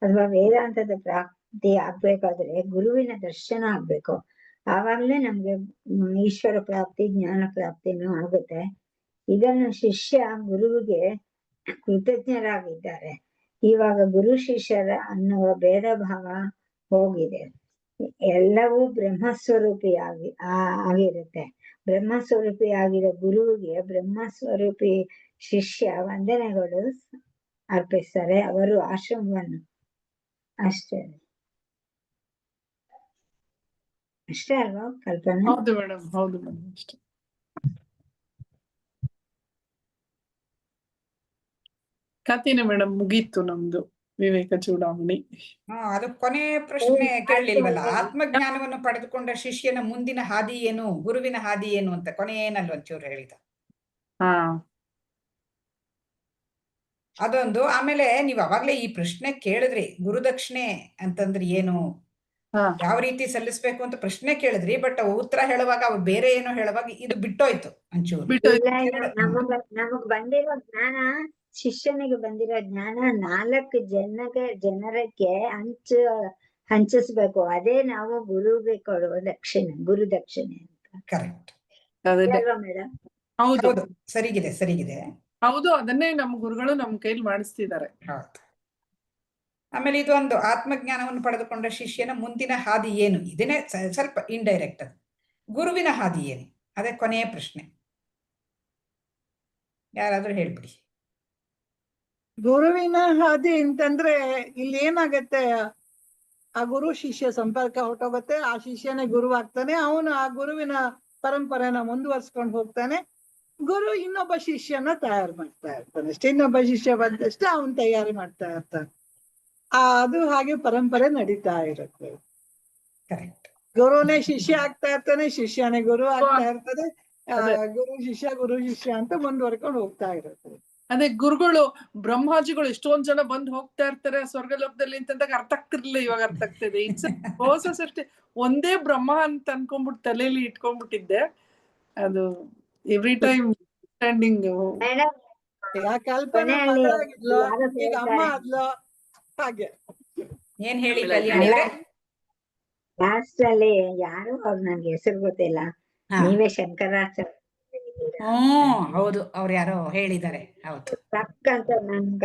ಅಥವಾ ವೇದಾಂತದ ಪ್ರಾಪ್ತಿ ಆಗ್ಬೇಕಾದ್ರೆ ಗುರುವಿನ ದರ್ಶನ ಆಗ್ಬೇಕು. ಆವಾಗ್ಲೇ ನಮ್ಗೆ ಈಶ್ವರ ಪ್ರಾಪ್ತಿ, ಜ್ಞಾನ ಪ್ರಾಪ್ತಿನೂ ಆಗುತ್ತೆ. ಇದನ್ನು ಶಿಷ್ಯ ಗುರುವಿಗೆ ಕೃತಜ್ಞರಾಗಿದ್ದಾರೆ. ಇವಾಗ ಗುರು ಶಿಷ್ಯರ ಅನ್ನುವ ಭೇದ ಭಾವ ಹೋಗಿದೆ. ಎಲ್ಲವೂ ಬ್ರಹ್ಮಸ್ವರೂಪಿ ಆಗಿರುತ್ತೆ. ಬ್ರಹ್ಮಸ್ವರೂಪಿ ಆಗಿರೋ ಗುರುವಿಗೆ ಬ್ರಹ್ಮಸ್ವರೂಪಿ ಶಿಷ್ಯ ವಂದನೆಗಳು ಅರ್ಪಿಸ್ತಾರೆ, ಅವರು ಆಶ್ರಮವನ್ನು. ಅಷ್ಟೇ ಅಲ್ವಾ ಕಲ್ಪನಾ? ಹೌದು ಮೇಡಮ್, ಹೌದು ಮೇಡಮ್, ಅಷ್ಟೇ. ಕಥೆನೆ ಮೇಡಮ್, ಮುಗೀತು ನಮ್ದು ವಿವೇಕ ಚೂಡಾಮಣಿ. ಅದು ಕೊನೆ ಪ್ರಶ್ನೆ ಕೇಳಲಿಲ್ವಲ್ಲ. ಆತ್ಮಜ್ಞಾನವನ್ನು ಪಡೆದುಕೊಂಡ ಶಿಷ್ಯನ ಮುಂದಿನ ಹಾದಿ ಏನು, ಗುರುವಿನ ಹಾದಿ ಏನು ಅಂತ ಕೊನೆಯಲ್ಲಿ ಒಂಚೂರು ಹೇಳಿದ. ಹಾ, ಅದೊಂದು. ಆಮೇಲೆ ನೀವ್ ಅವಾಗ್ಲೇ ಈ ಪ್ರಶ್ನೆ ಕೇಳಿದ್ರಿ, ಗುರುದಕ್ಷಿಣೆ ಅಂತಂದ್ರೆ ಏನು, ಹಾ ಯಾವ ರೀತಿ ಸಲ್ಲಿಸ್ಬೇಕು ಅಂತ ಪ್ರಶ್ನೆ ಕೇಳಿದ್ರಿ. ಬಟ್ ಉತ್ತರ ಹೇಳುವಾಗ ಅವ್ರು ಬೇರೆ ಏನೋ ಹೇಳುವಾಗ ಇದು ಬಿಟ್ಟೋಯ್ತು ಒಂಚೂರು. ಬಿಟ್ಟು ಇಲ್ಲ ಇಲ್ಲ, ಎರಡು ನಮಗ್ ಬಂದಿರೋ ಜ್ಞಾನ, ಶಿಷ್ಯನಿಗೆ ಬಂದಿರೋ ಜ್ಞಾನ 4 ಜನರಿಗೆ ಹಂಚಿಸ್ಬೇಕು. ಅದೇ ನಾವು ಗುರುಗೆ ಕೊಡುವ ದಕ್ಷಿಣೆ, ಗುರು ದಕ್ಷಿಣೆ ಅಂತ. ಕರೆಕ್ಟ್. ಅದನ್ನೇ. ಅಲ್ವಾ ಮೇಡಮ್? ಹೌದು ಹೌದು, ಸರಿಗಿದೆ. ಹೌದು, ಅದನ್ನೇ ನಮ್ಮ ಗುರುಗಳು ನಮ್ ಕೈಲಿ ಮಾಡಿಸ್ತಿದ್ದಾರೆ. ಹೌದು. ಆಮೇಲೆ ಇದು ಒಂದು ಆತ್ಮಜ್ಞಾನವನ್ನು ಪಡೆದುಕೊಂಡ ಶಿಷ್ಯನ ಮುಂದಿನ ಹಾದಿ ಏನು, ಇದನ್ನೇ ಸ್ವಲ್ಪ ಇಂಡೈರೆಕ್ಟ್. ಅದು ಗುರುವಿನ ಹಾದಿ ಏನು, ಅದೇ ಕೊನೆಯ ಪ್ರಶ್ನೆ. ಯಾರಾದ್ರೂ ಹೇಳ್ಬಿಡಿ. ಗುರುವಿನ ಹಾದಿ ಅಂತಂದ್ರೆ ಇಲ್ಲಿ ಏನಾಗತ್ತೆ, ಆ ಗುರು ಶಿಷ್ಯ ಸಂಪರ್ಕ ಹೊರಟೋಗುತ್ತೆ, ಆ ಶಿಷ್ಯನೇ ಗುರು ಆಗ್ತಾನೆ, ಅವನು ಆ ಗುರುವಿನ ಪರಂಪರೆನ ಮುಂದುವರ್ಸ್ಕೊಂಡು ಹೋಗ್ತಾನೆ. ಗುರು ಇನ್ನೊಬ್ಬ ಶಿಷ್ಯನ ತಯಾರು ಮಾಡ್ತಾ ಇರ್ತಾನೆ ಅಷ್ಟೇ, ಇನ್ನೊಬ್ಬ ಶಿಷ್ಯ ಬಂದಷ್ಟು ಅವನ್ ತಯಾರಿ ಮಾಡ್ತಾ ಇರ್ತಾನೆ. ಅದು ಹಾಗೆ ಪರಂಪರೆ ನಡೀತಾ ಇರುತ್ತೆ. ಕರೆಕ್ಟ್. ಗುರುನೇ ಶಿಷ್ಯ ಆಗ್ತಾ ಇರ್ತಾನೆ, ಶಿಷ್ಯನೇ ಗುರು ಆಗ್ತಾ ಇರ್ತದೆ, ಅದೇ. ಗುರು ಶಿಷ್ಯ ಅಂತ ಮುಂದುವರ್ಕೊಂಡು ಹೋಗ್ತಾ ಇರುತ್ತೆ. ಅದೇ ಗುರುಗಳು, ಬ್ರಹ್ಮಾಜಿಗಳು ಎಷ್ಟೊಂದ್ ಜನ ಬಂದು ಹೋಗ್ತಾ ಇರ್ತಾರೆ ಸ್ವರ್ಗಲೋಕದಲ್ಲಿ ಅಂತಂದಾಗ ಅರ್ಥ ಆಗ್ತಿರ್ಲಿಲ್ಲ, ಇವಾಗ ಅರ್ಥ ಆಗ್ತಿದೆ. ಇಟ್ಸ್ ಹೊಸ ಸೃಷ್ಟಿ. ಒಂದೇ ಬ್ರಹ್ಮ ಅಂತ ಅನ್ಕೊಂಡ್ಬಿಟ್ಟು ತಲೆಯಲ್ಲಿ ಇಟ್ಕೊಂಡ್ಬಿಟ್ಟಿದ್ದೆ. ಅದು ಎವ್ರಿ ಟೈಮ್ ಸ್ಟ್ಯಾಂಡಿಂಗ್. ಮೇಡಮ್, ಆ ಕಲ್ಪನೆ ಕೊನೆಯಲ್ಲಿ ಮಗ ಆಗಿದ್ಲು, ಯಾರೋ ಈಗ ಅಮ್ಮ ಹೇಳ್ತಾರೆ, ಆದ್ಲು, ಹಾಗೆ. ಏನ್ ಹೇಳಿ ಕಲ್ಯಾಣಿ ಅವ್ರೆ? ಲಾಸ್ಟ್ ಅಲ್ಲಿ ಯಾರು ಅವ್ರು ನನ್ಗೆ ಹೆಸರು ಗೊತ್ತಿಲ್ಲ, ನೀವೇ ಶಂಕರಾಚಾರ್ಯ ಹೌದು, ಅವ್ರು ಯಾರೋ ಹೇಳಿದ್ದಾರೆ. ಹೌದು. ಅಂತ ನನ್ಗ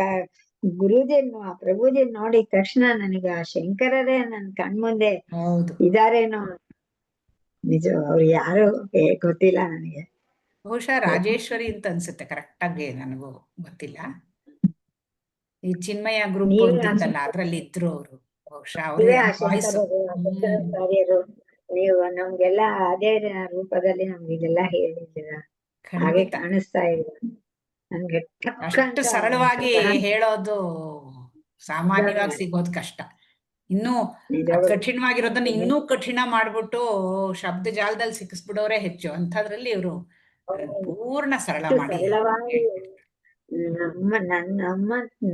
ಪ್ರಭುಜಿ ನೋಡಿದ ತಕ್ಷಣ ನನಗ ಶಂಕರರೇ ನನ್ ಕಣ್ಮುಂದೆ ಹೌದು. ಇದಾರೇನೋ. ನಿಜ, ಅವ್ರು ಯಾರು ಗೊತ್ತಿಲ್ಲ ನನಗೆ. ಬಹುಶಃ ರಾಜೇಶ್ವರಿ ಅಂತ ಅನ್ಸುತ್ತೆ, ಕರೆಕ್ಟ್ ಆಗಿ ನನಗೂ ಗೊತ್ತಿಲ್ಲ. ಈ ಚಿನ್ಮಯ ಗ್ರೂಪ್ ನೀವೇ ಅಂತಿತ್ತಲ್ಲ, ಅದ್ರಲ್ಲಿ ಇದ್ರು ಅವರು. ಬಹುಶಃ ನೀವೇ ಅವರೇ ಆ ವಾಯ್ಸ್. ಶಂಕರಾಚಾರ್ಯರು. ನೀವು ನಮ್ಗೆಲ್ಲ ಅದೇ ರೂಪದಲ್ಲಿ ನಮ್ಗಿದೆಲ್ಲ ಹೇಳಿದ್ದೀರ, ಹಾಗೆ ಖಂಡಿತ. ಕಾಣಿಸ್ತಾ ಇದೆ ನನ್ಗೆ. ಅಷ್ಟು ಸರಳವಾಗಿ ಹೇಳೋದು ಸಾಮಾನ್ಯವಾಗಿ ಸಿಗೋದು ಕಷ್ಟ. ಇನ್ನೂ ಕಠಿಣವಾಗಿರೋದನ್ನ ಇನ್ನೂ ಕಠಿಣ ಮಾಡ್ಬಿಟ್ಟು ಶಬ್ದ ಜಾಲದಲ್ಲಿ ಸಿಕ್ಕಿಸ್ಬಿಡೋರೆ ಹೆಚ್ಚು. ಅಂಥದ್ರಲ್ಲಿ ಇವರು ಪೂರ್ಣ ಸರಳ ಮಾಡಿ ಸರಳವಾಗಿ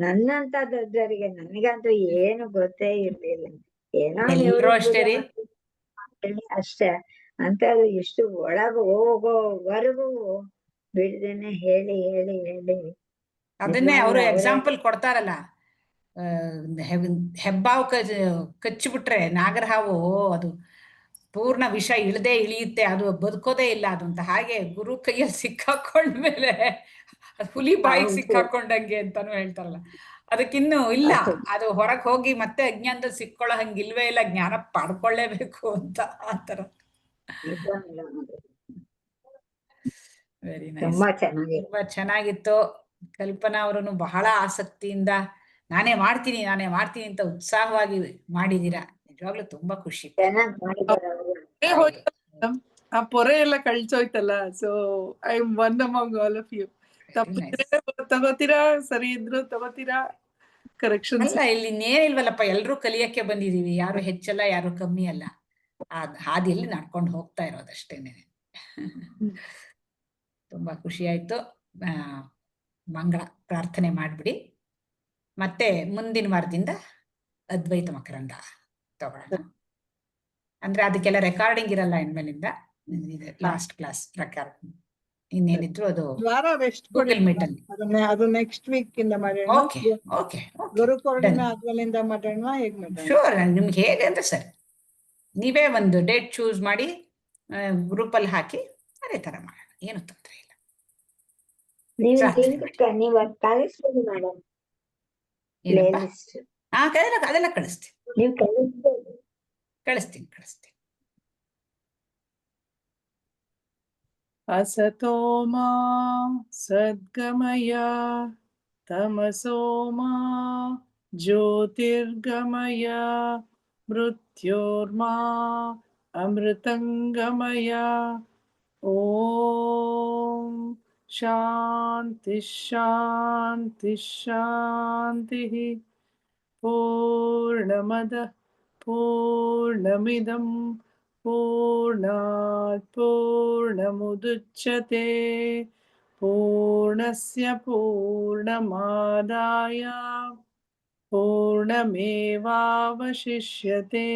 ನನ್ನಂತ ದೊಡ್ಡವರಿಗೆ, ನನಗಂತೂ ಏನು ಗೊತ್ತೇ ಇರ್ಲಿಲ್ಲ. ಏನೋ ಎಲ್ರೂ ಅಷ್ಟೇ ರೀ. ಅಷ್ಟೇ ಅಂತ ಎಷ್ಟು ಒಳಗ ಹೋಗೋವರೆಗೂ ಬಿಡದೇನೆ ಹೇಳಿ ಹೇಳಿ ಹೇಳಿ. ಅದನ್ನೇ ಅವರು ಎಕ್ಸಾಂಪಲ್ ಕೊಡ್ತಾರಲ್ಲ, ಹೆಬ್ಬಾವು ಕಚ್ಚಿಬಿಟ್ರೆ ನಾಗರಹಾವು ಅದು ಪೂರ್ಣ ವಿಷ ಇಳಿಯುತ್ತೆ, ಅದು ಬದುಕೋದೇ ಇಲ್ಲ ಅದು ಅಂತ. ಹಾಗೆ ಗುರು ಕೈಯಲ್ಲಿ ಸಿಕ್ಕಾಕೊಂಡ್ಮೇಲೆ ಅದು ಹುಲಿ ಬಾಯಿಗೆ ಸಿಕ್ಕಾಕೊಂಡಂಗೆ ಅಂತಾನು ಹೇಳ್ತಾರಲ್ಲ. ಅದಕ್ಕಿನ್ನು ಇಲ್ಲ, ಅದು ಹೊರಗೆ ಹೋಗಿ ಮತ್ತೆ ಅಜ್ಞಾನದಲ್ಲಿ ಸಿಕ್ಕೊಳ್ಳೋ ಹಂಗಿಲ್ವೇ ಇಲ್ಲ, ಜ್ಞಾನ ಪಡ್ಕೊಳ್ಳೇಬೇಕು ಅಂತ. ಆತರ. Very nice. ತುಂಬಾ ಚೆನ್ನಾಗಿತ್ತು. ಕಲ್ಪನಾ ಅವರನ್ನು ಬಹಳ ಆಸಕ್ತಿಯಿಂದ ನಾನೇ ಮಾಡ್ತೀನಿ ಅಂತ ಉತ್ಸಾಹವಾಗಿ ಮಾಡಿದೀರಾ. ನಿಜವಾಗ್ಲೂ ತುಂಬಾ ಖುಷಿ. ಆ ಪೊರೆ ಎಲ್ಲ ಕಳ್ಸೋಯ್ತಲ್ಲ. So I am one among all of you. ತಗೋತೀರಾ, ಸರಿ ಇದ್ರು ತಗೋತೀರಾ, ಕರೆಕ್ಷನ್ಸ್. ಅಲ್ಲ, ಇಲ್ಲಿ ಇನ್ನೇನಿಲ್ವಲ್ಲಪ್ಪ, ಎಲ್ರೂ ಕಲಿಯಕ್ಕೆ ಬಂದಿದೀವಿ, ಯಾರು ಹೆಚ್ಚಲ್ಲ ಯಾರು ಕಮ್ಮಿ ಅಲ್ಲ. ಆ ಹಾದಿಯಲ್ಲಿ ನಡ್ಕೊಂಡು ಹೋಗ್ತಾ ಇರೋದಷ್ಟೇನೆ. ತುಂಬಾ ಖುಷಿ ಆಯ್ತು. ಮಂಗಳ ಪ್ರಾರ್ಥನೆ ಮಾಡ್ಬಿಡಿ. ಮತ್ತೆ ಮುಂದಿನ ವಾರದಿಂದ ಅದ್ವೈತ ಮಕರಂದ ತಗೊಳ್ಳೋಣ. ಅಂದ್ರೆ ಅದಕ್ಕೆಲ್ಲ ರೆಕಾರ್ಡಿಂಗ್ ಇರಲ್ಲ ಇನ್ಮೇಲಿಂದ. ಲಾಸ್ಟ್ ಕ್ಲಾಸ್ ರೆಕಾರ್ಡ್, ಇನ್ನೇನಿದ್ರು ಅದು ವಾರ ರೆಸ್ಟ್ ಕೊಡಿ. ಅದು ನೆಕ್ಸ್ಟ್ ವೀಕ್ ಇಂದ ಮಾಡೋಣ. ಗುರು ಪೌರ್ಣಿಮೆ ಆದ್ಮೇಲಿಂದ ಮಾಡೋಣ. ಹೇಗ್ ಮಾಡೋಣ? ಶೂರ್, ನಿಮ್ಗೆ ಹೇಗೆ ಅಂದ್ರೆ ಸರಿ, ನೀವೇ ಒಂದು ಡೇಟ್ ಚೂಸ್ ಮಾಡಿ ಗ್ರೂಪ್ ಅಲ್ಲಿ ಹಾಕಿ ಅದೇ ತರ ಮಾಡೋಣ, ಏನು ತೊಂದರೆ ಇಲ್ಲ. ಅದೆಲ್ಲ ಕಳಿಸ್ತೀನಿ. ಅಸತೋ ಮಾ ಸದ್ಗಮಯ ತಮಸೋ ಮಾ ಜ್ಯೋತಿರ್ಗಮಯ ಮೃತ್ಯೋರ್ಮಾ ಅಮೃತಂಗಮಯ. ಓಂ ಶಾಂತಿ ಶಾಂತಿ ಶಾಂತಿ. ಪೂರ್ಣಮದ ಪೂರ್ಣಮಿದಂ ಪೂರ್ಣಾತ್ ಪೂರ್ಣಮುದಚ್ಯತೆ पूर्णस्य पूर्णमादाय पूर्णमेवावशिष्यते।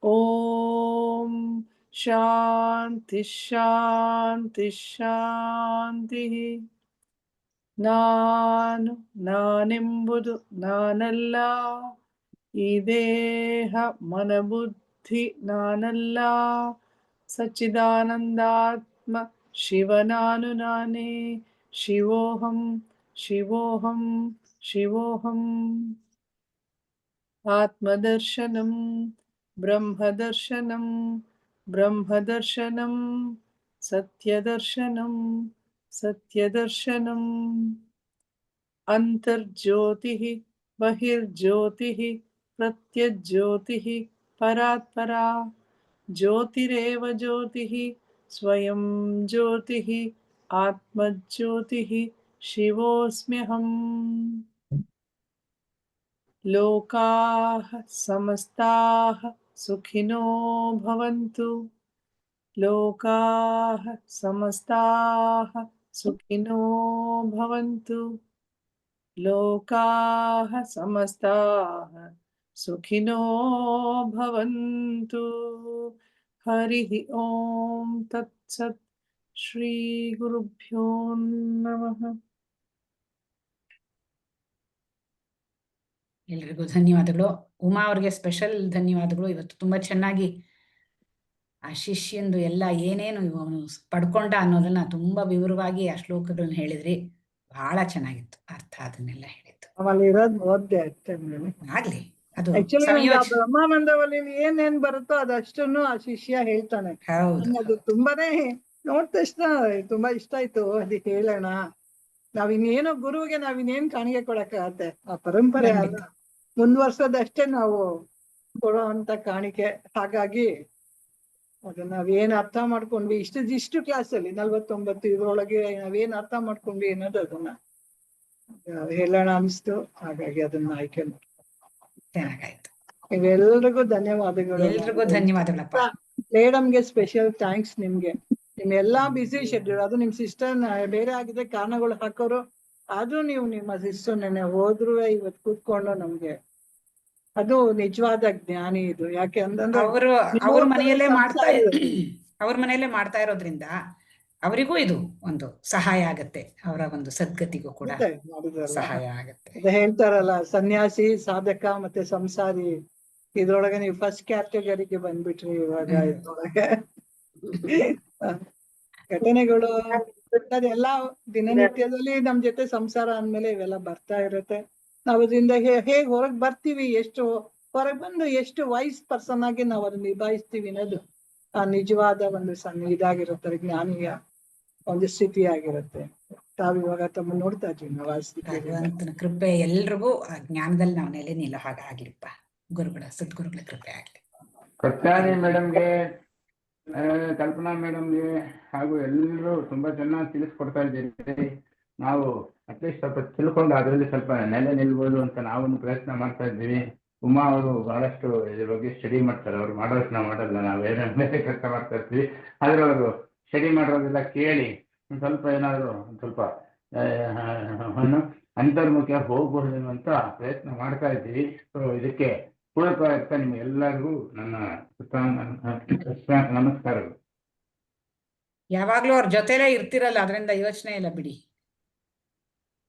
ॐ शान्ति शान्ति शान्तिः. ನಾನೆಂಬುದು ನಾನಲ್ಲ, ಈ ದೇಹ ಮನಬುದ್ಧಿ ನಾನಲ್ಲ, ಸಚ್ಚಿದಾನಂದಾತ್ಮ ಶಿವನಾನು ನಾನೇ. ಶಿವೋಹಂ ಶಿವೋಹಂ ಶಿವೋಹಂ. ಆತ್ಮದರ್ಶನಂ ಬ್ರಹ್ಮದರ್ಶನಂ ಬ್ರಹ್ಮದರ್ಶನಂ ಸತ್ಯದರ್ಶನಂ ಸತ್ಯದರ್ಶನಂ. ಅಂತರ್ಜ್ಯೋತಿಃ ಬಹಿರ್ಜ್ಯೋತಿಃ ಪ್ರತ್ಯಜ್ಯೋತಿಃ ಪರಾತ್ಪರಾ. ಜ್ಯೋತಿರೇವ ಜ್ಯೋತಿಃ ಸ್ವಯಂ ಜ್ಯೋತಿಃ ಆತ್ಮಜ್ಯೋತಿಃ ಶಿವೋಸ್ಮ್ಯಹಂ. ಲೋಕಾಃ ಸಮಸ್ತಾಃ ಸುಖಿನೋ ಭವಂತು. ಲೋಕಾಃ ಸಮಸ್ತಾಃ ಸುಖಿನೋ ಭವಂತು. ಲೋಕಾಃ ಸಮಸ್ತಾಃ ಸುಖಿನೋ ಭವಂತು. ಹರಿಃ ಓಂ ತತ್ಸತ್. ಶ್ರೀ ಗುರುಭ್ಯೋ ನಮಃ. ಎಲ್ರಿಗೂ ಧನ್ಯವಾದಗಳು. ಉಮಾ ಅವ್ರಿಗೆ ಸ್ಪೆಷಲ್ ಧನ್ಯವಾದಗಳು. ಇವತ್ತು ತುಂಬಾ ಚೆನ್ನಾಗಿ ಆ ಶಿಷ್ಯಂದು ಎಲ್ಲ ಏನೇನು ಇವನು ಪಡ್ಕೊಂಡ ಅನ್ನೋದನ್ನ ತುಂಬಾ ವಿವರವಾಗಿ ಆ ಶ್ಲೋಕಗಳನ್ನ ಹೇಳಿದ್ರಿ. ಬಹಳ ಚೆನ್ನಾಗಿತ್ತು ಅರ್ಥ, ಅದನ್ನೆಲ್ಲ ಹೇಳಿದ್ದು. ಆಮೇಲೆ ಇರೋದ್ ಓದ್ದೆ ಅಷ್ಟೇ. ಆಗ್ಲಿ, ಅದು ಆಕ್ಚುಲಿ ಬ್ರಹ್ಮಾನಂದವಲ್ಲಿ ಏನೇನ್ ಬರುತ್ತೋ ಅದಷ್ಟನ್ನು ಆ ಶಿಷ್ಯ ಹೇಳ್ತಾನೆ. ಹೌದು. ಅದು ತುಂಬಾನೇ ನೋಡ್ ತಕ್ಷಣ ತುಂಬಾ ಇಷ್ಟ ಆಯ್ತು. ಅದು ಹೇಳೋಣ, ನಾವಿನ್ನೇನೋ ಗುರುವಿಗೆ ನಾವಿನ್ನೇನ್ ಕಾಣಿಕೆ ಕೊಡಕ್ಕಾಗತ್ತೆ. ಆ ಪರಂಪರೆ ಅಲ್ಲ, ಮುಂದುವರ್ಸೋದಷ್ಟೇ ನಾವು ಕೊಡುವಂತ ಕಾಣಿಕೆ. ಹಾಗಾಗಿ ಅದನ್ನ ನಾವೇನ್ ಅರ್ಥ ಮಾಡ್ಕೊಂಡ್ವಿ ಇಷ್ಟು ಕ್ಲಾಸಲ್ಲಿ 49 ಇದ್ರೊಳಗೆ ನಾವೇನ್ ಅರ್ಥ ಮಾಡ್ಕೊಂಡ್ವಿ ಅನ್ನೋದು ಅದನ್ನ ಹೇಳೋಣ ಅನಿಸ್ತು. ಹಾಗಾಗಿ ಅದನ್ನ ಆಯ್ಕೆ ಮಾಡಿ. ಚೆನ್ನಾಗಾಯ್ತು. ನೀವೆಲ್ರಿಗೂ ಧನ್ಯವಾದಗಳು. ಎಲ್ರಿಗೂ ಧನ್ಯವಾದಗಳಪ್ಪ. ಮೇಡಮ್ಗೆ ಸ್ಪೆಷಲ್ ಥ್ಯಾಂಕ್ಸ್. ನಿಮ್ಗೆ ನಿಮ್ಮೆಲ್ಲಾ ಬಿಸಿ ಶೆಡ್ಯೂಲ್, ಅದು ನಿಮ್ ಸಿಸ್ಟರ್ ಬೇರೆ ಆಗಿದೆ ಕಾರಣಗಳು ಹಾಕೋರು, ಅದು ನೀವು ನಿಮ್ಮ ಸಿಸ್ಟರ್ ನೆನೆ ಹೋದ್ರು ಇವತ್ತು ಕೂತ್ಕೊಂಡು ನಮ್ಗೆ ಅದು ನಿಜವಾದ ಜ್ಞಾನಿ ಇದು. ಯಾಕೆ ಅಂತಂದ್ರೆ ಅವ್ರ ಮನೆಯಲ್ಲೇ ಮಾಡ್ತಾ ಇರೋದ್ರಿಂದ ಅವರಿಗೂ ಇದು ಒಂದು ಸಹಾಯ ಆಗತ್ತೆ, ಅವರ ಒಂದು ಸದ್ಗತಿಗೂ ಕೂಡ ಸಹಾಯ ಆಗತ್ತೆ. ಹೇಳ್ತಾರಲ್ಲ, ಸನ್ಯಾಸಿ, ಸಾಧಕ ಮತ್ತೆ ಸಂಸಾರಿ, ಇದ್ರೊಳಗೆ ನೀವು ಫಸ್ಟ್ ಕ್ಯಾಟಗರಿಗೆ ಬಂದ್ಬಿಟ್ರಿ ಇವಾಗ. ಇದ್ರೊಳಗೆ ಘಟನೆಗಳು ಅದೆಲ್ಲ ದಿನನಿತ್ಯದಲ್ಲಿ ನಮ್ ಜೊತೆ ಸಂಸಾರ ಅಂದ್ಮೇಲೆ ಇವೆಲ್ಲ ಬರ್ತಾ ಇರುತ್ತೆ. ನಾವ್ ಅದರಿಂದ ಹೇಗ್ ಹೊರಗ್ ಬರ್ತೀವಿ, ಎಷ್ಟು ಹೊರಗ್ ಬಂದು ಎಷ್ಟು ವೈಸ್ ಪರ್ಸನ್ ಆಗಿ ನಾವ್ ಅದನ್ನ ನಿಭಾಯಿಸ್ತೀವಿ ಅನ್ನೋದು ಆ ನಿಜವಾದ ಒಂದು ಇದಾಗಿರುತ್ತೆ, ಜ್ಞಾನಿಯ ಒಂದು ಸ್ಥಿತಿ ಆಗಿರುತ್ತೆ. ತಾವಿವಾಗ ತಮ್ಮ ನೋಡ್ತಾ ಇದ್ದೀವಿ ನಾವು ಆ ಸ್ಥಿತಿ. ಭಗವಂತನ ಕೃಪೆ ಎಲ್ರಿಗೂ ಆ ಜ್ಞಾನದಲ್ಲಿ ನಾವು ನೆಲೆ ನಿಲ್ಲೋ ಹಾಗಾಗ್ಲಿಪ್ಪ. ಗುರುಗಳ ಸದ್ಗುರುಗಳ ಕೃಪೆ ಆಗ್ಲಿ. ಕೃಷ್ಣಾನಿ ಮೇಡಮ್ಗೆ, ಕಲ್ಪನಾ ಮೇಡಮ್ಗೆ ಹಾಗೂ ಎಲ್ಲರೂ ತುಂಬಾ ಚೆನ್ನಾಗಿ ತಿಳಿಸ್ಕೊಡ್ತಾ ಇದ್ದೀರಿ. ನಾವು ಅಟ್ಲೀಸ್ಟ್ ಸ್ವಲ್ಪ ತಿಳ್ಕೊಂಡು ಅದರಲ್ಲಿ ಸ್ವಲ್ಪ ನೆಲೆ ನಿಲ್ಬೋದು ಅಂತ ನಾವು ಪ್ರಯತ್ನ ಮಾಡ್ತಾ ಇದ್ದೀವಿ. ಉಮಾ ಅವರು ಬಹಳಷ್ಟು ಇದ್ರ ಬಗ್ಗೆ ಸ್ಟಡಿ ಮಾಡ್ತಾರೆ. ಅವ್ರು ಮಾಡೋದಕ್ಕೆ ನಾವು ಮಾಡಲ್ಲ, ನಾವು ಬೇರೆ ಕೆಲಸ ಮಾಡ್ತಾ ಇರ್ತೀವಿ. ಆದ್ರೆ ಅವರು ಸ್ಟಡಿ ಮಾಡೋದೆಲ್ಲ ಕೇಳಿ ಒಂದು ಸ್ವಲ್ಪ ಏನಾದ್ರು ಒಂದು ಸ್ವಲ್ಪ ಅಂತರ್ಮುಖ ಹೋಗ್ಬಹುದು ಅಂತ ಪ್ರಯತ್ನ ಮಾಡ್ತಾ ಇದ್ದೀವಿ. ಸೊ ಇದಕ್ಕೆ ಪೂರಕವಾಗ್ತ ನಿಮ್ಗೆಲ್ಲರಿಗೂ ನನ್ನ ನಮಸ್ಕಾರಗಳು. ಯಾವಾಗ್ಲೂ ಅವ್ರ ಜೊತೆಲೇ ಇರ್ತಿರಲ್ಲ, ಅದರಿಂದ ಯೋಚನೆ ಇಲ್ಲ ಬಿಡಿ.